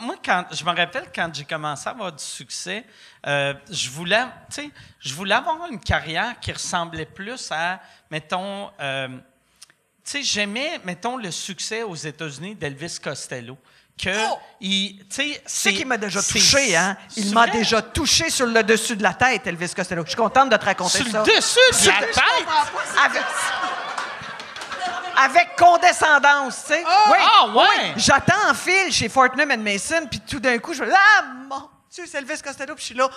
je me rappelle quand j'ai commencé à avoir du succès, je voulais avoir une carrière qui ressemblait plus à, mettons, tu sais, j'aimais, mettons, le succès aux États-Unis d'Elvis Costello. Tu sais qu'il m'a déjà touché, hein? Il m'a déjà touché sur le dessus de la tête, Elvis Costello. Je suis contente de te raconter Sur ça. le dessus de la tête? Avec condescendance, tu sais. Oh! Oui, Ah, ouais! oui. J'attends en file chez Fortnum & Mason, puis tout d'un coup, je fais « Ah, mon Dieu, c'est Elvis Costello! » Puis je suis là.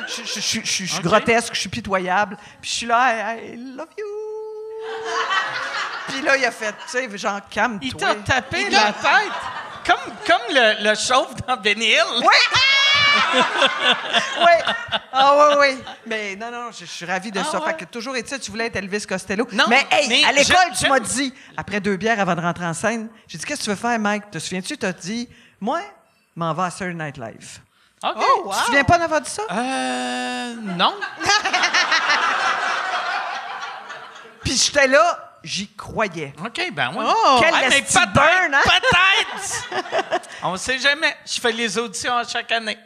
Je suis OK. grotesque, je suis pitoyable. Puis je suis là « I love you! » Puis là, il a fait, tu sais, genre, calme-toi. Il t'a tapé la tête, comme le chauve dans Benny Hill. Oui! Oui! Ah oui. Mais non, je suis ravi de ça. ouais. Fait que toujours est-il, tu voulais être Elvis Costello. Non, mais hey, mais à l'école, tu j'aime- m'as dit, après 2 bières avant de rentrer en scène, j'ai dit, qu'est-ce que tu veux faire, Mike? Te souviens-tu? Tu as dit, moi, m'en vais à Saturday Night Live. OK. Oh, wow. Tu te souviens pas d'avoir dit ça? Non. Puis j'étais là, j'y croyais. OK, ben oui. Oh! Quel mais esti de burn, hein? peut-être! On ne sait jamais. Je fais les auditions à chaque année.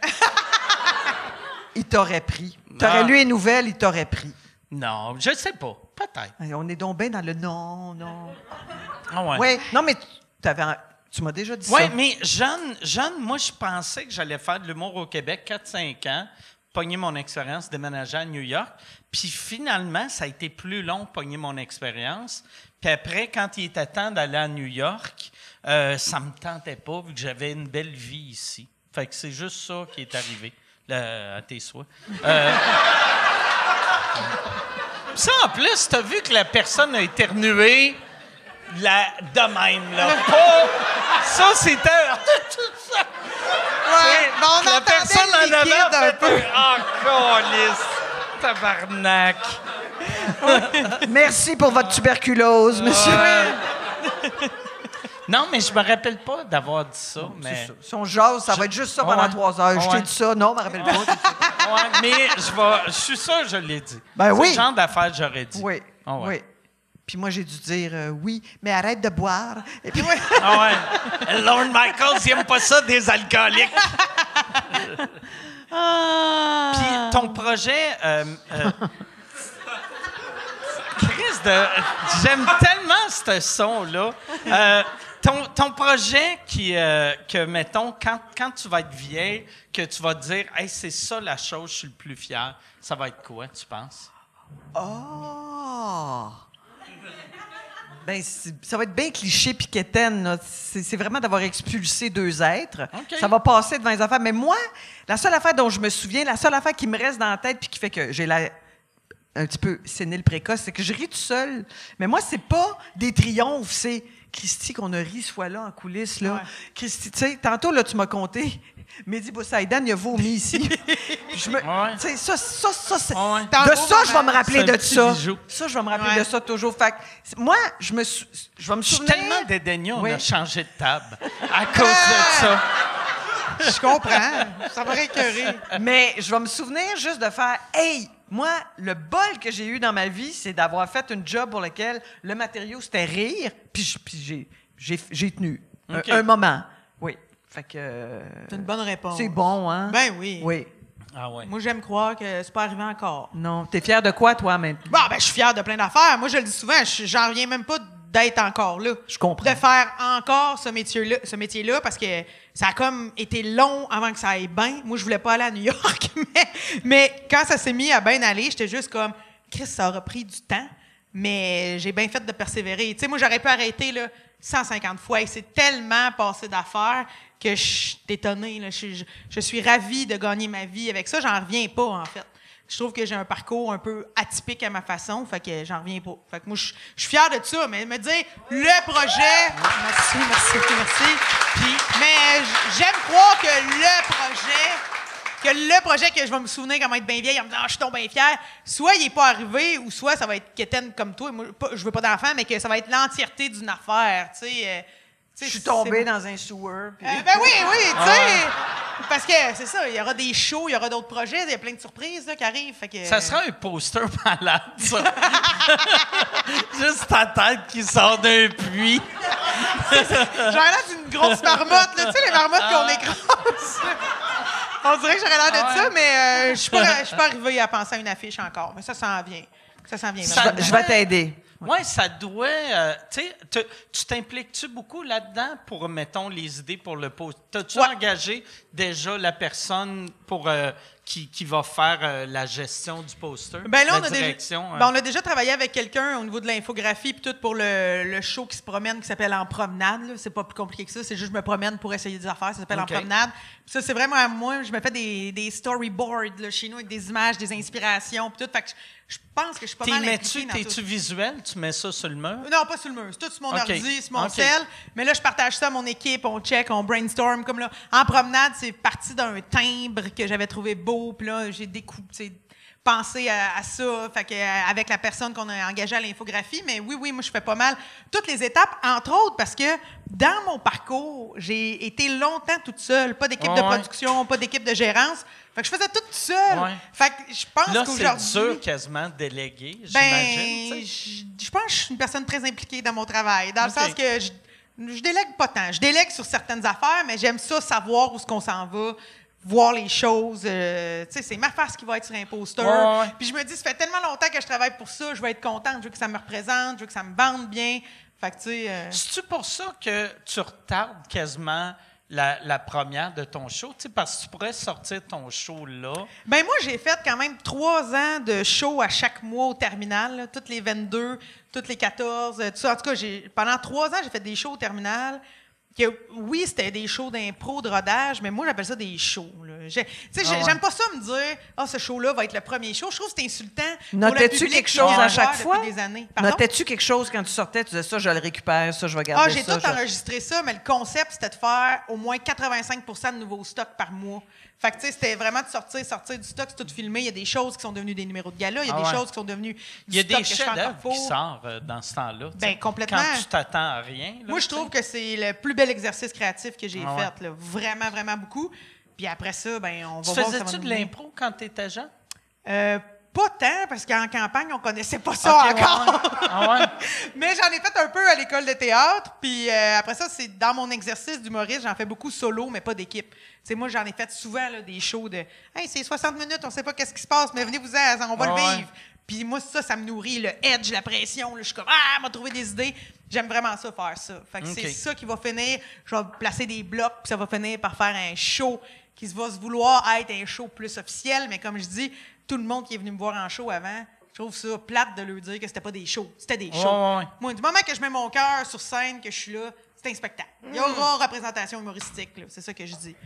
Il t'aurait pris. T'aurais lu les nouvelles, il t'aurait pris. Non, je sais pas. Peut-être. Hey, on est donc bien dans le non. Ah ouais. Oui, non, mais tu m'as déjà dit Oui, ça. mais jeune, moi, je pensais que j'allais faire de l'humour au Québec 4-5 ans, pogner mon expérience, déménager à New York. Puis finalement, ça a été plus long de pogner mon expérience. Puis après, quand il était temps d'aller à New York, ça me tentait pas, vu que j'avais une belle vie ici. Fait que c'est juste ça qui est arrivé, à tes souhaits. Ça, en plus, t'as vu que la personne a éternué de même, là. Pas... Ça, c'était... Ouais, mais on La entendait personne le en liquide avant un fait peu. Ah, câlisse! Tabarnak! Merci pour votre tuberculose, monsieur. Non, mais je me rappelle pas d'avoir dit ça, mais... C'est ça. Si on jase, ça va être juste ça pendant Ouais. 3 heures. Je t'ai Ouais. dit ça. Non, je me rappelle pas. Ouais, mais je suis sûr que je l'ai dit. Ben C'est oui. le genre d'affaire que j'aurais dit. Oui, Ah ouais. oui. Puis moi, j'ai dû dire oui, mais arrête de boire. Et puis, Ah ouais. Lorne Michaels, il aime pas ça, des alcooliques. Puis ton projet... Chris, j'aime tellement ce son-là. Ton projet que, mettons, quand tu vas être vieille, que tu vas te dire, hey, c'est ça la chose, je suis le plus fier, ça va être quoi, tu penses? oh! Ben, ça va être bien cliché puis quétaine, là. C'est vraiment d'avoir expulsé 2 êtres. OK. Ça va passer devant les affaires. Mais moi, la seule affaire dont je me souviens, la seule affaire qui me reste dans la tête puis qui fait que j'ai l'air un petit peu sénile précoce, c'est que je ris tout seul. Mais moi, c'est pas des triomphes, c'est Christy qu'on a ri ce fois-là en coulisses. Là. Ouais. Christy, tu sais, tantôt, là, tu m'as conté Mehdi Boussaïdan, il a vomi ici. Tu sais, ça, c'est... Ouais. De ça, je vais me rappeler C'est un de petit ça. bijou. Ça, je vais me rappeler de ça toujours. Fait que, moi, je vais me Je suis souvenir... tellement dédaigneux, on Oui. a changé de table à cause de ça. Je comprends. Ça m'aurait écœuré. Mais je vais me souvenir juste de faire « Hey! » Moi, le bol que j'ai eu dans ma vie, c'est d'avoir fait une job pour lequel le matériau, c'était rire, puis j'ai tenu OK. un moment. Oui. Fait que... C'est une bonne réponse. C'est bon, hein? Ben oui. Oui. Ah ouais. Moi, j'aime croire que c'est pas arrivé encore. Non. T'es fier de quoi, toi, maintenant? Bon, ben, je suis fière de plein d'affaires. Moi, je le dis souvent, j'en reviens même pas d'être encore là. Je comprends. De faire encore ce métier-là, parce que ça a comme été long avant que ça aille bien. Moi, je voulais pas aller à New York, mais quand ça s'est mis à bien aller, j'étais juste comme, Chris, ça aura pris du temps, mais j'ai bien fait de persévérer. Tu sais, moi, j'aurais pu arrêter là, 150 fois et c'est tellement passé d'affaires que je suis étonnée. Là. Je suis ravie de gagner ma vie avec ça. J'en reviens pas, en fait. Je trouve que j'ai un parcours un peu atypique à ma façon, fait que j'en reviens pas. Fait que moi, je suis fière de ça, mais me dire, le projet... Merci. Mais j'aime croire que le projet que je vais me souvenir quand je vais être bien vieille, en me disant, je suis donc bien fière, soit il n'est pas arrivé, ou soit ça va être quétaine comme toi. Moi, je veux pas d'enfant, mais que ça va être l'entièreté d'une affaire, tu sais. Je suis tombée dans un sewer. Puis... ben oui, tu sais. Parce que c'est ça, il y aura des shows, il y aura d'autres projets, il y a plein de surprises là, qui arrivent. Fait que, Ça sera un poster malade, ça. Juste ta tête qui sort d'un puits. j'aurais l'air d'une grosse marmotte, là, tu sais, les marmottes qu'on écrase. On dirait que j'aurais l'air de ça, mais je suis pas arrivée à penser à une affiche encore. Mais ça s'en vient. Je vais t'aider. Oui, ça doit... tu sais, tu t'impliques-tu beaucoup là-dedans pour, mettons, les idées pour le post? T'as-tu engagé déjà la personne pour qui va faire la gestion du poster? Ben là, on a déjà travaillé avec quelqu'un au niveau de l'infographie puis tout pour le show qui se promène, qui s'appelle En promenade. Là. C'est pas plus compliqué que ça. C'est juste je me promène pour essayer des affaires. Ça s'appelle En promenade. Puis ça, c'est vraiment à moi. Je me fais des storyboards là, chez nous avec des images, des inspirations puis tout. Fait que je pense que je suis pas mal impliquée dans tout. T'es-tu visuel? Tu mets ça sur le mur? Non, pas sur le mur. C'est tout sur mon ordi, sur mon cell. Mais là, je partage ça à mon équipe. On check, on brainstorm. Comme là, En promenade, c'est parti d'un timbre que j'avais trouvé beau. Puis là, j'ai pensé à ça fait que, avec la personne qu'on a engagée à l'infographie. Mais oui, moi, je fais pas mal toutes les étapes, entre autres parce que dans mon parcours, j'ai été longtemps toute seule. Pas d'équipe de production, pas d'équipe de gérance. Fait que je faisais tout seule. Ouais. Fait que je pense qu'aujourd'hui... Là, c'est dur quasiment de déléguer, j'imagine. Je pense que je suis une personne très impliquée dans mon travail. Dans le sens que je délègue pas tant. Je délègue sur certaines affaires, mais j'aime ça savoir où est-ce qu'on s'en va, voir les choses. Tu sais, c'est ma face qui va être sur un poster. Puis je me dis, ça fait tellement longtemps que je travaille pour ça, je vais être contente, je veux que ça me représente, je veux que ça me vende bien. Fait que, tu sais... C'est-tu pour ça que tu retardes quasiment... La première de ton show, tu sais, parce que tu pourrais sortir ton show là. Ben moi, j'ai fait quand même 3 ans de show à chaque mois au terminal, là, toutes les 22, toutes les 14, tout ça. En tout cas, pendant 3 ans, j'ai fait des shows au terminal. Oui, c'était des shows d'impro, de rodage, mais moi, j'appelle ça des shows. J'aime pas ça me dire « Ah, ce show-là va être le premier show ». Je trouve que c'est insultant. Notais-tu quelque chose à chaque fois? Notais-tu quelque chose quand tu sortais? Tu disais ça, je le récupère, ça, je vais garder ça. J'ai tout enregistré ça, mais le concept, c'était de faire au moins 85 de nouveaux stocks par mois. Fait que, tu sais, c'était vraiment de sortir du stock, c'est tout filmé. Il y a des choses qui sont devenues des numéros de gala, il y a des choses qui sont devenues il y a des chefs-d'œuvre qui sortent dans ce temps-là. Ben, complètement. Quand tu t'attends à rien. Là, moi, je trouve que c'est le plus bel exercice créatif que j'ai fait. Là. Vraiment, vraiment beaucoup. Puis après ça, ben, on va voir. Faisais-tu de l'impro quand tu étais jeune? Pas tant, parce qu'en campagne, on connaissait pas ça encore. Mais j'en ai fait un peu à l'école de théâtre. Puis après ça, c'est dans mon exercice d'humoriste, j'en fais beaucoup solo, mais pas d'équipe. Tu sais, moi, j'en ai fait souvent là, des shows de « Hey, c'est 60 minutes, on sait pas qu'est-ce qui se passe, mais venez-vous-en, on va le vivre. » Puis moi, ça me nourrit, le edge, la pression. Là, je suis comme « Ah, m'a trouvé des idées. » J'aime vraiment ça, faire ça. Fait que c'est ça qui va finir. Je vais placer des blocs, puis ça va finir par faire un show qui va se vouloir être un show plus officiel. Mais comme je dis, tout le monde qui est venu me voir en show avant, je trouve ça plate de leur dire que c'était pas des shows. C'était des shows. Moi, du moment que je mets mon cœur sur scène, que je suis là, c'est un spectacle. Il y aura représentation humoristique, là. C'est ça que je dis.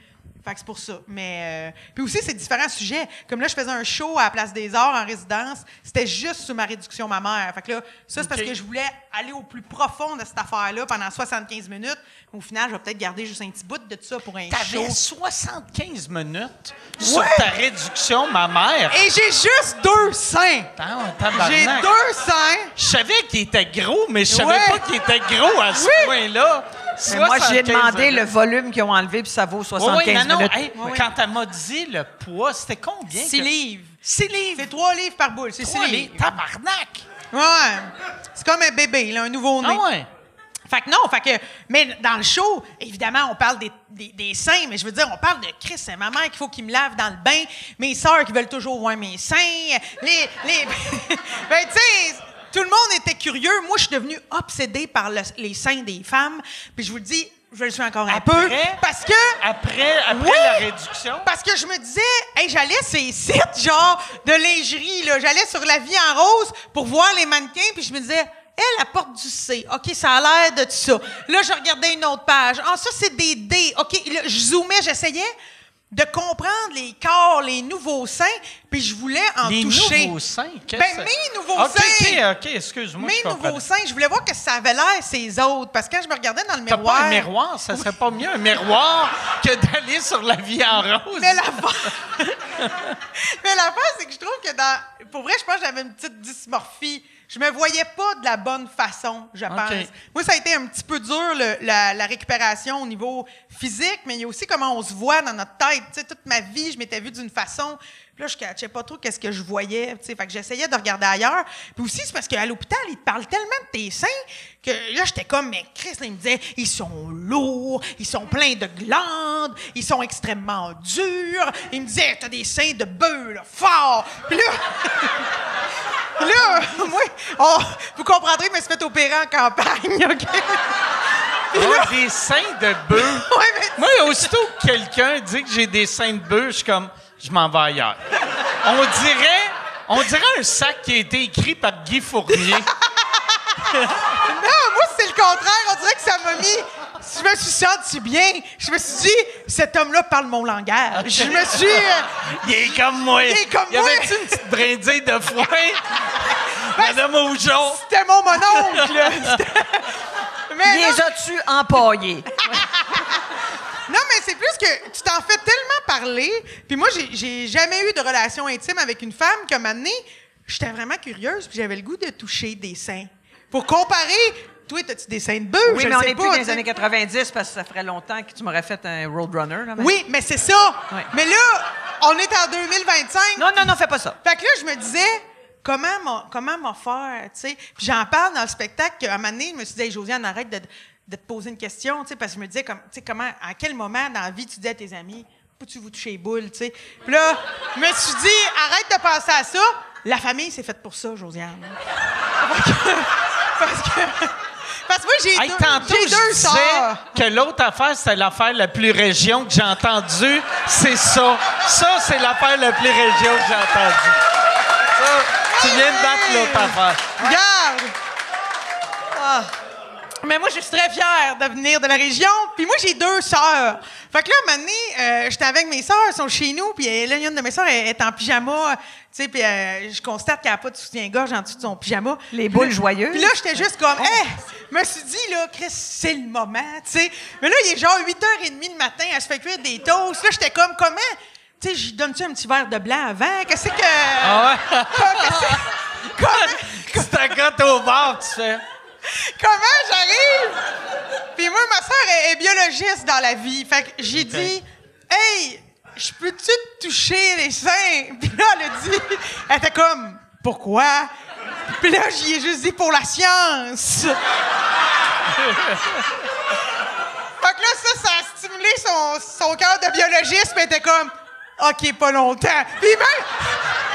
Fait que c'est pour ça. Mais puis aussi, c'est différents sujets. Comme là, je faisais un show à la Place des Arts en résidence. C'était juste sur ma réduction mammaire. Fait que là, ça, c'est parce que je voulais aller au plus profond de cette affaire-là pendant 75 minutes. Au final, je vais peut-être garder juste un petit bout de ça pour un show. T'avais 75 minutes sur ta réduction mammaire. Et j'ai juste 2 seins. J'ai 2 seins. Je savais qu'il était gros, mais je savais pas qu'il était gros à ce point-là. Mais moi, j'ai demandé le volume qu'ils ont enlevé, puis ça vaut 75 minutes. Hey, quand elle m'a dit le poids, c'était combien? 6 livres. 6 livres? C'est 3 livres par boule. C'est 6 livres. Tabarnak! Ouais. C'est comme un bébé, là, un nouveau-né. Ah ouais? Fait que non, mais dans le show, évidemment, on parle des seins, mais je veux dire, on parle de Chris, c'est ma mère qu'il faut qu'il me lave dans le bain, mes sœurs qui veulent toujours voir mes seins, ben, tu sais, tout le monde était curieux. Moi, je suis devenue obsédée par les seins des femmes, puis je vous le dis, je le suis encore un peu, parce que... Après la réduction? Parce que je me disais, hey, j'allais sur ces sites, genre, de lingerie, là, j'allais sur La Vie en rose pour voir les mannequins, puis je me disais... Elle apporte du C. OK, ça a l'air de ça. Là, je regardais une autre page. Ah, ça, c'est des D. OK, là, je zoomais, j'essayais de comprendre les corps, les nouveaux seins, puis je voulais en toucher. Les nouveaux seins? Mes nouveaux seins! OK, excuse-moi. Mes nouveaux seins, je voulais voir que ça avait l'air, ces autres, parce que quand je me regardais dans le miroir... T'as pas un miroir? Ça serait pas mieux un miroir que d'aller sur La Vie en rose? Mais l'affaire, c'est que je trouve que pour vrai, je pense que j'avais une petite dysmorphie. Je me voyais pas de la bonne façon, je pense. Moi, ça a été un petit peu dur, la récupération au niveau physique, mais il y a aussi comment on se voit dans notre tête. Tu sais, toute ma vie, je m'étais vue d'une façon. Puis là, je ne catchais pas trop qu'est-ce que je voyais. Tu sais, fait que j'essayais de regarder ailleurs. Puis aussi, c'est parce qu'à l'hôpital, ils te parlent tellement de tes seins que là, j'étais comme, mais Chris, là, il me disait, ils sont lourds, ils sont pleins de glandes, ils sont extrêmement durs. Il me disait, t'as des seins de bœuf, là, forts. Puis là... Là, moi, vous comprendrez, je me suis fait opérer en campagne, OK? Des seins de bœuf. Ouais, mais... Moi, aussitôt que quelqu'un dit que j'ai des seins de bœuf, je suis comme, je m'en vais ailleurs. On dirait un sac qui a été écrit par Guy Fournier. Non, moi, c'est le contraire. On dirait que ça m'a mis... Je me suis senti bien. Je me suis dit, cet homme-là parle mon langage. Je me suis... Il est comme moi. Il est comme moi. Y avait-tu une petite brindille de foin? Madame Aujon. C'était mon mononcle. Mais les as-tu empaillés? Non, mais c'est plus que tu t'en fais tellement parler. Puis moi, j'ai jamais eu de relation intime avec une femme qu'à un moment donné, j'étais vraiment curieuse puis j'avais le goût de toucher des seins. Pour comparer... Toi, t'as-tu des seins de bœuf? Oui, mais on n'est plus dans les années 90 parce que ça ferait longtemps que tu m'aurais fait un Roadrunner. Là, oui, mais c'est ça. Oui. Mais là, on est en 2025. Non, fais pas ça. Fait que là, je me disais, comment m'en faire, tu sais? Puis j'en parle dans le spectacle qu'à un moment donné, je me suis dit, hey, Josiane, arrête de te poser une question, tu sais, parce que je me disais, à quel moment dans la vie tu dis à tes amis, peux-tu vous toucher les boules, tu sais? Puis là, je me suis dit, arrête de penser à ça. La famille, c'est faite pour ça, Josiane. Parce que moi, j'ai deux sœurs. Que l'autre affaire, c'était l'affaire la plus région que j'ai entendue. C'est ça. Ça, c'est l'affaire la plus région que j'ai entendue. Ça, tu viens de battre l'autre affaire. Regarde! Ah. Mais moi, je suis très fière de venir de la région. Puis moi, j'ai 2 sœurs. Fait que là, un moment donné, j'étais avec mes sœurs, elles sont chez nous, puis là, une de mes sœurs est en pyjama, tu sais, puis je constate qu'elle n'a pas de soutien-gorge en dessous de son pyjama. Les boules joyeuses. Puis là, j'étais juste comme, je me suis dit, là, Chris, c'est le moment, tu sais. Mais là, il est genre 8h30 le matin, elle se fait cuire des toasts. Là, j'étais comme, comment? Tu sais, j'y donne-tu un petit verre de blanc avant? Qu'est-ce que... Ah ouais? Tu t'accotes au bord, tu fais... Comment j'arrive? Puis moi, ma soeur est biologiste dans la vie. Fait que j'ai dit, hey, je peux-tu te toucher les seins? Puis là, elle a dit, elle était comme, pourquoi? Puis là, j'y ai juste dit, pour la science. Fait que là, ça a stimulé son cœur de biologiste, puis elle était comme, OK, pas longtemps. Puis même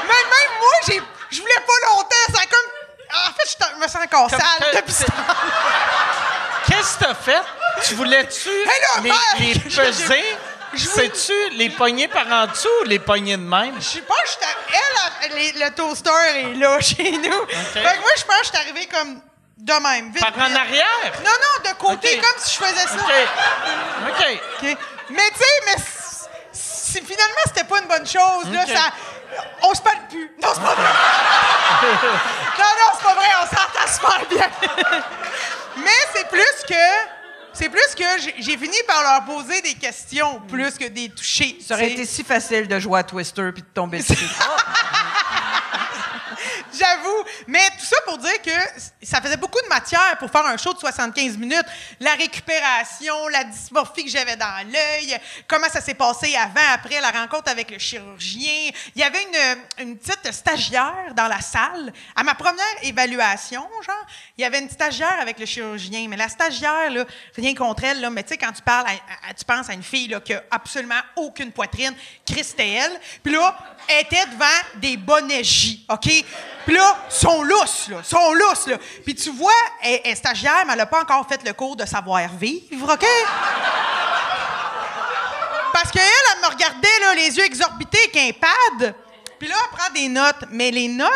moi, je voulais pas longtemps. Ça a comme... En fait, je me sens encore sale depuis ça. Qu'est-ce que t'as fait? Tu voulais-tu les peser? Sais-tu les poignées par en dessous ou les poignées de même? Je sais pas, le toaster est là chez nous. Okay. Fait que moi, je pense que je suis arrivé comme de même. Vite, par en arrière? Non, de côté, comme si je faisais ça. OK. Mais tu sais, finalement, c'était pas une bonne chose. Là, on se parle plus. Non, c'est pas vrai. non, c'est pas vrai. On s'entend super bien. Mais c'est plus que j'ai fini par leur poser des questions plus que des toucher. Ça aurait été si facile de jouer à Twister puis de tomber dessus. J'avoue. Mais tout ça pour dire que ça faisait beaucoup de matière pour faire un show de 75 minutes. La récupération, la dysmorphie que j'avais dans l'œil, comment ça s'est passé avant, après, la rencontre avec le chirurgien. Il y avait une petite stagiaire dans la salle. À ma première évaluation, genre, il y avait une stagiaire avec le chirurgien. Mais la stagiaire, là, rien contre elle, là, mais tu sais, quand tu parles, tu penses à une fille là, qui a absolument aucune poitrine, Christelle. Puis là, elle était devant des bonnets J, OK? Puis là, sont lousses, là. Puis tu vois, elle est stagiaire, mais elle n'a pas encore fait le cours de savoir-vivre, OK? Parce qu'elle, elle me regardait, là, les yeux exorbités avec un pad. Puis là, elle prend des notes. Mais les notes,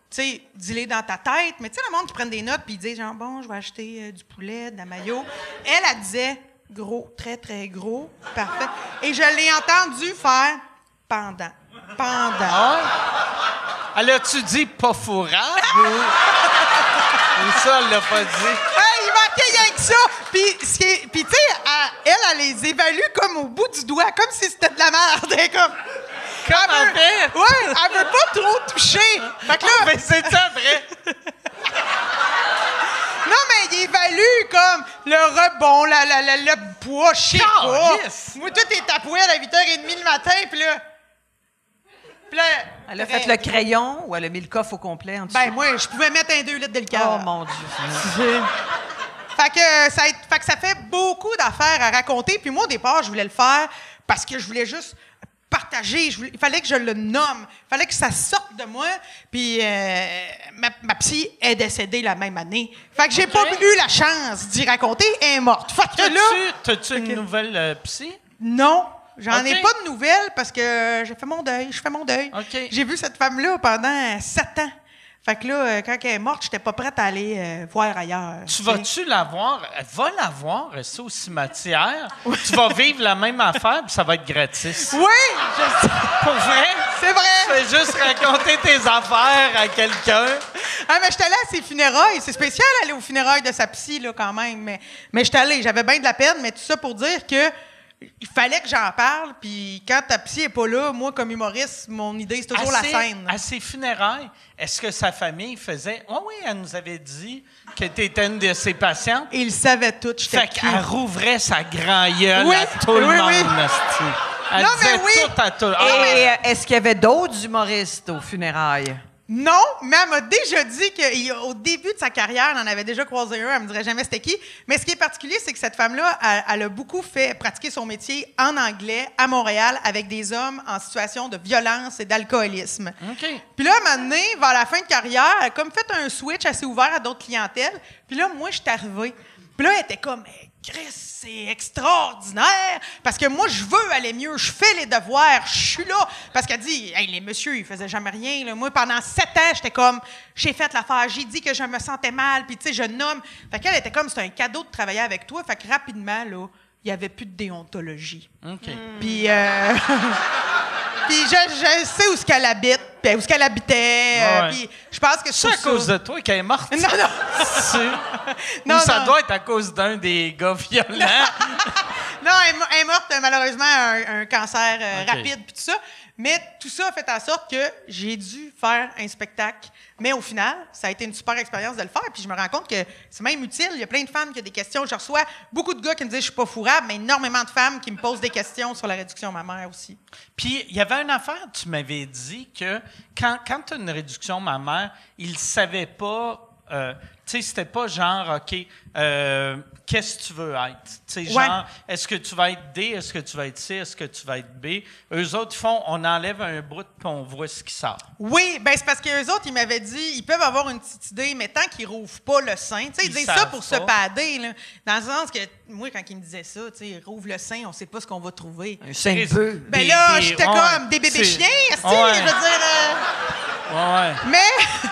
tu sais, dis-les dans ta tête. Mais tu sais, le monde qui prend des notes puis ils disent, genre, bon, je vais acheter du poulet, de la mayo. Elle disait, gros, très, très gros, parfait. Et je l'ai entendu faire pendant. Ah. Elle a-tu dit pas fourrable ou ça, elle l'a pas dit? Hey, il manquait rien que ça! Puis tu sais, elle les évalue comme au bout du doigt, comme si c'était de la merde. Elle est comme elle fait? Ouais, elle veut pas trop toucher. Fait que là... mais c'est ça, vrai? Non, mais il évalue comme le rebond, le poids, je sais pas. Yes. Moi, tout est tapoué à 8h30 le matin, puis là... Elle a fait le crayon ou elle a mis le coffre au complet en dessous? Ben, moi, je pouvais mettre un 2 litres de liqueur. Oh, mon Dieu. Fait que ça fait beaucoup d'affaires à raconter. Puis moi, au départ, je voulais le faire parce que je voulais juste partager. Il fallait que je le nomme. Il fallait que ça sorte de moi. Puis ma psy est décédée la même année. Fait que j'ai pas eu la chance d'y raconter. Elle est morte. Fait que là... T'as-tu une nouvelle psy? Non. J'en ai pas de nouvelles parce que j'ai fait mon deuil. Je fais mon deuil. Okay. J'ai vu cette femme-là pendant 7 ans. Fait que là, quand elle est morte, j'étais pas prête à aller voir ailleurs. Tu vas-tu la voir? Va la voir, rester au cimetière. Tu vas vivre la même affaire, puis ça va être gratis. Oui! Je sais. Pour vrai? C'est vrai! Tu fais juste raconter tes affaires à quelqu'un. Ah, mais j'étais allée à ses funérailles. C'est spécial aller aux funérailles de sa psy, là, quand même. Mais j'étais allée. J'avais bien de la peine, mais tout ça pour dire que il fallait que j'en parle, puis quand ta psy n'est pas là, moi, comme humoriste, mon idée, c'est toujours la scène. À ses funérailles, est-ce que sa famille faisait... Oh oui, elle nous avait dit que tu étais une de ses patientes. Et ils savaient tout, Fait qu'elle rouvrait sa grand gueule à tout le monde, nasty. Elle disait tout à tout. Et est-ce qu'il y avait d'autres humoristes aux funérailles? Non, mais elle m'a déjà dit qu'au début de sa carrière, elle en avait déjà croisé un. Elle me dirait jamais c'était qui. Mais ce qui est particulier, c'est que cette femme-là, elle a beaucoup fait pratiquer son métier en anglais à Montréal avec des hommes en situation de violence et d'alcoolisme. OK. Puis là, à un moment donné, vers la fin de carrière, elle a comme fait un switch assez ouvert à d'autres clientèles. Puis là, moi, je suis arrivée. Puis là, elle était comme... Chris, c'est extraordinaire! Parce que moi, je veux aller mieux. Je fais les devoirs. Je suis là. Parce qu'elle dit, hey, les messieurs, ils faisaient jamais rien. Là. Moi, pendant 7 ans, j'étais comme, j'ai fait l'affaire. J'ai dit que je me sentais mal. Puis, tu sais, je nomme. Fait qu'elle était comme, c'était un cadeau de travailler avec toi. Fait que rapidement, là, il n'y avait plus de déontologie. OK. Puis, puis je sais où est-ce qu'elle habite, puis où est-ce qu'elle habitait. Puis je pense que c'est à cause de toi qu'elle est morte. Non. Ou ça doit être à cause d'un des gars violents. Non, elle est morte malheureusement un cancer rapide puis tout ça. Mais tout ça a fait en sorte que j'ai dû faire un spectacle. Mais au final, ça a été une super expérience de le faire. Puis je me rends compte que c'est même utile. Il y a plein de femmes qui ont des questions. Je reçois beaucoup de gars qui me disent « je suis pas fourrable », mais énormément de femmes qui me posent des questions sur la réduction mammaire aussi. Puis il y avait une affaire, tu m'avais dit que quand tu as une réduction mammaire, ils ne savaient pas... tu sais, c'était pas genre, OK, qu'est-ce que tu veux être? Tu sais, genre, est-ce que tu vas être D, est-ce que tu vas être C, est-ce que tu vas être B? Eux autres, ils font, on enlève un bout puis on voit ce qui sort. Oui, bien, c'est parce qu'eux autres, ils m'avaient dit, ils peuvent avoir une petite idée, mais tant qu'ils rouvrent pas le sein, tu sais, ils disent ça pour se pader, là. Dans le sens que, moi, quand ils me disaient ça, tu sais, rouvre le sein, on sait pas ce qu'on va trouver. Un sein de bœuf. Ben là, j'étais comme des bébés chiens, je veux dire. Ouais. Mais...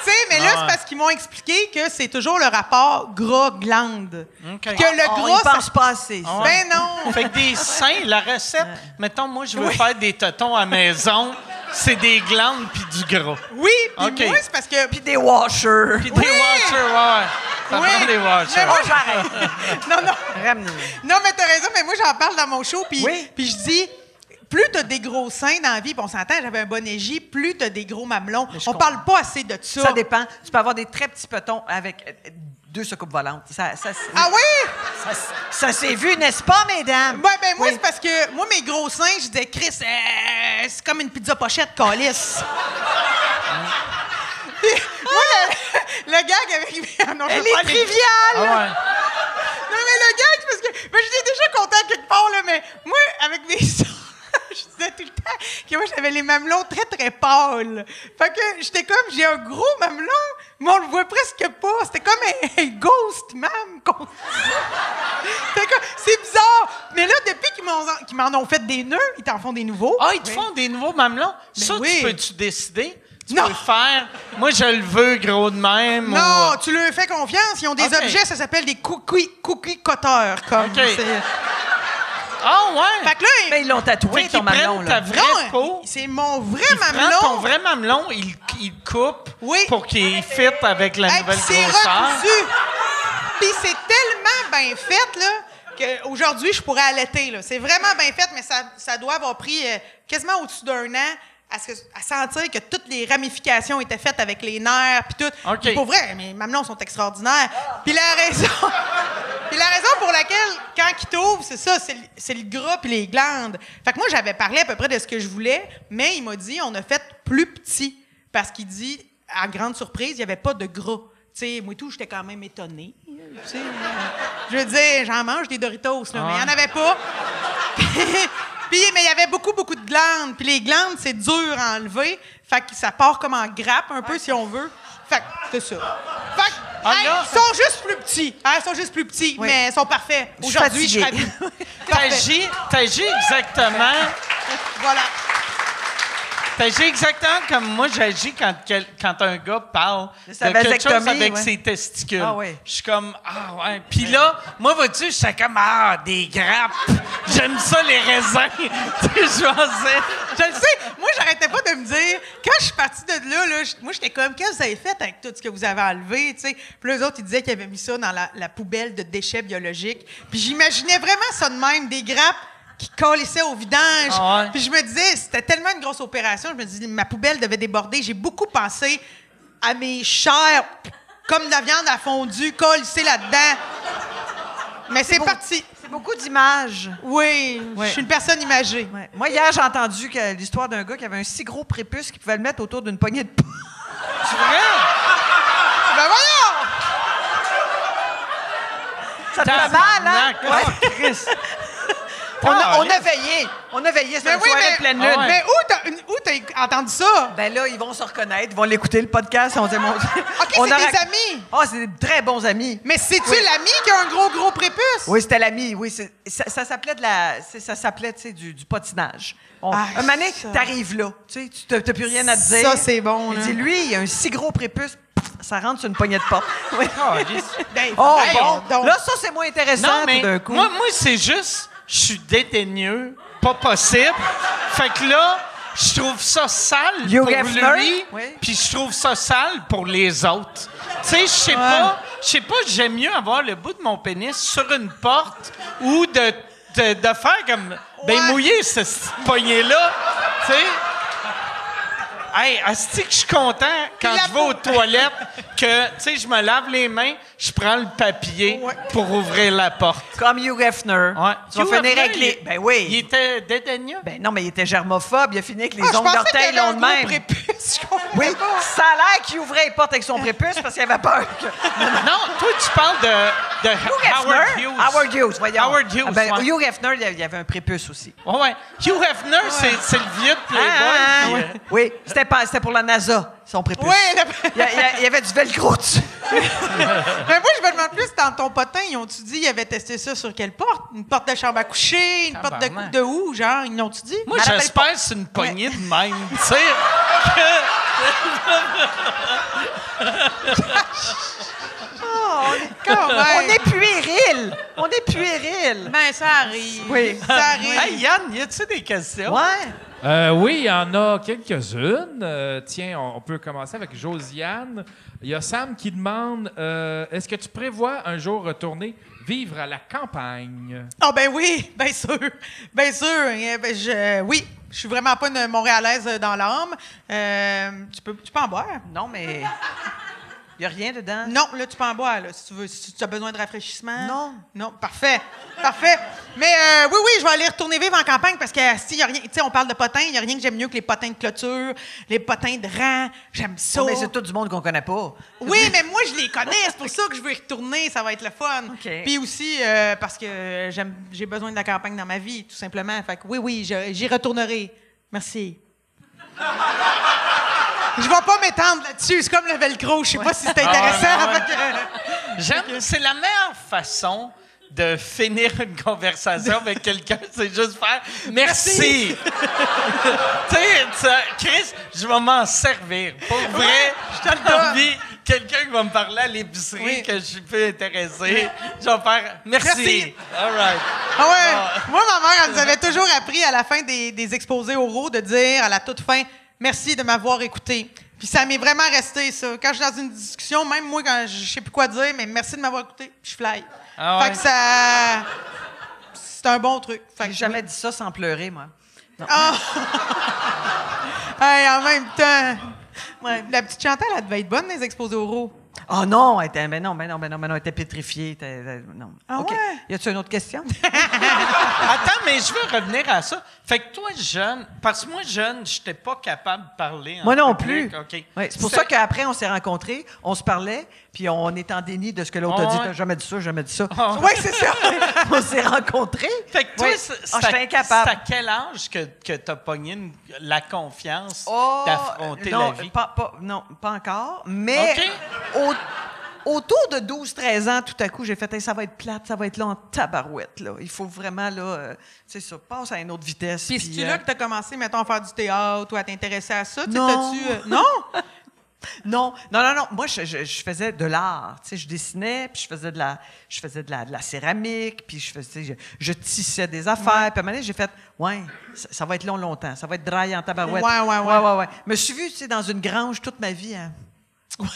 Tu sais, mais là, c'est parce qu'ils m'ont expliqué que c'est toujours le rapport gras-glande. OK. Que le On gras, y pense pas assez. Ah ouais. Ben non! Fait que des seins, la recette, mettons, moi, je veux faire des totons à maison, c'est des glandes puis du gras. Oui, puis OK. moi, c'est parce que... Puis des washers. Puis des washers, ouais. Ça Oui. prend des washers. Mais moi, J'arrête. Non, non. Ramenez. Non, mais t'as raison, mais moi, j'en parle dans mon show, puis Oui. puis je dis... Plus t'as des gros seins dans la vie, puis on s'entend, j'avais un bonnet J, plus t'as des gros mamelons. On parle pas assez de ça. Ça dépend. Tu peux avoir des très petits petons avec 2 soucoupes volantes. Ah oui? Ça s'est vu, n'est-ce pas, mesdames? Ouais, ben moi, Oui. c'est parce que moi, mes gros seins, je disais, Chris, c'est comme une pizza pochette, calice. Puis, moi, le gag avec mes... Ah non, je Elle veux pas est aller- triviale! Ah ouais. Non, mais le gag, c'est parce que... Ben, j'étais déjà content quelque part, là, mais moi, avec mes seins, je disais tout le temps que moi, j'avais les mamelons très, très pâles. Fait que j'étais comme, j'ai un gros mamelon, mais on le voit presque pas. C'était comme un ghost mam. C'est bizarre. Mais là, depuis qu'ils m'en ont fait des nœuds, ils t'en font des nouveaux. Ah, ils te font des nouveaux mamelons? Ça, oui. tu peux-tu décider? Tu Non. peux faire... Moi, je le veux gros de même. Non, ou... tu leur fais confiance. Ils ont des OK. objets, ça s'appelle des cookie cutters. Comme OK. c'est- Ah, ouais. Fait que là, Mais ils l'ont tatoué, Fait ton qu'ils mamelon, prennent là. ta vraie non, peau, c'est mon vrai ils prennent mamelon. ton vrai mamelon, ils le coupent Oui. pour qu'il fitte avec la Hey, nouvelle puis c'est grosseur. recousu. Puis c'est tellement bien fait, là, qu'aujourd'hui, je pourrais allaiter, là. C'est vraiment bien fait, mais ça doit avoir pris quasiment au-dessus d'un an à sentir que toutes les ramifications étaient faites avec les nerfs, puis tout. OK. Puis pour vrai, mes mamelons sont extraordinaires. Puis la raison pour laquelle, quand ils t'ouvrent, c'est ça, c'est le gras puis les glandes. Fait que moi, j'avais parlé à peu près de ce que je voulais, mais il m'a dit, on a fait plus petit. Parce qu'il dit, à grande surprise, il n'y avait pas de gras. Tu sais, moi et tout, j'étais quand même étonnée. Tu sais, je veux dire, j'en mange des Doritos, là, mais il n'y en avait pas. Mais il y avait beaucoup, beaucoup de glandes. Puis les glandes, c'est dur à enlever. Fait que ça part comme en grappe, un peu, si on veut. Fait que c'est ça. Fait que, hey, là- ils sont juste plus petits. Hein, ils sont juste plus petits, Oui. mais ils sont parfaits. Je suis Aujourd'hui, je suis fatiguée. ravie. T'agis exactement... Voilà. T'agis exactement comme moi j'agis quand un gars parle De sa de quelque chose vasectomie, avec ouais. ses testicules. Ah ouais. Je suis comme, ah ouais. Puis là, moi, vois-tu, je suis comme, ah, des grappes. J'aime ça, les raisins. Tu sais, je pensais... Je le sais. Moi, j'arrêtais pas de me dire... Quand je suis partie de là, moi, j'étais comme... Qu'est-ce que vous avez fait avec tout ce que vous avez enlevé, tu sais? Puis eux autres, ils disaient qu'ils avaient mis ça dans la poubelle de déchets biologiques. Puis j'imaginais vraiment ça de même, des grappes qui colissaient au vidange. Ah ouais. Puis je me disais, c'était tellement une grosse opération, je me disais, ma poubelle devait déborder. J'ai beaucoup pensé à mes chairs, comme de la viande à fondue, collissée là-dedans. Mais c'est parti. C'est beaucoup d'images. Oui, je suis une personne imagée. Ouais. Moi, hier, j'ai entendu l'histoire d'un gars qui avait un si gros prépuce qu'il pouvait le mettre autour d'une poignée de porc. C'est vrai? Ben voyons! Ça te fait mal, hein? Tabarnak. Ouais, Chris. On a veillé. On a veillé. C'était Mais une oui, soirée de pleine lune. Ah ouais. Mais où t'as entendu ça? Ben là, ils vont se reconnaître. Ils vont l'écouter, le podcast. On dit, OK, c'est des amis. Ah, c'est des très bons amis. Mais c'est-tu Oui. l'ami qui a un gros prépuce? Oui, c'était l'ami. Oui, ça s'appelait ça s'appelait, tu sais, du patinage. Ah, un moment donné, ça. t'arrives là. Tu sais, t'as plus rien à te dire. Ça, c'est bon, Il là. dit, lui, il a un si gros prépuce, ça rentre sur une poignée de porc. Oui. Ben, Oh, hey, bon. donc. Là, ça, c'est moins intéressant Non, mais tout d'un coup. moi c'est juste, je suis dédaigneux, pas possible. Fait que là, je trouve ça sale Hugh pour Hefner? lui, Oui. puis je trouve ça sale pour les autres. Tu sais, je sais pas, j'aime mieux avoir le bout de mon pénis sur une porte ou de faire comme, ben Ouais. mouiller cette poignée-là, tu sais. Hey, asti que je suis content quand La je vais aux toilettes que, tu sais, je me lave les mains, je prends le papier Ouais. pour ouvrir la porte. Comme Hugh Hefner. Ouais. Tu vas Hugh finir Hefner, avec les... Ben oui. Il était dédaigneux. Ben non, mais il était germophobe. Il a fini avec les Ah, je ongles pensais qu'il d'orteil avait un longs de gros même. prépuce. Je comprends Oui, pas. ça a l'air qu'il ouvrait les portes avec son prépuce parce qu'il avait peur que... Non, toi, tu parles de Hugh Howard Hefner. Hughes. Howard Hughes, voyons. Howard Hughes, Ah ben, ouais. Hugh Hefner, il y avait un prépuce aussi. Ouais. Hugh Hefner, c'est le vieux de Playboy. puis, ouais. Oui, c'était pour la NASA, son prépuce. Oui, Il y avait du velcro dessus. mais moi, je me demande plus, dans ton potin, ils ont-tu dit ils avaient testé ça sur quelle porte? Une porte de chambre à coucher? Une porte de Tabarnak. coupe de où, genre? Ils l'ont-tu dit? Moi, Je me rappelle j'espère pas. que c'est une poignée de même, tu sais. On est puéril! On est puéril! Ben, ça arrive. Oui. Ça arrive. Hey, Yann, y a-tu des questions? Ouais. Oui, il y en a quelques-unes. Tiens, on peut commencer avec Josiane. Il y a Sam qui demande est-ce que tu prévois un jour retourner vivre à la campagne? Ah ben oui, bien sûr. Bien sûr. Oui, je suis vraiment pas une Montréalaise dans l'âme. Tu peux en boire? Non, mais il n'y a rien dedans. Non, là, tu peux en boire, là, si tu veux. Si tu as besoin de rafraîchissement. Non. Non, parfait. Parfait. Mais oui, je vais aller retourner vivre en campagne parce que s'il y a rien, tu sais, on parle de potins, il n'y a rien que j'aime mieux que les potins de clôture, les potins de rang. J'aime ça. Mais c'est tout du monde qu'on connaît pas. Oui, mais moi, je les connais. C'est pour ça que je veux y retourner. Ça va être le fun. OK. Puis aussi, parce que j'ai besoin de la campagne dans ma vie, tout simplement. Fait que oui, j'y retournerai. Merci. Je vais pas m'étendre là-dessus. C'est comme le velcro. Je sais pas si c'est intéressant. J'aime, c'est la meilleure façon de finir une conversation avec quelqu'un, c'est juste faire merci. Tu sais, Chris, je vais m'en servir. Pour vrai, je te envie. Quelqu'un qui va me parler à l'épicerie que je suis peu intéressé, je vais faire merci. All right. Ah ouais. Moi, ma mère, elle nous avait toujours appris à la fin des exposés oraux de dire à la toute fin merci de m'avoir écouté. Puis ça m'est vraiment resté, ça. Quand je suis dans une discussion, même moi, quand je sais plus quoi dire, mais merci de m'avoir écouté, puis je fly. Ah ouais. Fait que ça... C'est un bon truc. Fait J'ai que jamais dit ça sans pleurer, moi. Non. Hey, en même temps... Ouais, la petite Chantal, elle devait être bonne, les exposés oraux. Oh non, elle était, elle était pétrifiée. Non. Ah OK. ouais? Y a-tu une autre question? Attends, mais je veux revenir à ça. Fait que toi, jeune, parce que moi, jeune, je n'étais pas capable de parler en Moi non public. plus. OK. Ouais, c'est pour ça qu'après, on s'est rencontrés, on se parlait, puis on est en déni de ce que l'autre a dit. ouais. T'as jamais dit ça, jamais dit ça. Oui, c'est ça. On s'est rencontrés. Fait que toi, Ouais. J'étais incapable. c'est à quel âge que tu as pogné la confiance Oh, d'affronter non, la vie? non, pas encore. Mais autour de 12-13 ans, tout à coup, j'ai fait hey, ça va être plate, ça va être là en tabarouette. Là. Il faut vraiment, là, c'est ça, passe à une autre vitesse. Puis c'est-tu là que tu as commencé, mettons, à faire du théâtre ou à t'intéresser à ça? Tu sais, Non. Non? Non. Moi, je faisais de l'art. Tu sais, je dessinais, puis je faisais de la céramique, puis je tissais des affaires. Puis à un moment donné, j'ai fait, ça va être longtemps. Ça va être dry en tabarouette. Ouais. Je me suis vue, tu sais, dans une grange toute ma vie à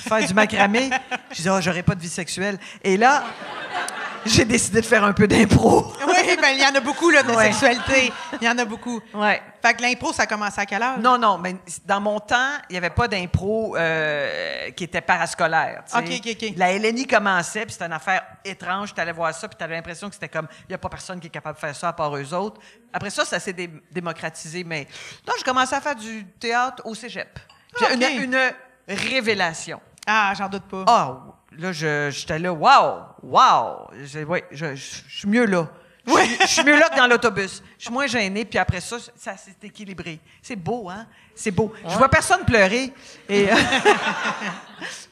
faire du macramé. Je disais, j'aurais pas de vie sexuelle. Et là, j'ai décidé de faire un peu d'impro. Oui, bien, il y en a beaucoup, là, de Ouais. sexualité. Il y en a beaucoup. Ouais. Fait que l'impro, ça a commencé à quel âge? Non, mais dans mon temps, il n'y avait pas d'impro qui était parascolaire. Tu sais. OK. La LNI commençait, puis c'était une affaire étrange. Tu allais voir ça, puis tu avais l'impression que c'était comme, il n'y a pas personne qui est capable de faire ça à part eux autres. Après ça s'est démocratisé. Mais non, j'ai commencé à faire du théâtre au cégep. J'ai OK. une révélation. Ah, j'en doute pas. Ah, là, j'étais là, wow! Je suis mieux là. Je suis mieux là que dans l'autobus. Je suis moins gênée, puis après ça, ça s'est équilibré. C'est beau, hein? C'est beau. Je vois personne pleurer. Et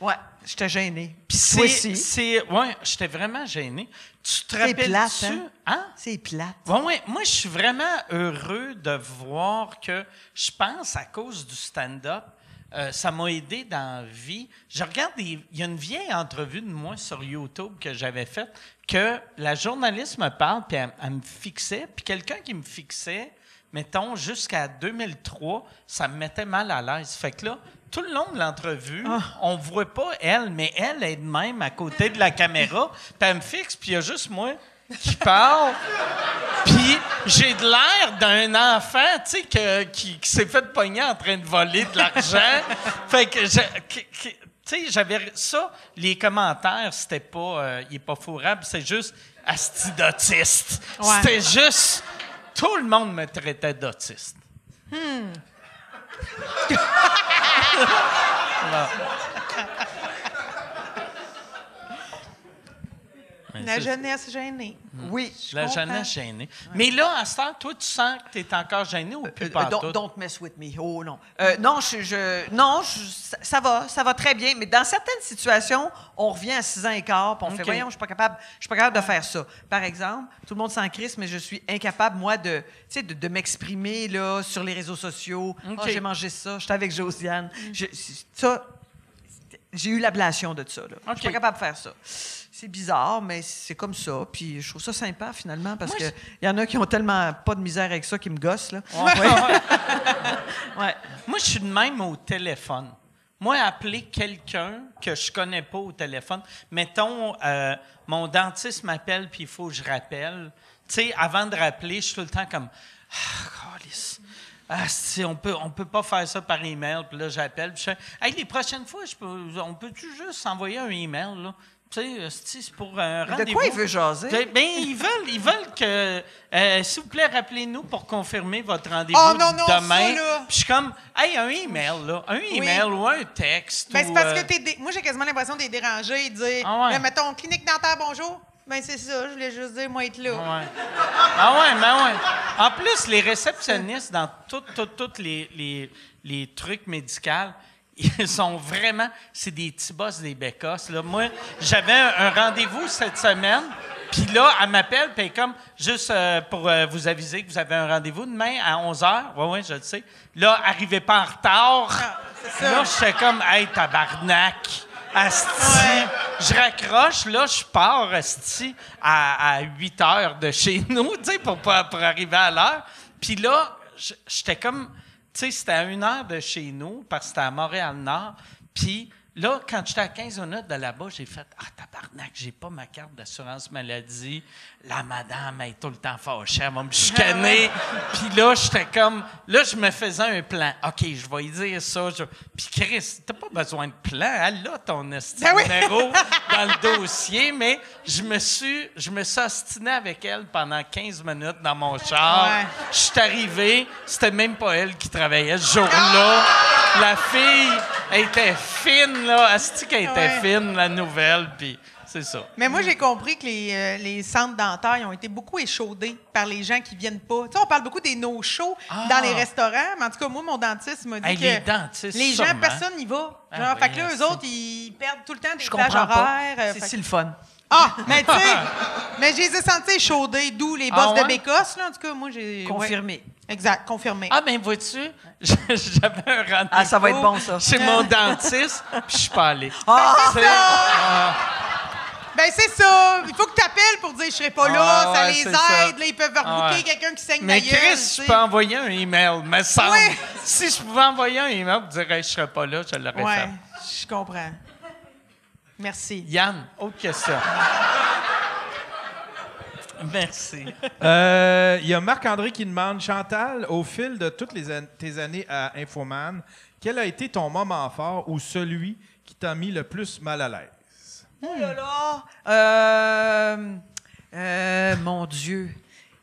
ouais, j'étais gênée. Puis toi aussi. Ouais, j'étais vraiment gêné. Tu te C'est rappelles-tu? plate, hein? Hein? C'est plate. Ouais, moi, je suis vraiment heureux de voir que, je pense, à cause du stand-up, ça m'a aidé dans la vie. Je regarde, il y a une vieille entrevue de moi sur YouTube que j'avais faite, que la journaliste me parle, puis elle me fixait, puis quelqu'un qui me fixait, mettons, jusqu'à 2003, ça me mettait mal à l'aise. Fait que là, tout le long de l'entrevue, on voit pas elle, mais elle est de même à côté de la caméra, puis elle me fixe, puis il y a juste moi qui parle. Puis j'ai de l'air d'un enfant, tu sais, qui s'est fait pogner en train de voler de l'argent. Fait que, tu sais, j'avais ça. Les commentaires, c'était pas, il est pas fourrable, c'est juste asti d'autiste. Ouais. C'était juste, tout le monde me traitait d'autiste. La jeunesse gênée. Oui. La comprends. jeunesse gênée. Mais là, à ce temps, toi, tu sens que tu es encore gêné ou plus pas tout? Don't mess with me. Oh non. Non, ça va très bien. Mais dans certaines situations, on revient à 6 ans et quart, puis on fait, voyons, je suis pas capable de faire ça. Par exemple, tout le monde s'en crisse, mais je suis incapable, moi, de m'exprimer là, sur les réseaux sociaux. OK. Ah, j'ai mangé ça, j'étais avec Josiane. J'ai eu l'ablation de ça. Là. Je suis pas capable de faire ça. C'est bizarre, mais c'est comme ça. Puis je trouve ça sympa, finalement, parce qu'il y en a qui ont tellement pas de misère avec ça qui me gossent. Là. Ouais. Moi, je suis de même au téléphone. Moi, appeler quelqu'un que je connais pas au téléphone, mettons, mon dentiste m'appelle puis il faut que je rappelle. Tu sais, avant de rappeler, je suis tout le temps comme « Ah, câlisse. On peut pas faire ça par email. » Puis là, j'appelle. Puis je fais « Hey, les prochaines fois, on peut-tu juste envoyer un email, là? » Tu sais, c'est pour un rendez-vous. De quoi il veut jaser? Ben, ils veulent que, s'il vous plaît, rappelez-nous pour confirmer votre rendez-vous non, demain. ça, là. Puis je suis comme, hey, un email, là. Un email ou un texte. Ben, ou, c'est parce que moi, j'ai quasiment l'impression de les déranger et de dire, Ah ouais. là, mettons, clinique dentaire, bonjour. Ben, c'est ça, je voulais juste dire, moi, être là. Ouais. Ah ouais, ben ouais. En plus, les réceptionnistes dans tous les trucs médicaux, ils sont vraiment... C'est des petits boss, des bécosses. Là. Moi, j'avais un rendez-vous cette semaine, puis là, elle m'appelle, puis elle est comme, juste pour vous aviser que vous avez un rendez-vous demain à 11h. Oui, je le sais. Là, arrivez pas en retard. c'est ça. Là, j'étais comme, hey, tabarnak. Asti, je raccroche, là, je pars, asti, à 8 heures de chez nous, tu sais, pour arriver à l'heure. Puis là, j'étais comme, tu sais, c'était à 1 heure de chez nous, parce que c'était à Montréal-Nord. Puis là, quand j'étais à 15 minutes de là-bas, j'ai fait « Ah, tabarnak, j'ai pas ma carte d'assurance maladie. La madame est tout le temps fâchée, elle va me chicaner. » Puis là, j'étais comme... Là, je me faisais un plan. « OK, je vais lui dire ça. » Puis Chris, t'as pas besoin de plan. Elle a ton numéro dans le dossier. Mais je me suis ostiné avec elle pendant 15 minutes dans mon char. Ouais. Je suis arrivé. C'était même pas elle qui travaillait ce jour-là. La fille était fine, là. Asti qu'elle était fine, la nouvelle, puis c'est ça. Mais moi, j'ai compris que les centres dentaires ils ont été beaucoup échaudés par les gens qui viennent pas. Tu sais, on parle beaucoup des no-shows dans les restaurants, mais en tout cas, moi, mon dentiste m'a dit que les dentistes, les gens, sûrement. personne n'y va. Genre, fait que là, eux autres, ils perdent tout le temps des Je plages comprends pas. horaires. C'est si le fun. Ah, mais tu sais, mais je les ai sentis échaudés, d'où les bosses ouais? de bécosse, là. En tout cas, moi, j'ai... Confirmé. Ouais. Exact, confirmé. Ah, ben vois-tu, j'avais un rendez-vous. Ah, ça va être bon, ça. Chez mon dentiste, puis je suis pas allé. C'est ça! Ben, c'est ça. Il faut que tu appelles pour dire je serai pas là, ça ouais, les c'est aide. ça. Là, ils peuvent rebooker Ouais. quelqu'un qui saigne Mais la gueule, Chris, tu je sais. peux envoyer un email, me semble. Oui. Si je pouvais envoyer un email pour dire hey, je serais pas là, je l'aurais Ouais, fait. je comprends. Merci. Yann, autre question. Merci. Il y a Marc-André qui demande, Chantal, au fil de toutes tes années à Infoman, quel a été ton moment fort ou celui qui t'a mis le plus mal à l'aise? Oh là là! Mon Dieu.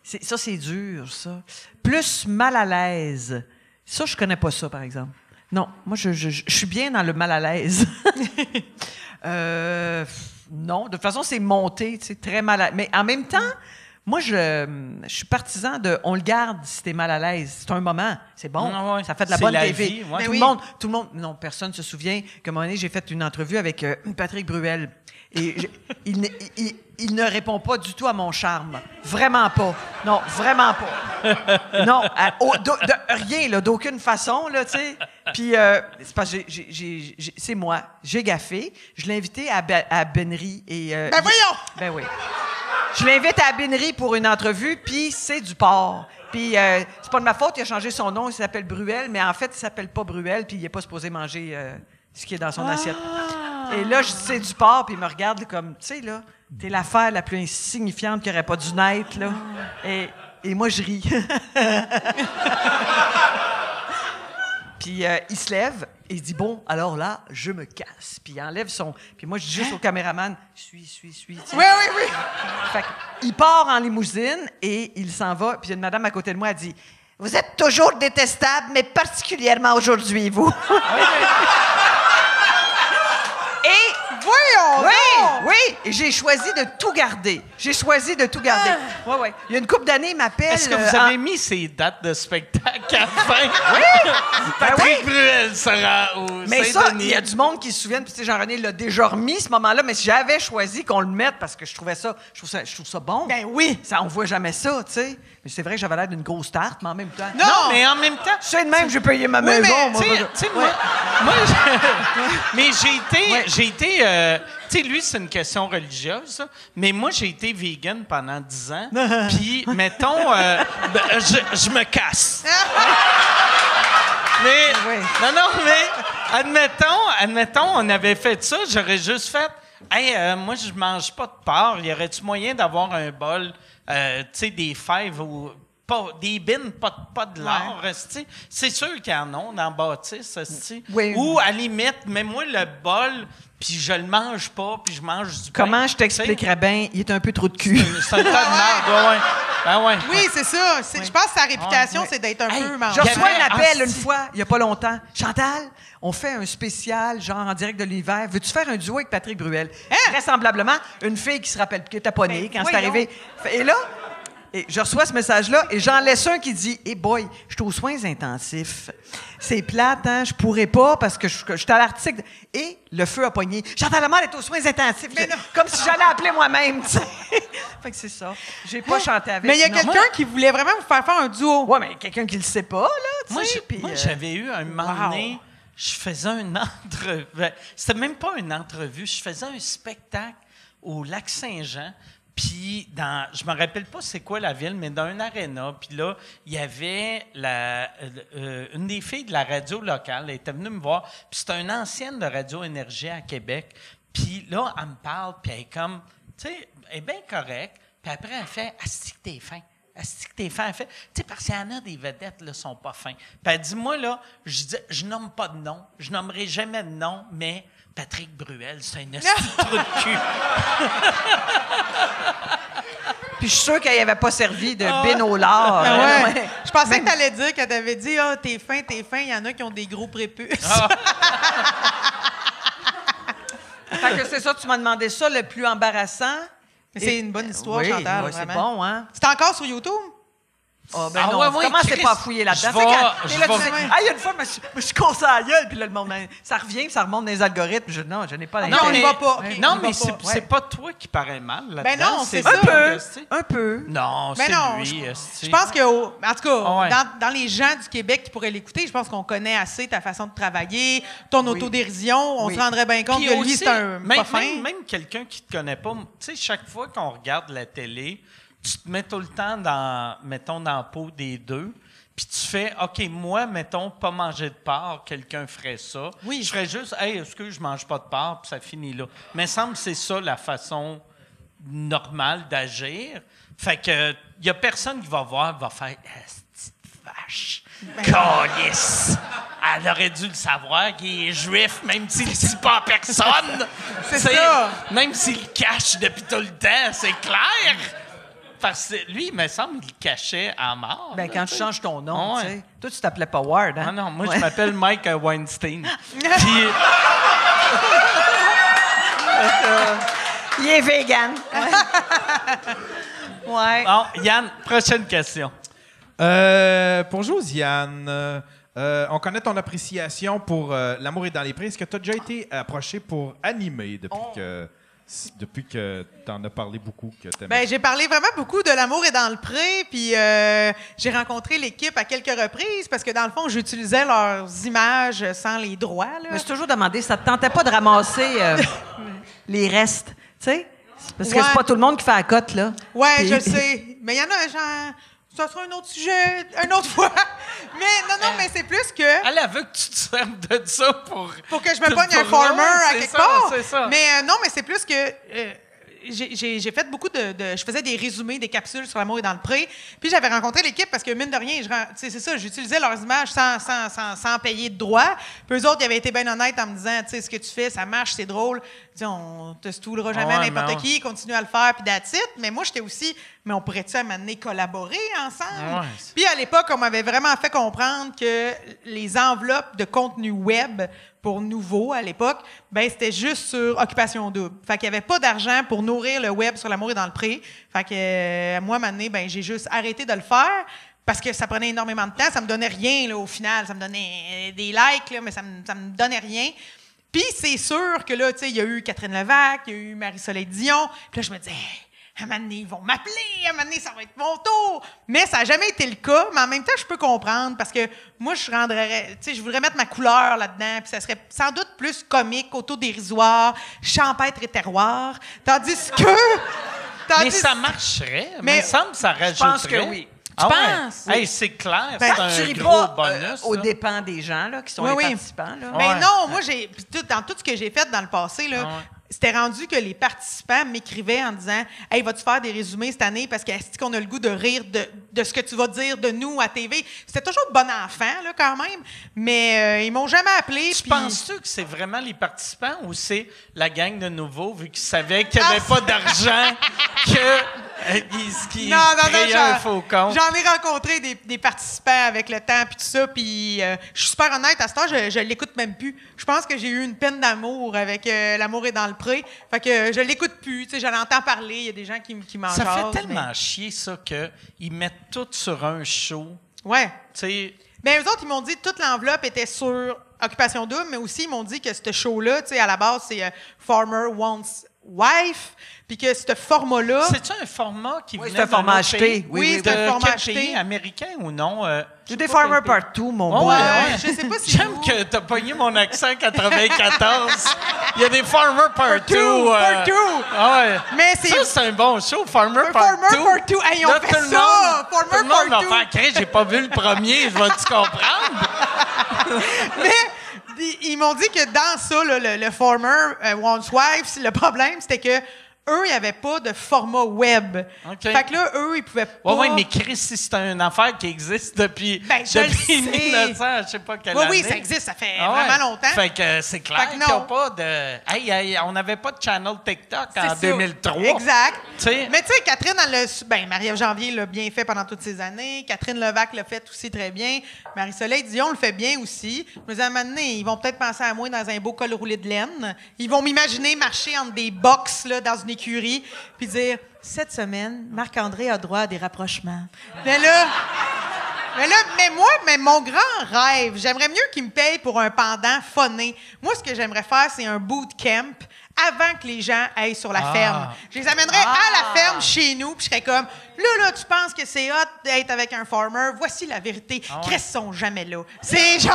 Ça, c'est dur, ça. Plus mal à l'aise. Ça, je connais pas ça, par exemple. Non, moi, je suis bien dans le mal à l'aise. Non, de toute façon, c'est monté, tu sais, très mal à l'aise. Mais en même temps, moi, je suis partisan de on le garde si t'es mal à l'aise. C'est un moment, c'est bon. Ah ouais, Ça fait de la c'est bonne la TV. vie, ouais. Tout Oui. le monde, non, personne ne se souvient qu'à un moment donné, j'ai fait une entrevue avec Patrick Bruel. Et il ne répond pas du tout à mon charme. Vraiment pas. Non, vraiment pas. Non, rien, là, d'aucune façon, là, tu sais. Puis, c'est parce que c'est moi. J'ai gaffé. Je l'ai invité à Benry. Et, Ben voyons! ben oui. Je l'invite à Benry pour une entrevue, puis c'est du porc. Puis c'est pas de ma faute, il a changé son nom, il s'appelle Bruel, mais en fait, il s'appelle pas Bruel, puis il est pas supposé manger ce qui est dans son assiette. Et là, je dis c'est du porc, puis il me regarde comme, tu sais, là, t'es l'affaire la plus insignifiante qui aurait pas dû naître, là. Et moi, je ris. Puis il se lève et il dit bon, alors là, je me casse. Puis il enlève son. Puis moi, je dis juste au caméraman suis. Tu sais. Oui. Fait il part en limousine et il s'en va. Puis il y a une madame à côté de moi, elle dit vous êtes toujours détestable, mais particulièrement aujourd'hui, vous. Et Voyons oui, Oui, et j'ai choisi de tout garder. J'ai choisi de tout garder. Oui, oui. Il y a une couple d'années, il m'appelle... Est-ce que vous avez mis ces dates de spectacle à la fin? Oui! Patrick Bruel sera au Mais ça, Saint-Denis. il y a du monde qui se souvient, puis tu sais, Jean-René l'a déjà remis, ce moment-là, mais si j'avais choisi qu'on le mette, parce que je trouve ça bon. Ben oui. Ça, on voit jamais ça, tu sais. Mais c'est vrai que j'avais l'air d'une grosse tarte, mais en même temps... Non, Mais en même temps... Tu sais, de même, j'ai payé ma Oui, maison, mais, moi. Tu sais, mais j'ai été tu sais, lui, c'est une question religieuse, ça, mais moi, j'ai été vegan pendant 10 ans, puis, mettons, je me casse. Mais, non, mais, admettons, on avait fait ça, j'aurais juste fait, hey, moi, je mange pas de porc, y aurait-tu moyen d'avoir un bol, tu sais, des fèves ou... Pas, des bines, pas de l'or, esti. C'est sûr qu'il y en a dans Baptiste, esti. Oui. Ou, à la limite, mets-moi le bol, puis je le mange pas, puis je mange du pain. Comment je t'expliquerais bien, il est un peu trop de cul. C'est un tas de merde, ouais. Ben ouais. Oui, c'est ça. Je pense que sa réputation, c'est d'être un peu Je mangé. reçois un appel Ah, une fois, il n'y a pas longtemps. Chantal, on fait un spécial, genre en direct de l'hiver. Veux-tu faire un duo avec Patrick Bruel? Vraisemblablement, une fille qui se rappelle plus, qui est abonnée quand c'est arrivé. Et là, je reçois ce message-là et j'en laisse un qui dit « Hey boy, je suis aux soins intensifs. C'est plate, hein? Je pourrais pas parce que je suis à l'article. » Et le feu a pogné. « Chantal Lamarre est aux soins intensifs. » Comme si j'allais appeler moi-même, tu sais. Fait que c'est ça. J'ai pas chanté avec. Mais il y a non. quelqu'un qui voulait vraiment vous faire un duo. Ouais, mais quelqu'un qui le sait pas, là, tu sais. Moi, j'avais eu un moment donné, je faisais une entrevue. C'était même pas une entrevue, je faisais un spectacle au Lac-Saint-Jean. Puis, je me rappelle pas c'est quoi la ville, mais dans un aréna. Puis là, il y avait une des filles de la radio locale. Elle était venue me voir. Puis c'était une ancienne de Radio Énergie à Québec. Puis là, elle me parle, puis elle est comme, tu sais, elle est bien correcte. Puis après, elle fait « Asti que t'es fin. Asti que t'es fin. » Elle fait, tu sais, parce qu'il y en a des vedettes, là, sont pas fins. Puis elle dit, moi, là, je nomme pas de nom. Je nommerai jamais de nom, mais Patrick Bruel, c'est un asti de trou de cul. Puis je suis sûre qu'elle n'avait pas servi de bin au lard. Ouais. Je pensais que tu allais dire qu'elle t'avait dit « Ah, t'es fin. Il y en a qui ont des gros prépuces. Fait que c'est ça, tu m'as demandé ça, le plus embarrassant. C'est une bonne histoire, oui, Chantal, oui, c'est vraiment. bon, hein? C'est encore sur YouTube? Ah, ben Ah non, ouais, ouais, comment c'est Chris, pas fouillé là-dedans? je Fait vais- que, je et là, tu vais- sais, ah, il y a une fois, je me suis cassé à la gueule, puis là, le monde, ça revient, puis ça remonte dans les algorithmes. Non, je n'ai pas Non, l'intérêt. on y va pas. OK, Non, on y mais va pas. c'est pas toi qui paraît mal là-dedans. Ben non, c'est lui, ça. esti. Un peu. Non, Ben c'est non, lui. je esti. pense que, en tout cas, Ah ouais. dans les gens du Québec qui pourraient l'écouter, je pense qu'on connaît assez ta façon de travailler, ton autodérision. On se rendrait bien compte Puis que lui, aussi, c'est un même, pas fin. même quelqu'un qui te connaît pas, tu sais, chaque fois qu'on regarde la télé, tu te mets tout le temps mettons, dans la peau des deux. Puis tu fais, OK, moi, mettons, pas manger de porc, quelqu'un ferait ça. Oui. Je ferais juste, hey, est-ce que je mange pas de porc, puis ça finit là. Mais il semble que c'est ça la façon normale d'agir. Fait que, il y a personne qui va voir, va faire, petite vache, calisse. Elle aurait dû le savoir qu'il est juif, même s'il le dit pas à personne. C'est T'sais, ça. Même s'il le cache depuis tout le temps, c'est clair. Parce que lui, il me semble qu'il le cachait à mort. Ben, quand tu changes ton nom, Ouais. tu sais. Toi, tu t'appelais pas Ward, hein? Ah non, moi, Ouais. je m'appelle Mike Weinstein. Puis, Il est vegan. Ouais. bon, Yann, prochaine question. Pour Josiane, on connaît ton appréciation pour L'amour est dans les prés. Est-ce que tu as déjà été approché pour animer depuis que tu en as parlé beaucoup? Ben, j'ai parlé vraiment beaucoup de L'amour est dans le pré, puis j'ai rencontré l'équipe à quelques reprises parce que, dans le fond, j'utilisais leurs images sans les droits. Là. Je me suis toujours demandé, ça te tentait pas de ramasser les restes, tu sais? Parce que Ouais. c'est pas tout le monde qui fait la cote, là. Ouais, Puis- je le sais. Mais il y en a, genre, ça sera un autre sujet, une autre fois. Mais non, mais c'est plus que... Elle veut que tu te serves de ça pour que je me pogne un pour- farmer ouais, à c'est quelque ça, part. c'est ça. Mais non, mais c'est plus que j'ai fait beaucoup je faisais des résumés, des capsules sur L'amour est dans le pré. Puis j'avais rencontré l'équipe parce que, mine de rien, c'est ça, j'utilisais leurs images sans payer de droits. Puis eux autres, ils avaient été bien honnêtes en me disant, tu sais, ce que tu fais, ça marche, c'est drôle. on te stoulera jamais Ouais, n'importe mais qui, continue à le faire, puis that's it. Mais moi, j'étais aussi, mais on pourrait-tu à un moment donné collaborer ensemble? Ouais. Puis à l'époque, on m'avait vraiment fait comprendre que les enveloppes de contenu web pour Nouveau, à l'époque, ben c'était juste sur Occupation Double. Fait qu'il n'y avait pas d'argent pour nourrir le web sur L'amour est dans le pré. Fait que moi, à un moment donné, ben, j'ai juste arrêté de le faire. Parce que ça prenait énormément de temps. Ça me donnait rien, là, au final. Ça me donnait des likes, là, mais ça me donnait rien. Puis c'est sûr que là, tu sais, il y a eu Catherine Levac, il y a eu Marie-Soleil Dion. Puis là, je me disais, à un moment donné, ils vont m'appeler, à un moment donné, ça va être mon tour. Mais ça n'a jamais été le cas. Mais en même temps, je peux comprendre parce que moi, je voudrais mettre ma couleur là-dedans. Puis ça serait sans doute plus comique, autodérisoire, champêtre et terroir. Tandis que... Mais ça marcherait. Mais il me semble que ça rajouterait. Je pense que oui. Tu penses? Hey, c'est clair. Ben, c'est Tu un ris gros pas bonus. aux là. dépens des gens là, qui sont Oui, les oui. participants. Là. Mais Ouais. non, moi, dans tout ce que j'ai fait dans le passé, là, Ouais. c'était rendu que les participants m'écrivaient en disant « Hey, vas-tu faire des résumés cette année? Parce qu'est-ce qu'on a le goût de rire de ce que tu vas dire de nous à TV? » C'était toujours bon enfant, là, quand même. Mais ils m'ont jamais appelé. Tu puis- penses-tu que c'est vraiment les participants ou c'est la gang de Nouveau, vu qu'ils savaient qu'il n'y avait pas d'argent, qu'ils créaient un faux compte? J'en ai rencontré des participants avec le temps puis tout ça, puis je suis super honnête, à ce temps, je l'écoute même plus. Je pense que j'ai eu une peine d'amour avec L'amour est dans le pré, fait que je l'écoute plus, tu sais, je l'entends parler, il y a des gens qui m'en Ça jasent, fait tellement chier, ça, qu'ils mettent tout sur un show. mais... Ouais. Tu sais, Ben, eux autres, ils m'ont dit que toute l'enveloppe était sur Occupation Double, mais aussi, ils m'ont dit que ce show-là, tu sais, à la base, c'est Farmer Wants Wife, puis que ce format-là... c'est-tu un format qui Oui, venait c'est un format d'un autre acheté. pays? Oui, c'est un De format quel acheté. pays? Américain ou non? Je sais Des pas farmers quel pays. partout, mon Ouais, beau. ouais. Je sais pas si J'aime vous- que t'as pogné mon accent 94. Il y a des farmers partout. Partout. Ah ouais. Mais c'est... Ça, c'est un bon show, Farmer Farmer Partout. Partout. Hey, on Là, fait tout le ça. monde- Farmer tout le monde va Partout. faire créer. J'ai pas vu le premier. Je vais-tu comprendre? Mais ils m'ont dit que dans ça, là, le Farmer Wants Wife, le problème, c'était que eux, il n'y avait pas de format web. OK. Fait que là, eux, ils pouvaient pas... Ouais, mais Chris, si c'est une affaire qui existe depuis, Ben, je le depuis sais. 1900, je sais pas quelle Oui, année. oui, ça existe, ça fait Ah ouais. vraiment longtemps. Fait que c'est clair Fait que qu'il non. n'y a pas de... Hey, on n'avait pas de channel TikTok C'est en ça. 2003. Exact. Tu sais. Mais tu sais, Catherine, Marie-Ève Janvier l'a bien fait pendant toutes ces années. Catherine Levac l'a fait aussi très bien. Marie-Soleil Dion le fait bien aussi. Je me disais, à un moment donné, ils vont peut-être penser à moi dans un beau col roulé de laine. Ils vont m'imaginer marcher entre des box là, dans une écurie puis dire, cette semaine, Marc-André a droit à des rapprochements. Mais mon grand rêve, j'aimerais mieux qu'ils me payent pour un pendant phoné. Moi, ce que j'aimerais faire, c'est un bootcamp avant que les gens aillent sur la ferme. Je les amènerais à la ferme chez nous, puis je serais comme, là, tu penses que c'est hot d'être avec un farmer? Voici la vérité. Chris, ils sont jamais là. C'est genre...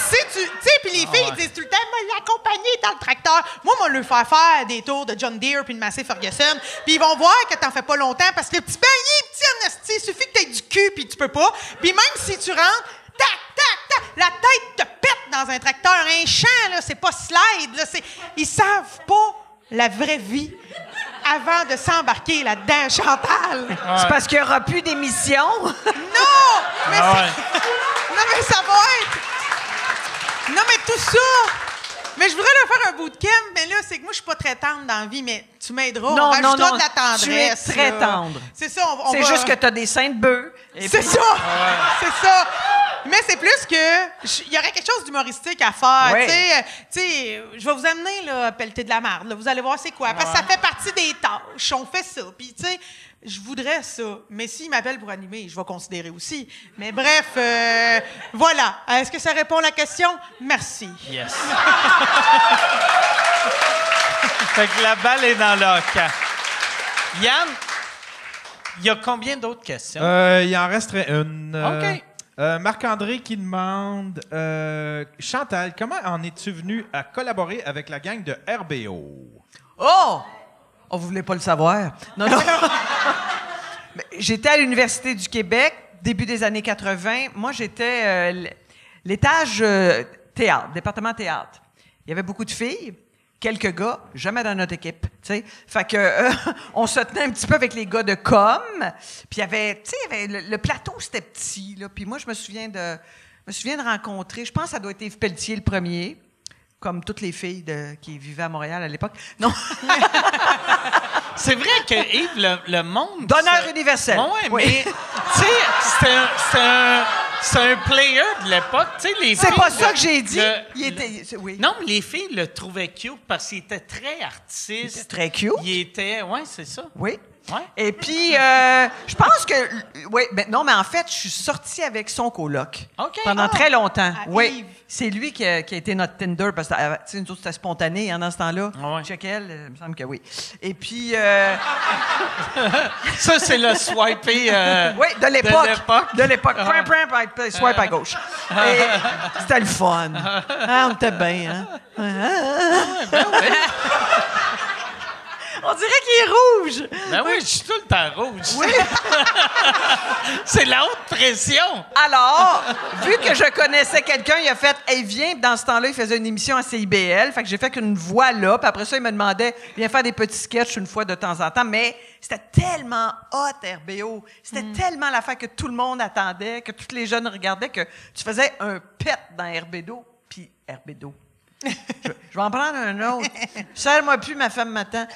si tu sais, puis les filles, ils disent tout le temps, moi, l'accompagner dans le tracteur. Moi, le faire faire des tours de John Deere puis de Massey Ferguson, puis ils vont voir que t'en fais pas longtemps parce que le petit ben, il est petit en esti, il suffit que t'aies du cul puis tu peux pas. Puis même si tu rentres, tac, tac, tac, la tête te pète dans un tracteur. Un champ, là, c'est pas slide, là, ils savent pas la vraie vie avant de s'embarquer là-dedans, Chantal. C'est parce qu'il n'y aura plus d'émissions. Non! Mais non, mais ça va être... Non, mais tout ça... Mais je voudrais leur faire un bootcamp, mais là, c'est que moi, je suis pas très tendre dans la vie, mais tu m'aideras. Non, on rajoutera non, non, de la tendresse. tu es très là. tendre. C'est ça, on C'est va... juste que tu as des seins de bœuf. C'est ça! C'est ça! Mais c'est plus que... Il y aurait quelque chose d'humoristique à faire. Oui. Tu sais, je vais vous amener, là, à pelleter de la marde. Là. Vous allez voir c'est quoi. Parce que ça fait partie des tâches. On fait ça. Puis, tu sais, je voudrais ça. Mais s'ils m'appellent pour animer, je vais considérer aussi. Mais bref, voilà. Est-ce que ça répond à la question? Merci. Yes. Fait que la balle est dans leur camp. Yann, il y a combien d'autres questions? Il en resterait une. OK. Marc-André qui demande Chantal, comment en es-tu venu à collaborer avec la gang de RBO? Oh! Oh, vous voulez pas le savoir? Non, non. Mais j'étais à l'Université du Québec, début des années 80. Moi, j'étais l'étage théâtre, département théâtre. Il y avait beaucoup de filles, quelques gars, jamais dans notre équipe, tu sais. Fait que on se tenait un petit peu avec les gars de com. Puis il y avait, tu sais, le plateau c'était petit là. Puis moi je me souviens de rencontrer, je pense que ça doit être Yves Pelletier le premier. comme toutes les filles qui vivaient à Montréal à l'époque. Non. C'est vrai que, Yves, le monde... D'honneur universel. Ouais, Oui. mais, tu sais, c'est un player de l'époque. Tu sais, les C'est filles, pas ça que j'ai dit. Oui. Non, mais les filles le trouvaient cute parce qu'il était très artiste. C'est très cute. Il était... Oui, c'est ça. Oui. Ouais. Et puis, je pense que... Oui, non, mais en fait, je suis sortie avec son coloc. OK. Pendant très longtemps. À Oui. Yves. C'est lui qui a été notre Tinder, parce que, tu sais, nous autres, c'était spontané, dans ce temps-là. Ouais. Check elle, il me semble que oui. Et puis... Ça, c'est le swiper... oui, de l'époque. l'époque. De l'époque. Swipe à gauche. Et c'était le fun. On était bien, hein? On dirait qu'il est rouge. Ben oui, je suis tout le temps rouge. Oui. C'est la haute pression. Alors, vu que je connaissais quelqu'un, il a fait « Hey, viens ». Dans ce temps-là, il faisait une émission à CIBL. Fait que j'ai fait qu'une voix là. Puis après ça, il me demandait « Viens faire des petits sketchs une fois de temps en temps ». Mais c'était tellement hot, RBO. C'était tellement l'affaire que tout le monde attendait, que tous les jeunes regardaient, que tu faisais un pet dans RBDO. Puis RBDO. Je vais en prendre un autre. Serre-moi plus, ma femme m'attend.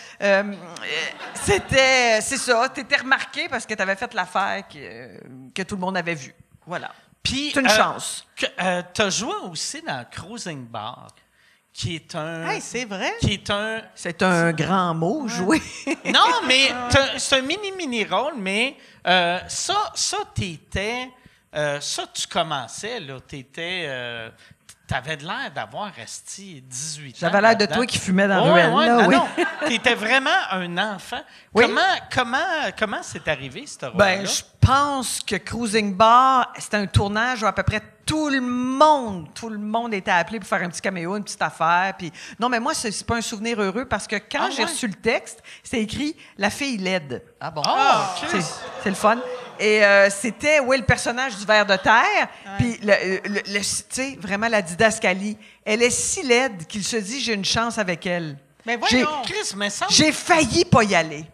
C'est ça. T'étais remarqué parce que t'avais fait l'affaire que tout le monde avait vue. Voilà. Puis, C'est une chance. T'as joué aussi dans Cruising Bar, qui est un... Hey, c'est vrai? Qui est un... C'est un grand mot, jouer. Non, mais c'est un mini rôle, mais ça, t'étais... ça, tu commençais, là. T'avais de l'air d'avoir resté 18 ans. J'avais l'air de là-dedans. toi qui fumais dans la ruelle. Ouais, là, oui. non. T'étais vraiment un enfant. Oui. Comment c'est arrivé, ce rôle-là? Ben, je pense que Cruising Bar, c'était un tournage où à peu près tout le monde était appelé pour faire un petit caméo, une petite affaire. Puis non, mais moi, c'est pas un souvenir heureux parce que quand j'ai reçu le texte, c'était écrit « La fille laide ». Ah bon? OK. C'est le fun. Et c'était, le personnage du ver de terre. Puis, tu sais, vraiment la didascalie. Elle est si laide qu'il se dit « J'ai une chance avec elle ». Mais voyons. Chris, mais ça... J'ai failli pas y aller.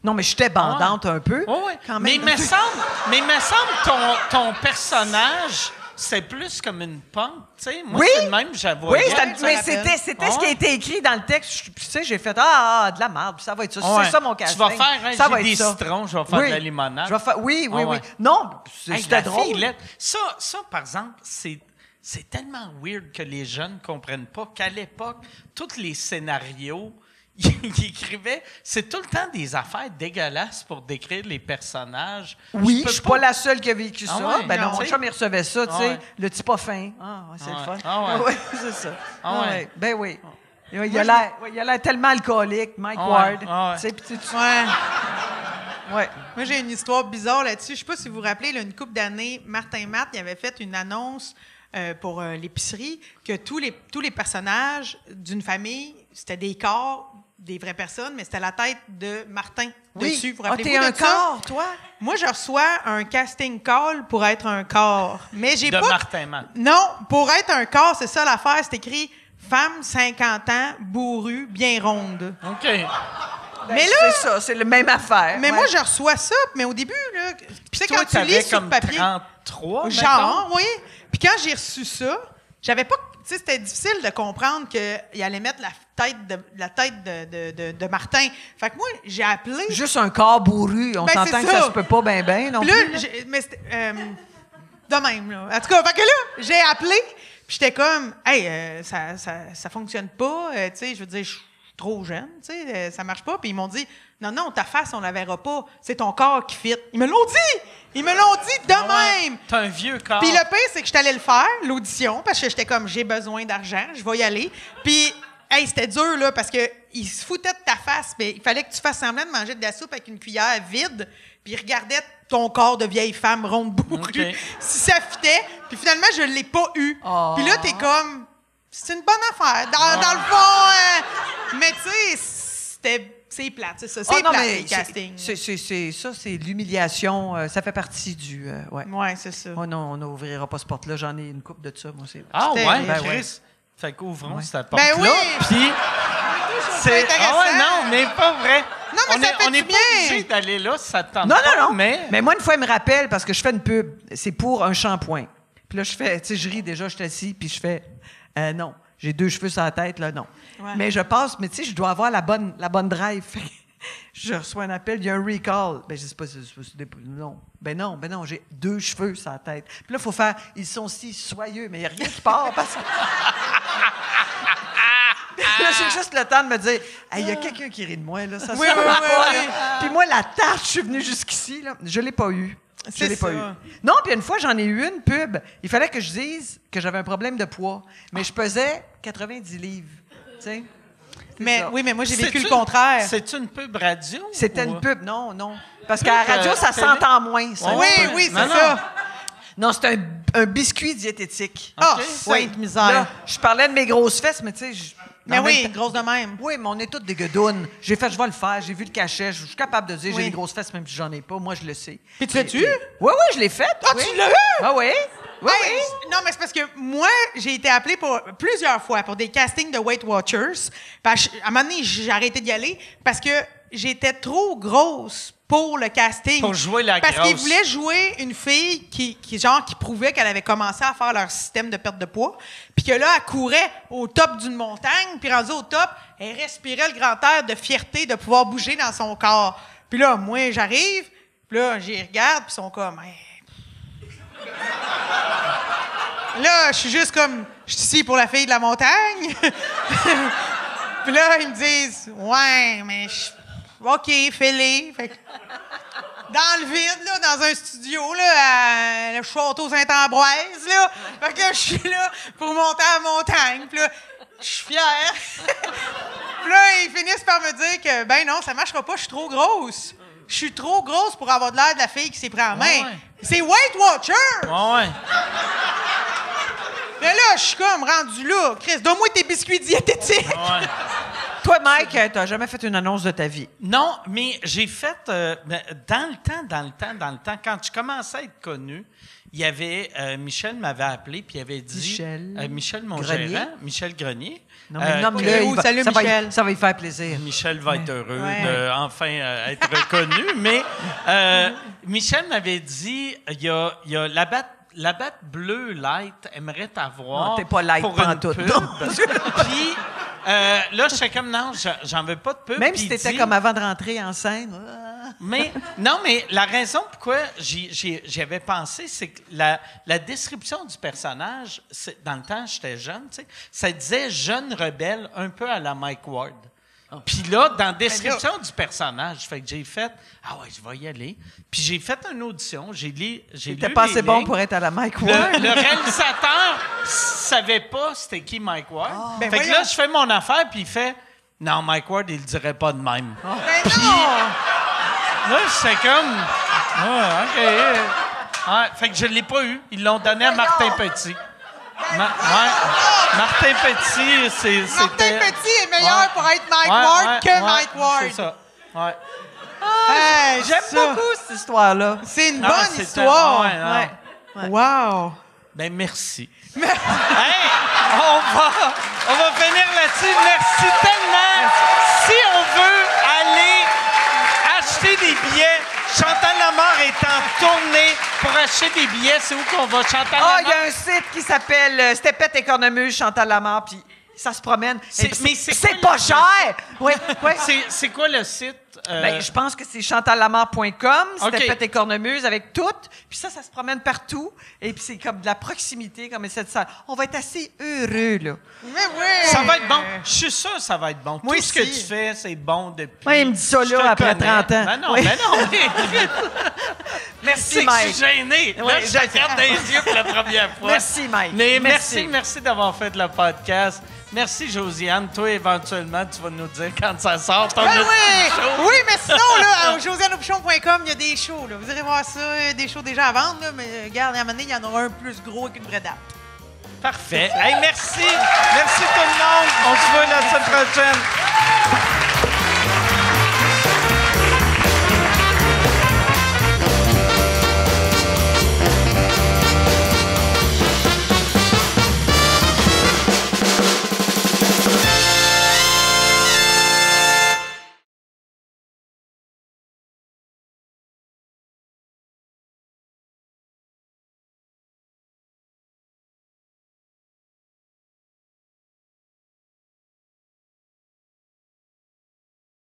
Non, mais j'étais bandante un peu. Oui, quand mais même. il me semble ton personnage, c'est plus comme une punk, tu sais. Moi, Oui. c'est le même, j'avoue. Oui, ça mais rappelle. c'était ce qui a été écrit dans le texte. Tu sais, j'ai fait de la merde, puis ça va être ça. Ouais. C'est ça mon casting. Tu vas faire, ça j'ai va des être ça. citrons, je vais faire de la limonade. Je vais faire, oui. Ouais. Non, Hey, c'était la drôle. fille laide. Ça, par exemple, c'est tellement weird que les jeunes comprennent pas qu'à l'époque, tous les scénarios qu'ils écrivaient, c'est tout le temps des affaires dégueulasses pour décrire les personnages. Oui, peux je suis pas la seule qui a vécu Ah ça. ouais, Ben non, non, mon tu sais. chum, il recevait ça, tu Ah sais. ouais. Le petit pas fin. C'est le Ouais. fun. Ah ouais. Ouais, c'est ça. Ah ouais. Ben oui. Il a l'air tellement alcoolique, Mike Ah ouais. Ward. Ah ouais. Tu sais, puis tu- Ouais. Ouais. Moi, j'ai une histoire bizarre là-dessus. Je sais pas si vous vous rappelez, là, une couple d'années, Martin Matt il avait fait une annonce pour l'épicerie que tous les personnages d'une famille, c'était des corps, des vraies personnes, mais c'était la tête de Martin dessus. Vous rappelez-vous t'es un de ça? corps, toi? Moi, je reçois un casting call pour être un corps. Mais j'ai De pas... Martin Matt. Non, pour être un corps, c'est ça l'affaire. C'est écrit « Femme, 50 ans, bourrue, bien ronde OK. ». Mais là... C'est ça, c'est la même affaire. Mais ouais. moi, je reçois ça, mais au début, là, tu sais, Toi, quand tu t'avais lis sur comme le papier... 33, Genre, oui. Puis quand j'ai reçu ça, j'avais pas... Tu sais, c'était difficile de comprendre qu'il allait mettre la tête de Martin. Fait que moi, j'ai appelé... Juste un corps bourru. On Ben, s'entend c'est que ça ça. se peut pas bien non Puis plus. là, mais c'était... de même, là. En tout cas, fait que là, j'ai appelé, puis j'étais comme, hey, ça fonctionne pas, tu sais, je veux dire, je suis trop jeune, tu sais, ça marche pas. Puis ils m'ont dit, non, ta face, on la verra pas, c'est ton corps qui fit. Ils me l'ont dit! Ils me l'ont dit de même! T'as un vieux corps. Puis le pire, c'est que je suis allée le faire, l'audition, parce que j'étais comme, j'ai besoin d'argent, je vais y aller. Puis, hey, c'était dur, là, parce qu'ils se foutaient de ta face, mais il fallait que tu fasses semblant de manger de la soupe avec une cuillère vide, puis ils regardaient ton corps de vieille femme ronde bourrue, OK. si ça fitait. Puis finalement, je l'ai pas eu. Oh. Puis là, t'es comme, c'est une bonne affaire. Dans le fond, mais tu sais, c'est plate, c'est ça. C'est non, plate, mais les castings. c'est l'humiliation. Ça fait partie du... ouais. Ouais, c'est ça. Oh non, on n'ouvrira pas ce porte-là. J'en ai une coupe de ça, moi. Ah C'était- ouais, Ben Chris. ouais. Fait qu'ouvrons Ouais. cette porte-là. Ben oui. Puis, c'est... intéressant. Ah ouais, non, mais pas vrai. Non, mais on ça est, fait on du est pas bien. obligé d'aller là, ça te tente Non, pas, non. mais... moi, une fois, il me rappelle, parce que je fais une pub, c'est pour un shampoing. Puis là, je fais, tu sais, je ris déjà, je suis assis, puis je fais, non. j'ai 2 cheveux sur la tête, là, non. Ouais. Mais je passe, mais tu sais, je dois avoir la bonne drive. Fait que je reçois un appel, il y a un recall. Ben, je sais pas, non. Ben non, j'ai 2 cheveux sur la tête. Puis là, il faut faire, ils sont si soyeux, mais il n'y a rien qui part parce que... Là, j'ai juste le temps de me dire, il y a quelqu'un qui rit de moi, là, ça se Oui, fait oui, pas, oui, là. oui. Puis moi, la tarte, je suis venue jusqu'ici, là, je l'ai pas eu. Je l'ai pas eu. Non, puis une fois, j'en ai eu une pub. Il fallait que je dise que j'avais un problème de poids, mais je pesais 90 livres, tu sais. Mais ça. oui, mais moi, j'ai vécu C'est-tu- le contraire. C'est une pub radio? C'était ou- une pub, non. Parce qu'à la Pub, radio, ça télé? s'entend moins. Ça, Oui, un peu. oui, Non, c'est non. ça. Non, c'est un biscuit diététique. Ah, OK. sainte misère. Là, je parlais de mes grosses fesses, mais tu sais... Mais en même oui, temps- grosse de même. Oui, mais on est toutes des guedounes. J'ai fait, je vais le faire. J'ai vu le cachet. Je suis capable de dire, Oui. j'ai des grosses fesses, même si j'en ai pas. Moi, je le sais. Puis tu l'as-tu? Oui, je l'ai faite. Ah, oui. tu l'as eu? Ah oui. Oui, Hey, non, mais c'est parce que moi, j'ai été appelée pour plusieurs fois pour des castings de Weight Watchers. Puis à un moment donné, j'ai arrêté d'y aller parce que j'étais trop grosse pour le casting. Pour jouer la Parce qu'ils grosse. voulaient jouer une fille qui prouvait qu'elle avait commencé à faire leur système de perte de poids. Puis que là, elle courait au top d'une montagne. Puis rendue au top, elle respirait le grand air de fierté de pouvoir bouger dans son corps. Puis là, moi, j'arrive. Puis là, j'y regarde. Puis ils sont comme... Hey. Là, je suis juste comme, je suis ici pour la fille de la montagne. Puis là, ils me disent, ouais, mais OK, fais-les. Fait que, dans le vide, là, dans un studio, là, à le Château Saint-Ambroise, là. Fait que là, je suis là pour monter à la montagne. Puis là, je suis fière. Puis là, ils finissent par me dire que, ben non, ça marchera pas, je suis trop grosse. Je suis trop grosse pour avoir de l'air de la fille qui s'est pris en main. Ouais. C'est Weight Watchers! Ouais. Mais là, je suis comme rendu là. Chris, donne-moi tes biscuits diététiques. Ouais. Toi, Mike, t'as jamais fait une annonce de ta vie. Non, mais j'ai fait... dans le temps, quand je commençais à être connu, il y avait... Michel m'avait appelé, puis il avait dit... Michel, mon Grenier? gérant, Michel Grenier. Non, mais nomme-le, oui, salut, ça va Michel. ça va lui faire plaisir. Michel va être heureux Ouais. de enfin être reconnu, mais Michel m'avait dit, il y a la batte bleue light aimerait t'avoir Non, t'es pas light pour pantoute, une pub. non. Puis là, j'étais comme, non, j'en veux pas de pub. Même Puis si il t'étais dit- comme avant de rentrer en scène. mais non, mais la raison pourquoi j'y avais pensé, c'est que la description du personnage, dans le temps, j'étais jeune, tu sais, ça disait jeune rebelle, un peu à la Mike Ward. Puis là, dans la description du personnage, fait que j'ai fait, ah ouais, je vais y aller. Puis j'ai fait une audition, j'ai lu T'étais pas les assez bon lignes. pour être à la Mike Ward. Le réalisateur savait pas c'était qui Mike Ward. Ben fait que là, voyons. je fais mon affaire, puis il fait, non, Mike Ward, il le dirait pas de même. Ben non! Là, c'est comme. Ah, OK. Ouais, fait que je ne l'ai pas eu. Ils l'ont donné à Martin Petit. Martin Petit, c'était. Martin Petit est meilleur Ouais. pour être Mike Ouais, Ward ouais, que ouais, Mike Ward. C'est ça. Ouais. Hey, J'aime ça. beaucoup cette histoire-là. C'est une Non, bonne c'est histoire. tellement- ouais, non. Wow. Ben, merci. Hey, on va finir là-dessus. Merci tellement. Si on veut aller acheter des billets, Chantal Lamarre est en tournée pour acheter des billets. C'est où qu'on va, Chantal Ah, Lamarre? il y a un site qui s'appelle Stepette et Cornemuse, Chantal Lamarre, puis ça se promène. Mais c'est C'est quoi pas le- cher! Oui, oui. C'est quoi le site? Ben, je pense que c'est chantallamarre.com, OK. Stepette et Cornemuse avec tout. Puis ça se promène partout. Et puis c'est comme de la proximité, comme cette salle. On va être assez heureux, là. Mais oui. Ça va être bon. Je suis sûr que ça va être bon. Moi Tout ce que aussi. tu fais, c'est bon depuis... Ouais, il me dit ça, Je là, te après connais. 30 ans. Ben non, Oui. ben non. Merci, C'est que je Mike. suis gêné. Oui, Là, je te regarde dans les yeux pour la première fois. Merci, Mike. Mais merci d'avoir fait le podcast. Merci, Josiane. Toi, éventuellement, tu vas nous dire quand ça sort. Ton Ben autre oui! show. Oui, mais sinon, là, au josianeaubuchon.com, il y a des shows. Là. Vous irez voir ça. Il y a des shows déjà à vendre, là, mais regarde, à un moment donné, il y en aura un plus gros qu'une vraie date. Parfait. Hey, merci. Merci tout le monde. On se voit la semaine prochaine.